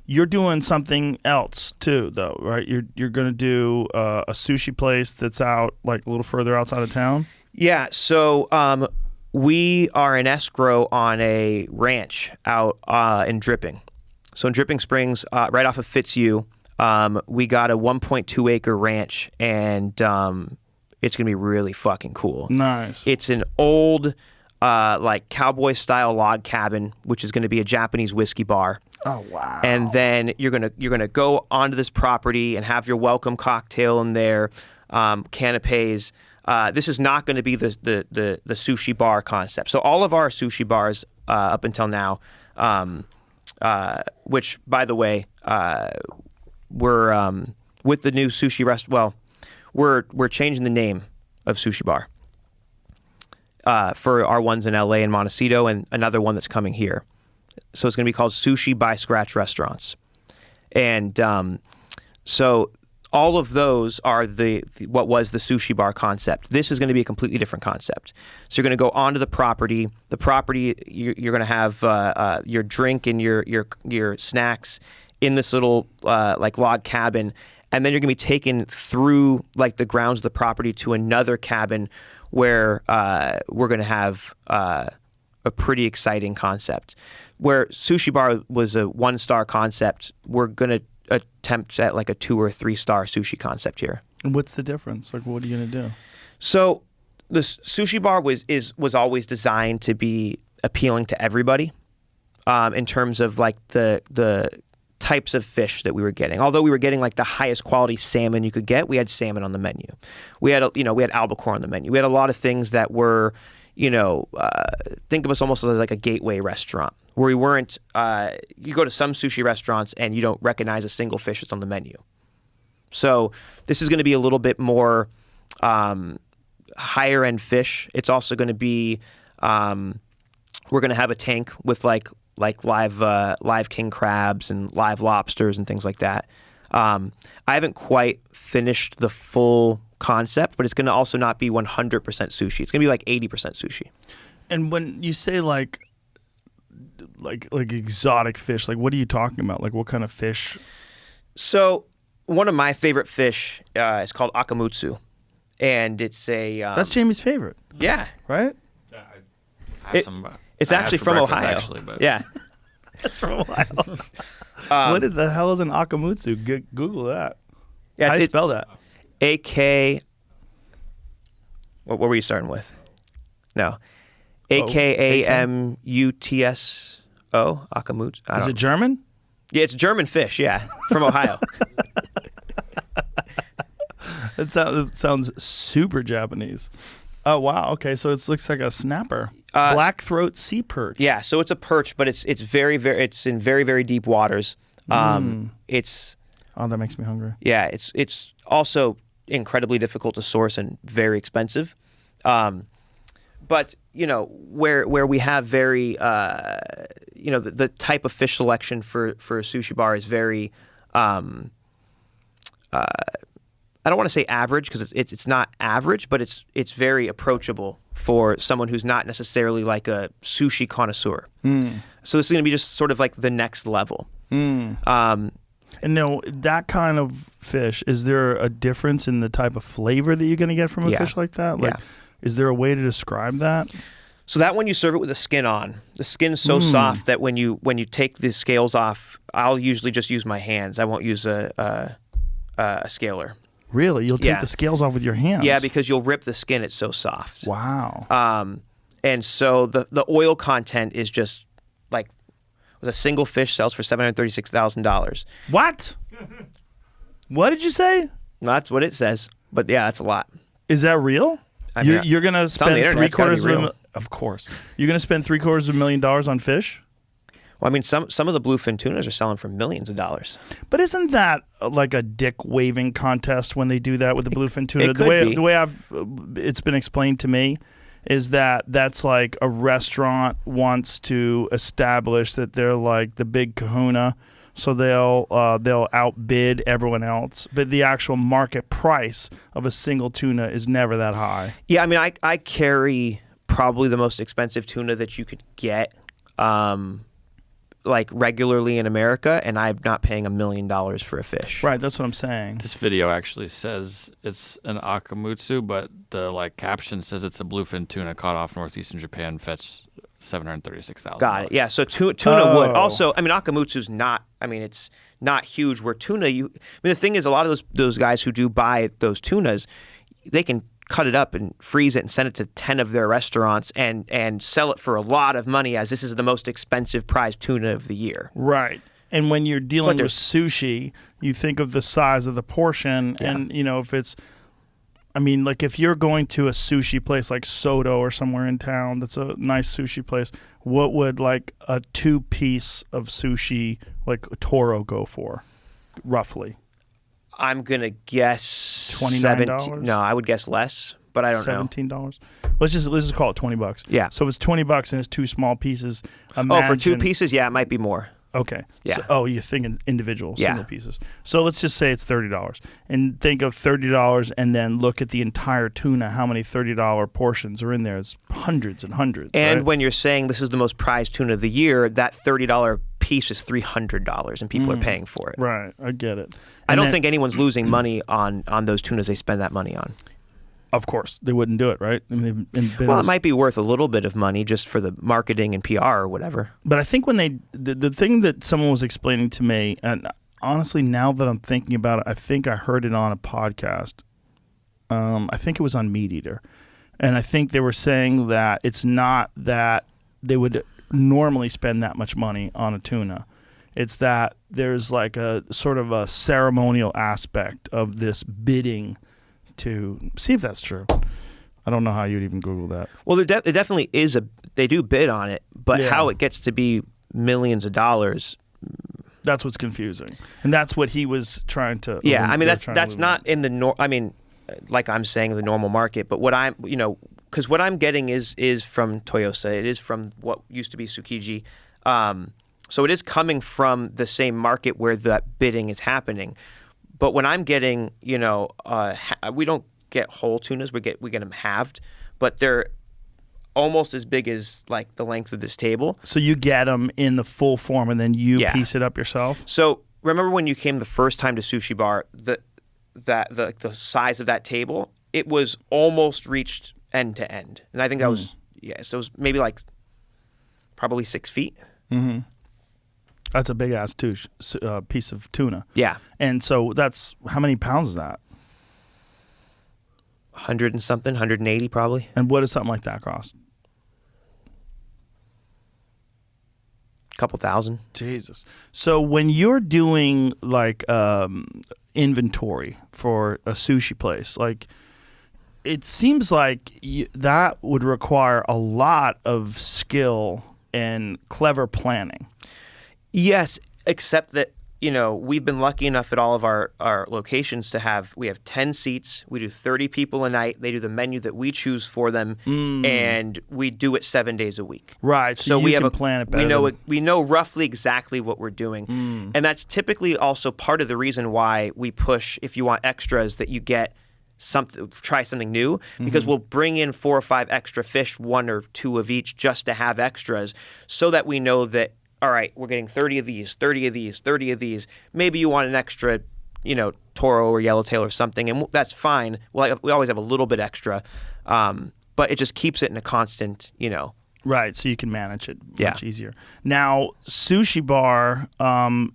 you're doing something else too, though, right? You're going to do a sushi place that's out like a little further outside of town? Yeah, so we are in escrow on a ranch out in Dripping. So in Dripping Springs, right off of Fitzhugh, we got a 1.2 acre ranch, and it's going to be really fucking cool. Nice. It's an old, like cowboy style log cabin, which is going to be a Japanese whiskey bar. Oh wow! And then you're gonna go onto this property and have your welcome cocktail in there, canapes. This is not going to be the sushi bar concept. So all of our sushi bars up until now, which by the way, we're with the new sushi rest. Well, we're changing the name of Sushi Bar for our ones in LA and Montecito, and another one that's coming here. So it's going to be called Sushi by Scratch Restaurants, and so all of those are the what was the Sushi Bar concept. This is going to be a completely different concept. So you're going to go onto the property. The property, you're going to have your drink and your snacks in this little like log cabin, and then you're going to be taken through like the grounds of the property to another cabin where we're going to have a pretty exciting concept. Where Sushi Bar was a 1-star concept, we're going to attempt at like a 2 or 3-star sushi concept here. And what's the difference? Like, what are you going to do? So the Sushi Bar was always designed to be appealing to everybody in terms of like the types of fish that we were getting. Although we were getting like the highest quality salmon you could get, we had salmon on the menu. We had albacore on the menu. We had a lot of things that were, think of us almost as like a gateway restaurant, where we weren't, you go to some sushi restaurants and you don't recognize a single fish that's on the menu. So this is going to be a little bit more higher end fish. It's also going to be, we're going to have a tank with like live king crabs and live lobsters and things like that. I haven't quite finished the full concept, but it's going to also not be 100% sushi. It's going to be like 80% sushi. And when you say like exotic fish, like what are you talking about? Like what kind of fish? So one of my favorite fish is called akamutsu, and it's a that's Jamie's favorite. Yeah, right. I have some. It's I had actually for from breakfast, Ohio. Actually, but Yeah. That's from Ohio. What the hell is an akamutsu? Google that. Yeah, How do you spell that? AK. What were you starting with? No. AKAMUTSO. Akamutsu. Is it German? Yeah, it's German fish. Yeah, from Ohio. It sounds super Japanese. Oh wow. Okay, so it looks like a snapper. Black throat sea perch. Yeah, so it's a perch, but it's very in very very deep waters. It's Oh, that makes me hungry. yeah, it's also incredibly difficult to source and very expensive. But where we have very the type of fish selection for a sushi bar is very I don't want to say average because it's not average, but it's very approachable for someone who's not necessarily like a sushi connoisseur. So this is going to be just sort of like the next level. And no, that kind of fish, is there a difference in the type of flavor that you're going to get from a Yeah. fish like that? Like, Yeah. is there a way to describe that? So that one you serve it with the skin on. The skin's so soft that when you take the scales off, I'll usually just use my hands. I won't use a scaler. Really? You'll take Yeah. the scales off with your hands? Yeah, because you'll rip the skin. It's so soft. Wow. And so the oil content is just like, with a single fish sells for $736,000. What? What did you say? That's what it says. But yeah, that's a lot. Is that real? I mean, You're going to on the spend internet, it's gotta be $750,000 real. of course. You're going to spend $750,000 on fish? Well, I mean, some of the bluefin tunas are selling for millions of dollars. But isn't that like a dick waving contest when they do that with the bluefin tuna? It could be. The way it's been explained to me is that that's like a restaurant wants to establish that they're like the big kahuna, so they'll outbid everyone else. But the actual market price of a single tuna is never that high. Yeah, I mean, I carry probably the most expensive tuna that you could get, like regularly in America, and I'm not paying $1 million for a fish. Right, that's what I'm saying. This video actually says it's an akamutsu, but the caption says it's a bluefin tuna caught off northeastern Japan, fetched $736,000. Got it. Yeah, so tuna would. Also, I mean, akamutsu's not, I mean, it's not huge, where tuna, the thing is, a lot of those guys who do buy those tunas, they can cut it up and freeze it and send it to 10 of their restaurants and sell it for a lot of money, as this is the most expensive prized tuna of the year. Right. And when you're dealing But with sushi, you think of the size of the portion, and if it's, I mean, like if you're going to a sushi place like Soto or somewhere in town that's a nice sushi place, what would like a 2-piece of sushi like a Toro go for, roughly? I'm gonna guess $29? No, I would guess less, but I don't know. $17. Let's just call it $20. Yeah. So if it's $20 and it's 2 small pieces. Oh, for 2 imagine- pieces, yeah, it might be more. Okay. Yeah. So, you're thinking individual, Yeah. single pieces. So let's just say it's $30. And think of $30 and then look at the entire tuna, how many $30 portions are in there. It's hundreds and hundreds. And right? when you're saying this is the most prized tuna of the year, that $30 piece is $300, and people are paying for it. Right, I get it. I And don't then- think anyone's losing money on those tunas they spend that money on. Of course, they wouldn't do it, right? I mean, Well, it might be worth a little bit of money just for the marketing and PR or whatever. But I think when the thing that someone was explaining to me, and honestly, now that I'm thinking about it, I think I heard it on a podcast. I think it was on Meat Eater. And I think they were saying that it's not that they would normally spend that much money on a tuna. It's that there's like a sort of a ceremonial aspect of this bidding to see if that's true. I don't know how you'd even Google that. Well, there definitely is they do bid on it, but Yeah. how it gets to be millions of dollars. That's what's confusing, and that's what he was trying to. Yeah, I mean they're that's trying to that's not in the I mean, like I'm saying, the normal market. But what I'm because what I'm getting is from Toyosa. It is from what used to be Tsukiji. So it is coming from the same market where that bidding is happening. But when I'm getting, we don't get whole tunas. We get them halved, but they're almost as big as like the length of this table. So you get them in the full form, and then you Yeah. piece it up yourself. So remember when you came the first time to Sushi Bar, the size of that table, it was almost reached end to end, and I think that was so it was maybe like probably 6 feet. That's a big ass piece of tuna. Yeah, And so that's how many pounds is that? 100 and something, 180 probably. And what does something like that cost? A couple thousand. Jesus. So when you're doing like inventory for a sushi place, like it seems like that would require a lot of skill and clever planning. Yes, except that, we've been lucky enough at all of our locations to we have 10 seats. We do 30 people a night. They do the menu that we choose for them, and we do it 7 days a week. Right. So we you have can plan it better. We know roughly exactly what we're doing, and that's typically also part of the reason why we push. If you want extras, that you get try something new, because we'll bring in 4 or 5 extra fish, 1 or 2 of each, just to have extras, so that we know that. All right, we're getting 30 of these, 30 of these, 30 of these. Maybe you want an extra, Toro or yellowtail or something, and that's fine. We always have a little bit extra, but it just keeps it in a constant, Right, so you can manage it Yeah. much easier. Now, Sushi Bar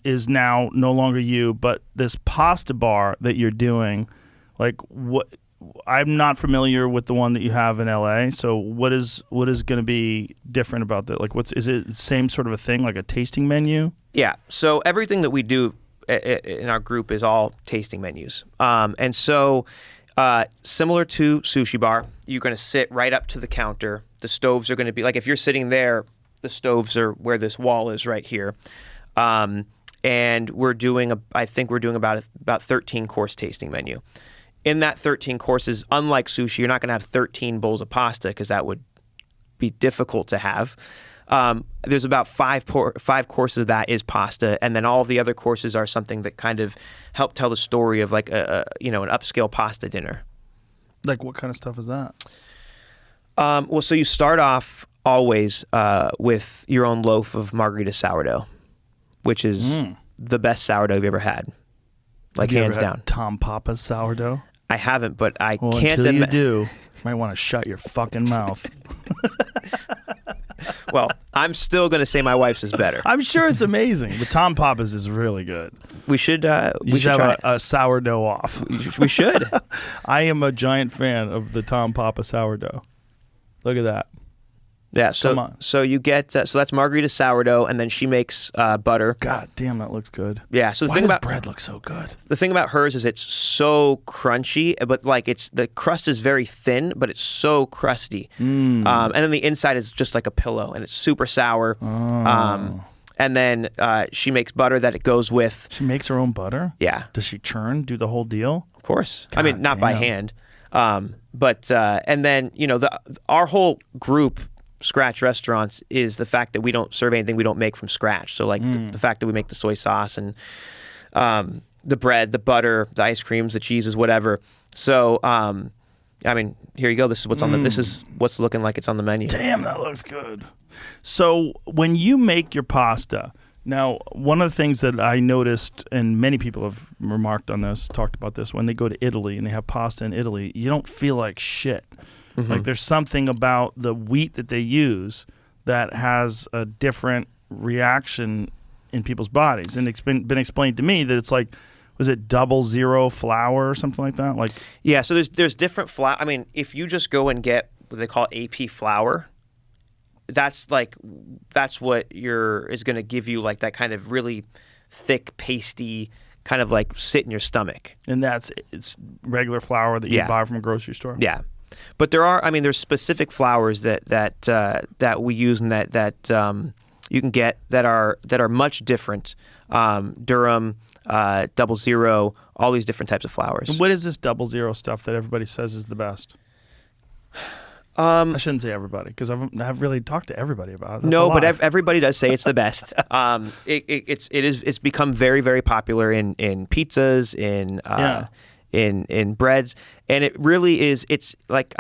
is now no longer you, but this pasta bar that you're doing, like what? I'm not familiar with the one that you have in LA. So what is going to be different about that? Like, is it the same sort of a thing, like a tasting menu? Yeah. So everything that we do in our group is all tasting menus. And so similar to Sushi Bar, you're going to sit right up to the counter. The stoves are going to be, like if you're sitting there, the stoves are where this wall is right here. And I think we're doing about 13 course tasting menu. In that 13 courses, unlike sushi, you're not going to have 13 bowls of pasta because that would be difficult to have. There's about five courses of that is pasta, and then all of the other courses are something that kind of help tell the story of like an upscale pasta dinner. Like what kind of stuff is that? Well, so you start off always with your own loaf of Margarita sourdough, which is the best sourdough you've ever had, like Have you hands ever had down. Tom Papa's sourdough. I haven't, but I Well, can't. until you do, you might want to shut your fucking mouth. Well, I'm still going to say my wife's is better. I'm sure it's amazing, but Tom Papa's is really good. We should. You should try have a sourdough off. it. We should. I am a giant fan of the Tom Papa sourdough. Look at that. Yeah. Come on. So you get. So that's Margarita sourdough, and then she makes butter. God damn, that looks good. Yeah. So the Why thing does about bread look so good? the thing about hers is it's so crunchy, but like the crust is very thin, but it's so crusty. And then the inside is just like a pillow, and it's super sour. And then she makes butter that it goes with. She makes her own butter? Yeah. Does she churn, do the whole deal? Of course. I God mean, not by damn. hand. But and then our whole group, Scratch Restaurants, is the fact that we don't serve anything we don't make from scratch. So like the fact that we make the soy sauce and the bread, the butter, the ice creams, the cheeses, whatever. So I mean, here you go. This is what's on the. This is what's looking like it's on the menu. Damn, that looks good. So when you make your pasta, now one of the things that I noticed, and many people have remarked on this, talked about this, when they go to Italy and they have pasta in Italy, you don't feel like shit. Like there's something about the wheat that they use that has a different reaction in people's bodies. And it's been explained to me that it's like, was it 00 flour or something like that? Like, Yeah, so there's different flour. I mean, if you just go and get what they call AP flour, that's what is going to give you like that kind of really thick, pasty, kind of like sit in your stomach. and it's regular flour that you Yeah. buy from a grocery store. Yeah, but there's specific flours that we use and that you can get that are much different. Durham, 00, all these different types of flours. And what is this 00 stuff that everybody says is the best? I shouldn't say everybody because I've really talked to everybody about it. That's a No, but lie. everybody does say it's the best. It's become very, very popular in pizzas, in breads, and it really is. It's like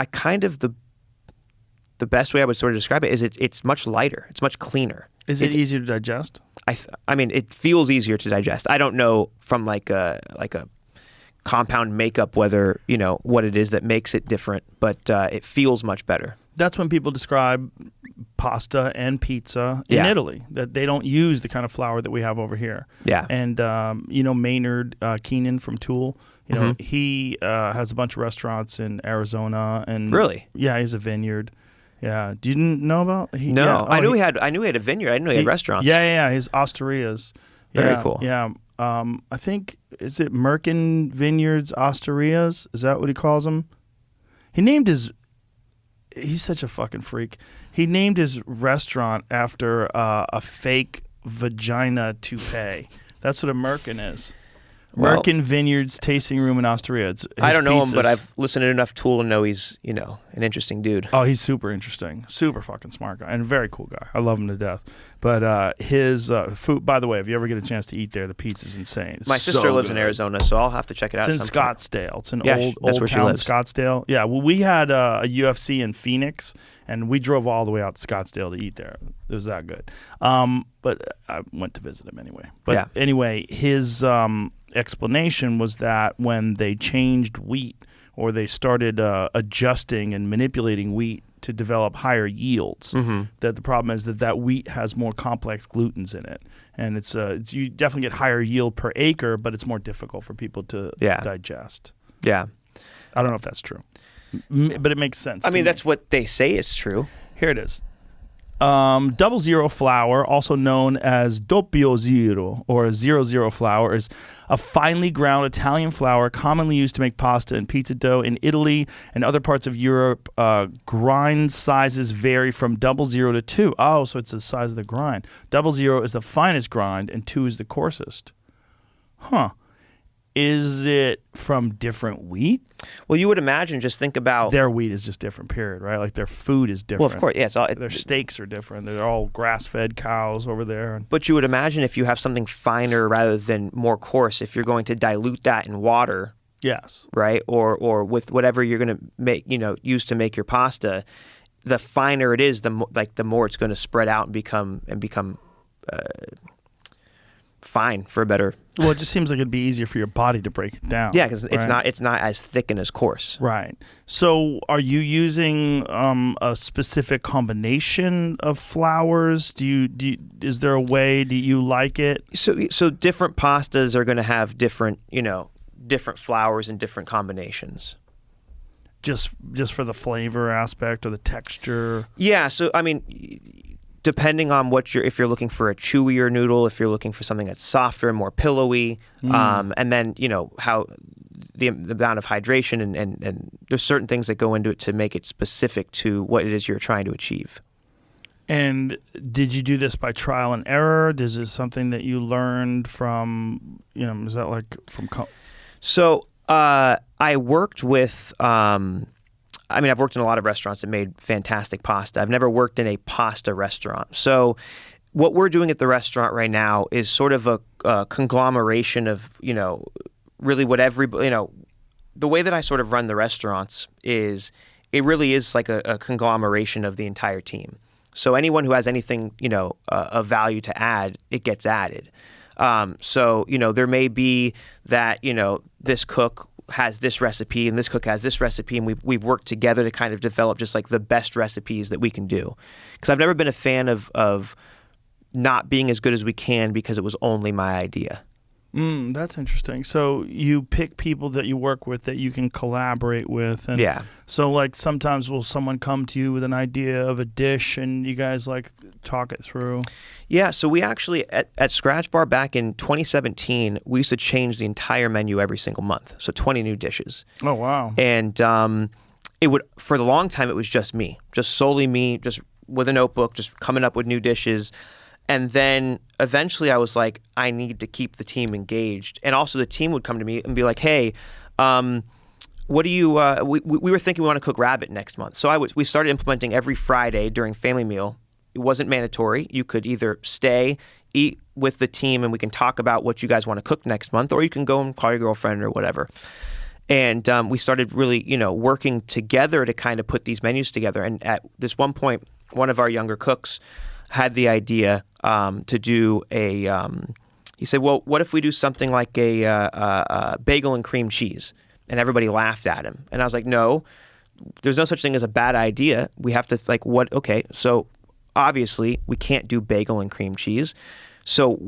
the best way I would sort of describe it is it's much lighter. It's much cleaner. Is it easier to digest? I mean, it feels easier to digest. I don't know from like a compound makeup whether what it is that makes it different, but it feels much better. That's when people describe pasta and pizza in Yeah. Italy, that they don't use the kind of flour that we have over here. Yeah. And, Maynard Keenan from Tool, he has a bunch of restaurants in Arizona. And Really? Yeah, he has a vineyard. Yeah. Didn't know about? No, Yeah. I knew he had a vineyard. I didn't know he had restaurants. Yeah. His Osterias. Very Yeah, cool. Yeah. I think, is it Merkin Vineyards Osterias? Is that what he calls them? He's such a fucking freak. He named his restaurant after a fake vagina toupee. That's what a Merkin is. Well- Merkin Vineyards Tasting Room in Osteria. I don't know him, but pizzas- I've listened to enough Tool to know he's an interesting dude. Oh, he's super interesting. Super fucking smart guy. And very cool guy. I love him to death. But his food, by the way, if you ever get a chance to eat there, the pizza's insane. It's My so sister lives in good. Arizona, so I'll have to check it out. It's in at some point. Scottsdale. It's an Yeah, old that's where she town lives. Scottsdale. Yeah, well, we had a UFC in Phoenix, and we drove all the way out to Scottsdale to eat there. It was that good. But I went to visit him anyway. But Yeah. anyway, his explanation was that when they changed wheat or they started adjusting and manipulating wheat to develop higher yields. That the problem is that wheat has more complex glutens in it, and it's you definitely get higher yield per acre, but it's more difficult for people to digest. Yeah. I don't know if that's true, but it makes sense. I mean, that's what they say is true. Here it is. 00 flour, also known as doppio zero or 00 flour, is a finely ground Italian flour commonly used to make pasta and pizza dough. In Italy and other parts of Europe, grind sizes vary from 00 to 2. Oh, so it's the size of the grind. 00 is the finest grind and 2 is the coarsest. Huh. Is it from different wheat? Well, you would imagine, just think about... Their wheat is just different, period, right? Like their food is different. Well, of course, yeah. Their steaks are different. They're all grass-fed cows over there. But you would imagine if you have something finer rather than more coarse, if you're going to dilute that in water... Yes. Right? Or with whatever you're going to make, use to make your pasta, the finer it is, the more it's going to spread out and become fine, for a better... Well, it just seems like it'd be easier for your body to break it down. Yeah, because it's not as thick and as coarse. Right. So, are you using a specific combination of flours? Is there a way? Do you like it? So different pastas are going to have different flours and different combinations. Just for the flavor aspect or the texture. Yeah. So I mean, depending on if you're looking for a chewier noodle, if you're looking for something that's softer and more pillowy, and then how the amount of hydration and there's certain things that go into it to make it specific to what it is you're trying to achieve. And did you do this by trial and error? Is this something that you learned from? Is that like from? So I worked with. I've worked in a lot of restaurants that made fantastic pasta. I've never worked in a pasta restaurant. So what we're doing at the restaurant right now is sort of a conglomeration of, really what the way that I sort of run the restaurants is it really is like a conglomeration of the entire team. So anyone who has anything, of value to add, it gets added. So there may be that, this cook has this recipe and this cook has this recipe, and we've worked together to kind of develop just like the best recipes that we can do. Because I've never been a fan of not being as good as we can because it was only my idea. That's interesting. So you pick people that you work with that you can collaborate with. And yeah. So like sometimes will someone come to you with an idea of a dish and you guys like talk it through? Yeah. So we actually, at Scratch Bar back in 2017, we used to change the entire menu every single month. So 20 new dishes. Oh, wow. And for the long time, it was just me, just solely me, just with a notebook, just coming up with new dishes. And then eventually I was like, I need to keep the team engaged. And also the team would come to me and be like, hey, what do you, we were thinking we want to cook rabbit next month. So we started implementing every Friday during family meal. It wasn't mandatory. You could either stay, eat with the team, and we can talk about what you guys want to cook next month, or you can go and call your girlfriend or whatever. And we started really, working together to kind of put these menus together. And at this one point, one of our younger cooks had the idea to do he said, well, what if we do something like a bagel and cream cheese? And everybody laughed at him. And I was like, no, there's no such thing as a bad idea. We have to okay, so obviously we can't do bagel and cream cheese. So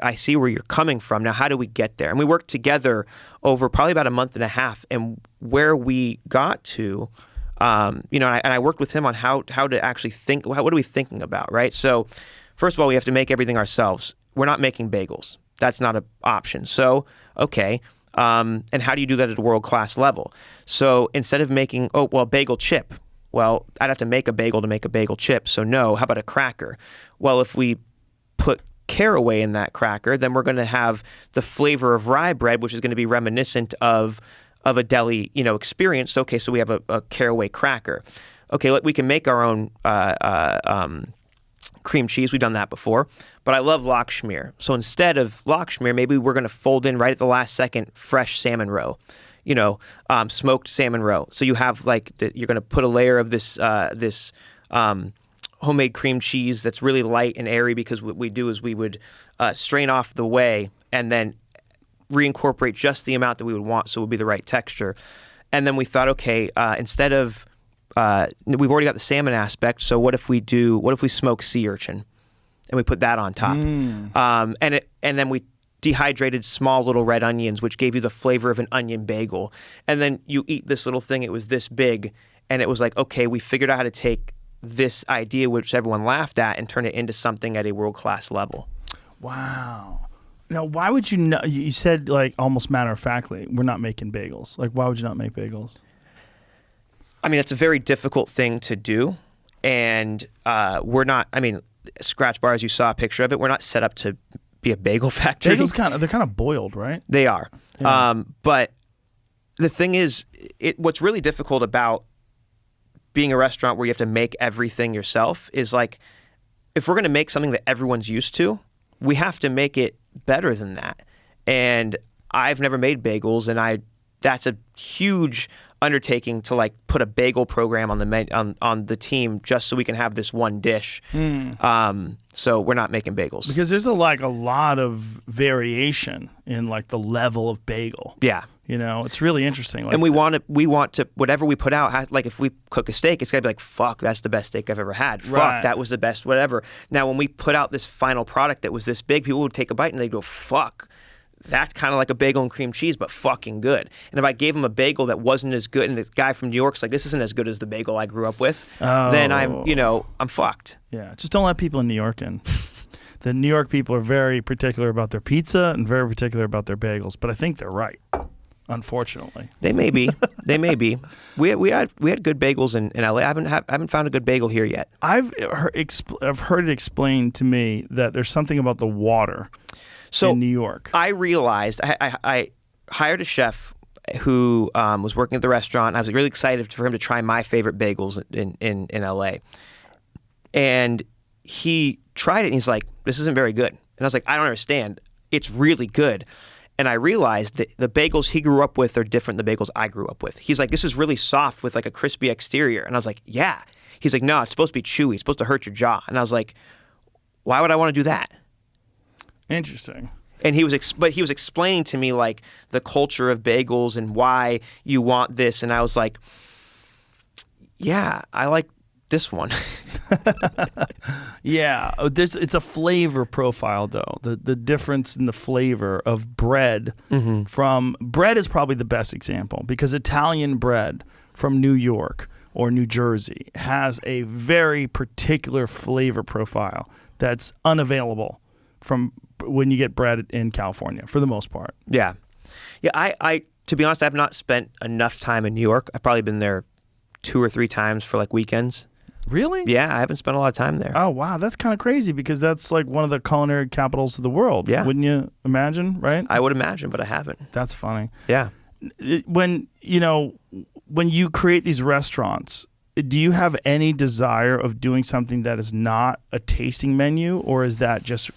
I see where you're coming from. Now, how do we get there? And we worked together over probably about a month and a half. And where we got to, and I worked with him on how to actually think, what are we thinking about, right? So first of all, we have to make everything ourselves. We're not making bagels. That's not an option. So, okay. And how do you do that at a world-class level? So instead of making, bagel chip, well, I'd have to make a bagel to make a bagel chip. So no, how about a cracker? Well, if we put caraway in that cracker, then we're going to have the flavor of rye bread, which is going to be reminiscent of a deli, experience. Okay, so we have a caraway cracker. Okay, we can make our own cream cheese. We've done that before. But I love lox schmear. So instead of lox schmear, maybe we're going to fold in right at the last second fresh salmon roe, smoked salmon roe. So you have you're going to put a layer of this homemade cream cheese that's really light and airy, because what we do is we would strain off the whey and then reincorporate just the amount that we would want, so it would be the right texture. And then we thought, okay, instead of we've already got the salmon aspect. So what if we smoke sea urchin, and we put that on top, and then we dehydrated small little red onions, which gave you the flavor of an onion bagel, and then you eat this little thing. It was this big, and it was like, okay, we figured out how to take this idea, which everyone laughed at, and turn it into something at a world-class level. Wow. Now, why would you not? You said, like, almost matter-of-factly, we're not making bagels. Like, why would you not make bagels? I mean, it's a very difficult thing to do, and we're not, I mean, Scratch Bar, as you saw a picture of it, we're not set up to be a bagel factory. Bagels they're kind of boiled, right? They are. Yeah. But the thing is, what's really difficult about being a restaurant where you have to make everything yourself is, like, if we're going to make something that everyone's used to, we have to make it better than that. And I've never made bagels, and that's a huge undertaking to, like, put a bagel program on the on the team just so we can have this one dish. So we're not making bagels Because there's a lot of variation in, like, the level of bagel. Yeah. You know, it's really interesting. Like, And we want to whatever we put out, like, if we cook a steak, it's gotta be like, fuck, that's the best steak I've ever had. Fuck, Right. that was the best whatever. Now, when we put out this final product that was this big, people would take a bite and they'd go, fuck, that's kind of like a bagel and cream cheese, but fucking good. And if I gave them a bagel that wasn't as good, and the guy from New York's like, this isn't as good as the bagel I grew up with, then I'm fucked. Yeah, just don't let people in New York in. The New York people are very particular about their pizza and very particular about their bagels, but I think they're right. Unfortunately, They may be. They may be. We had good bagels in LA. I haven't found a good bagel here yet. I've heard it explained to me that there's something about the water in New York. I realized I hired a chef who was working at the restaurant. And I was really excited for him to try my favorite bagels in LA. And he tried it and he's like, this isn't very good. And I was like, I don't understand. It's really good. And I realized that the bagels he grew up with are different than the bagels I grew up with. He's like, this is really soft with, like, a crispy exterior. And I was like, yeah. He's like, no, it's supposed to be chewy. It's supposed to hurt your jaw. And I was like, why would I want to do that? Interesting. And he was explaining to me, like, the culture of bagels and why you want this. And I was like, yeah, I like this one. Yeah, it's a flavor profile, though. The difference in the flavor of bread from bread is probably the best example, because Italian bread from New York or New Jersey has a very particular flavor profile that's unavailable from when you get bread in California, for the most part. Yeah. I to be honest, I've not spent enough time in New York. I've probably been there 2 or 3 times for, like, weekends. Really? Yeah, I haven't spent a lot of time there. Oh, wow. That's kind of crazy, because that's, like, one of the culinary capitals of the world. Yeah. Wouldn't you imagine, right? I would imagine, but I haven't. That's funny. Yeah. When you create these restaurants, do you have any desire of doing something that is not a tasting menu, or is that just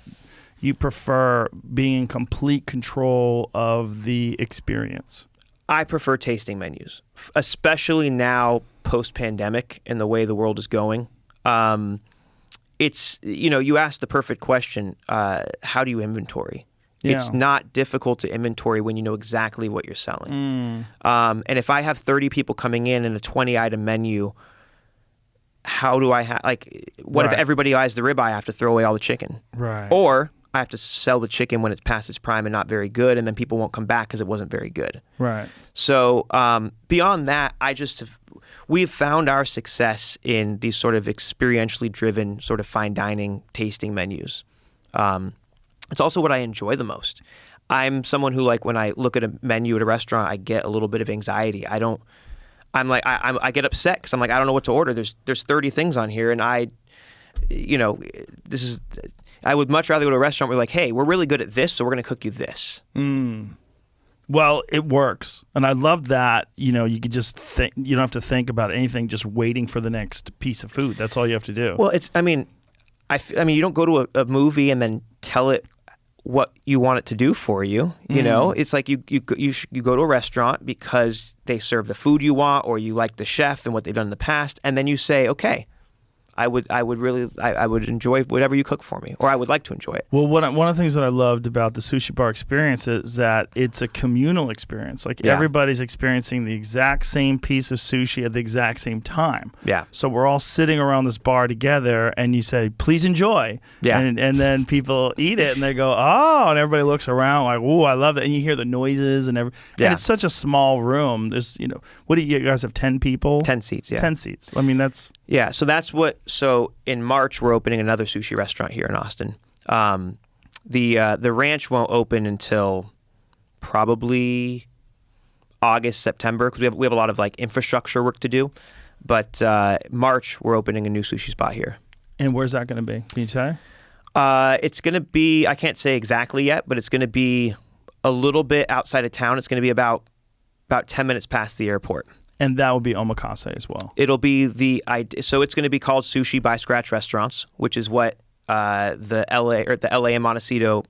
you prefer being in complete control of the experience? I prefer tasting menus, especially now post-pandemic and the way the world is going. It's, you asked the perfect question, how do you inventory? Yeah. It's not difficult to inventory when you know exactly what you're selling. And if I have 30 people coming in and a 20-item menu, how do I have, like, what if Right. everybody buys the ribeye? I have to throw away all the chicken. Right. Or I have to sell the chicken when it's past its prime and not very good, and then people won't come back because it wasn't very good. Right. So beyond that, we've found our success in these sort of experientially driven sort of fine dining tasting menus. It's also what I enjoy the most. I'm someone who, like, when I look at a menu at a restaurant, I get a little bit of anxiety. I get upset because I'm like, I don't know what to order. There's 30 things on here, and I would much rather go to a restaurant where, like, hey, we're really good at this, so we're going to cook you this. Well, it works. And I love that, you could just think, you don't have to think about anything, just waiting for the next piece of food. That's all you have to do. Well, you don't go to a movie and then tell it what you want it to do for you. You know, it's like you go to a restaurant because they serve the food you want, or you like the chef and what they've done in the past, and then you say, okay, I would enjoy whatever you cook for me, or I would like to enjoy it. Well, one of the things that I loved about the sushi bar experience is that it's a communal experience. Like Yeah. everybody's experiencing the exact same piece of sushi at the exact same time. Yeah. So we're all sitting around this bar together, and you say, "Please enjoy." Yeah. And then people eat it, and they go, "Oh!" And everybody looks around like, "Ooh, I love it!" And you hear the noises and Yeah. And it's such a small room. There's, what do you guys have? 10 people? 10 seats. Yeah. 10 seats. I mean, that's Yeah, so in March we're opening another sushi restaurant here in Austin. The ranch won't open until probably August, September, because we have a lot of like infrastructure work to do. But March we're opening a new sushi spot here. And where's that going to be? Can you say? It's going to be, I can't say exactly yet, but it's going to be a little bit outside of town. It's going to be about 10 minutes past the airport. And that will be omakase as well. It'll be so it's going to be called Sushi by Scratch Restaurants, which is what the LA and Montecito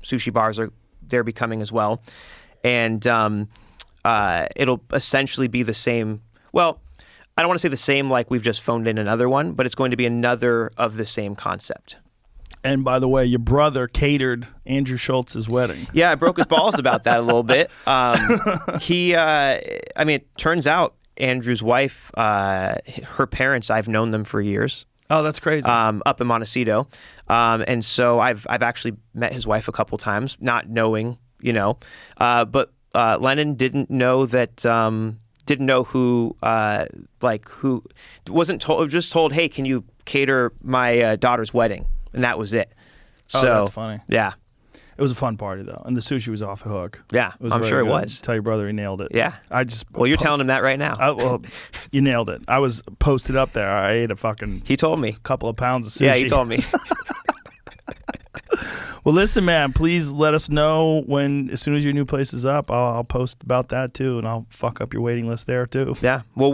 sushi bars they're becoming as well, and it'll essentially be the same. Well, I don't want to say the same like we've just phoned in another one, but it's going to be another of the same concept. And by the way, your brother catered Andrew Schultz's wedding. Yeah, I broke his balls about that a little bit. It turns out Andrew's wife, her parents, I've known them for years. Oh, that's crazy. Up in Montecito, and so I've actually met his wife a couple times, not knowing, but Lennon didn't know that. Didn't know who wasn't told. Just told, hey, can you cater my daughter's wedding? And that was it. Oh, So that's funny. Yeah. It was a fun party, though. And the sushi was off the hook. Yeah, It was I'm very sure it good. was. Tell your brother he nailed it. Yeah. Well, you're telling him that right now. Well, you nailed it. I was posted up there. I ate a fucking He told me. couple of pounds of sushi. Yeah, he told me. Well, listen, man, please let us know as soon as your new place is up. I'll post about that, too, and I'll fuck up your waiting list there, too. Yeah. Well,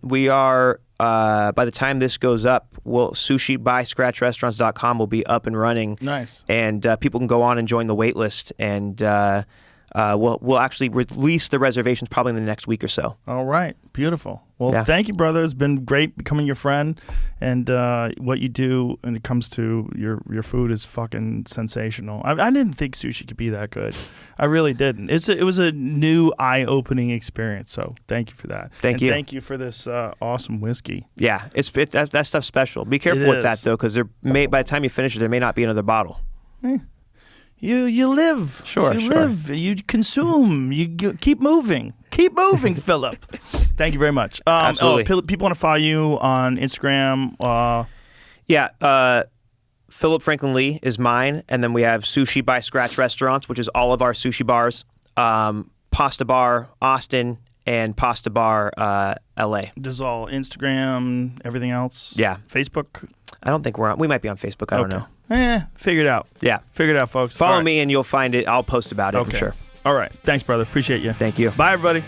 we are by the time this goes up, sushibyscratchrestaurants.com will be up and running. Nice. And people can go on and join the wait list, and we'll actually release the reservations probably in the next week or so. All right. Beautiful. Well, Yeah. Thank you, brother. It's been great becoming your friend. And what you do when it comes to your food is fucking sensational. I didn't think sushi could be that good. I really didn't. It was a new eye-opening experience. So thank you for that. Thank you. Thank you for this awesome whiskey. Yeah, that stuff's special. Be careful with that, though, because by the time you finish it, there may not be another bottle. You live. Sure, You sure. live. You consume. You keep moving. Keep moving, Phillip. Thank you very much. Absolutely. People want to follow you on Instagram. Yeah, Phillip Frankland Lee is mine, and then we have Sushi by Scratch Restaurants, which is all of our sushi bars, Pasta Bar Austin, and Pasta Bar LA. This is all Instagram, everything else? Yeah. Facebook? I don't think we might be on Facebook. I don't know. Figure it out. Yeah. Figure it out, folks. Follow All right. me and you'll find it. I'll post about it, Okay. I'm sure. All right. Thanks, brother. Appreciate you. Thank you. Bye, everybody.